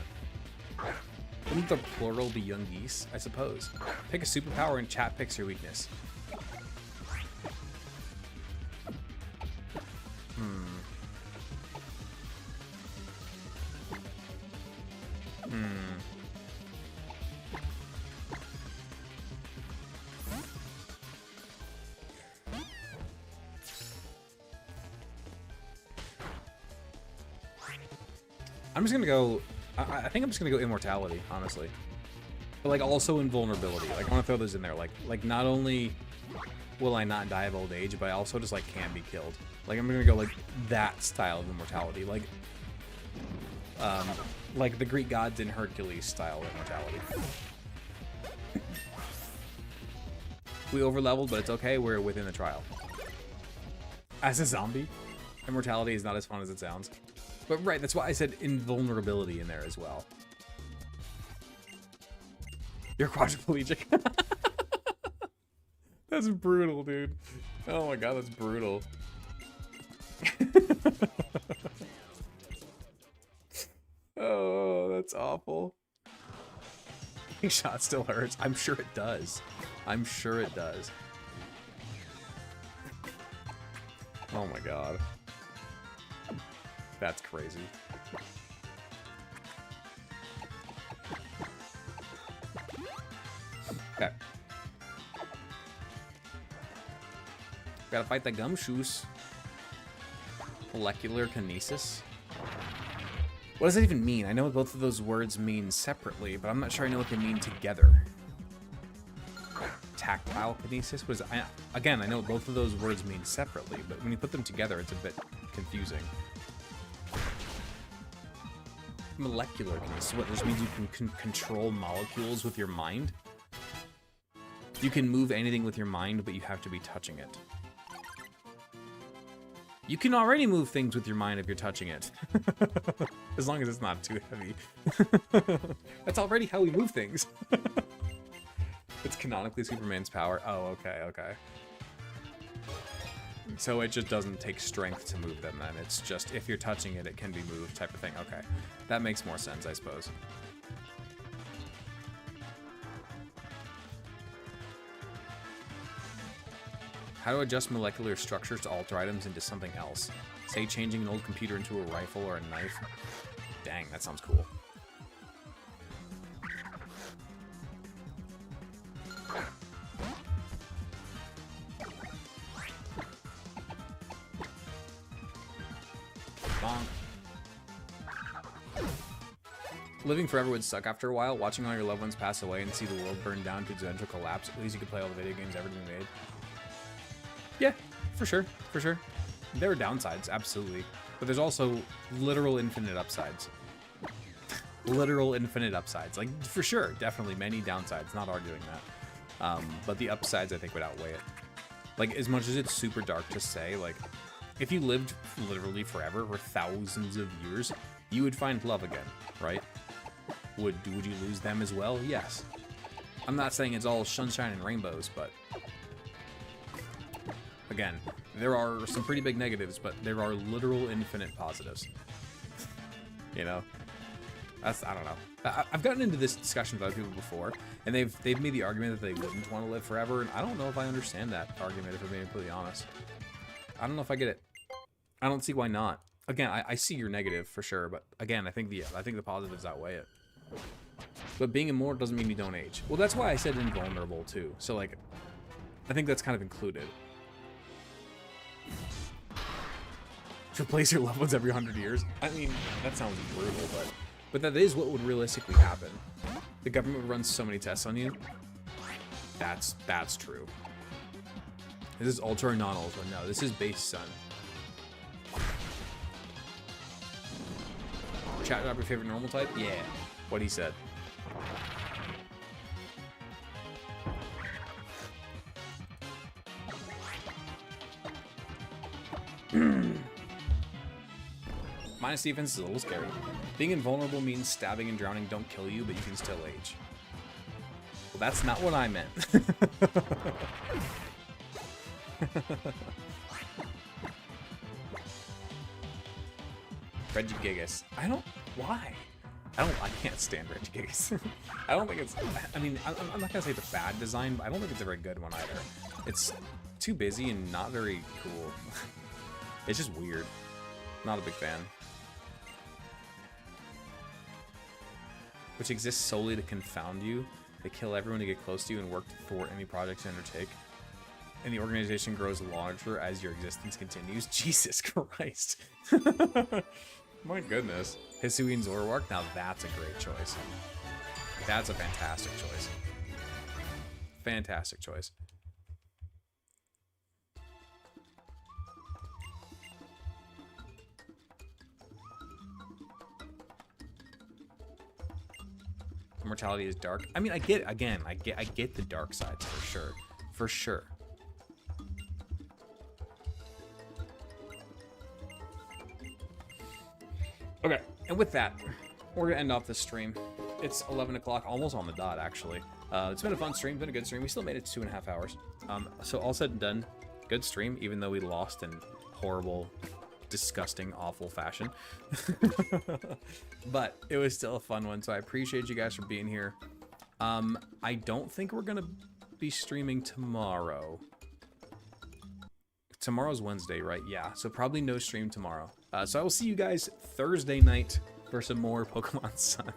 Wouldn't the plural be young geese? I suppose. Pick a superpower and chat picks your weakness. I'm just gonna go I think I'm just gonna go immortality, honestly. But like also invulnerability. Like I want to throw those in there. Like not only will I not die of old age, but I also just like can't be killed. Like I'm gonna go like that style of immortality. Like the Greek gods in Hercules style of immortality. We over-leveled, but it's okay. We're within the trial. As a zombie, immortality is not as fun as it sounds. But right, that's why I said invulnerability in there as well. You're quadriplegic. That's brutal, dude. Oh my god, that's brutal. Oh, that's awful. Shot still hurts. I'm sure it does. I'm sure it does. Oh my god. That's crazy. Okay. Gotta fight the gumshoes. Molecular kinesis. What does that even mean? I know what both of those words mean separately, but I'm not sure I know what they mean together. Tactile kinesis? What is it? Again, I know what both of those words mean separately, but when you put them together, it's a bit confusing. Molecular kinesis. What, this means you can control molecules with your mind? You can move anything with your mind, but you have to be touching it. You can already move things with your mind if you're touching it. As long as it's not too heavy. That's already how we move things. It's canonically Superman's power. Oh, okay, okay. So it just doesn't take strength to move them then. It's just if you're touching it, it can be moved type of thing. Okay. That makes more sense, I suppose. How to adjust molecular structures to alter items into something else. Say changing an old computer into a rifle or a knife. Dang, that sounds cool. Bonk. Living forever would suck after a while. Watching all your loved ones pass away and see the world burn down to its eventual collapse. At least you could play all the video games ever been made. Yeah, for sure, for sure. There are downsides, absolutely. But there's also literal infinite upsides. Literal infinite upsides. Like, for sure, definitely many downsides, not arguing that. But the upsides, I think, would outweigh it. Like, as much as it's super dark to say, like, if you lived literally forever, for thousands of years, you would find love again, right? Would you lose them as well? Yes. I'm not saying it's all sunshine and rainbows, but... Again, there are some pretty big negatives, but there are literal infinite positives. You know? That's, I don't know. I've gotten into this discussion with other people before, and they've made the argument that they wouldn't want to live forever, and I don't know if I understand that argument, if I'm being completely honest. I don't know if I get it. I don't see why not. Again, I see your negative for sure, but again, I think the positives outweigh it. But being immortal doesn't mean you don't age. Well, that's why I said invulnerable too. So like, I think that's kind of included. Replace your loved ones every 100 years. I mean, that sounds brutal, but that is what would realistically happen. The government runs so many tests on you. That's true. This is ultra or non-ultra? No, this is base sun. Chat about your favorite normal type? Yeah, what he said. Minus defense is a little scary. Being invulnerable means stabbing and drowning don't kill you, but you can still age. Well, that's not what I meant. Regigigas. Why? I can't stand Regigigas. I don't think it's, I mean, I'm not gonna say it's a bad design, but I don't think it's a very good one either. It's too busy and not very cool. It's just weird. Not a big fan. Which exists solely to confound you. They kill everyone to get close to you and work to thwart any projects you undertake. And the organization grows larger as your existence continues. Jesus Christ. My goodness. Hisuian Zoroark, now that's a great choice. That's a fantastic choice. Fantastic choice. Mortality is dark. I mean, I get the dark sides for sure. For sure. Okay, and with that, we're gonna end off this stream. It's 11 o'clock, almost on the dot, actually. It's been a fun stream, been a good stream. We still made it to 2.5 hours. So all said and done, good stream, even though we lost in horrible, disgusting, awful fashion. But it was still a fun one, so I appreciate you guys for being here. I don't think we're gonna be streaming tomorrow. Tomorrow's Wednesday, right? Yeah, so probably no stream tomorrow. So I will see you guys Thursday night for some more Pokemon Sun.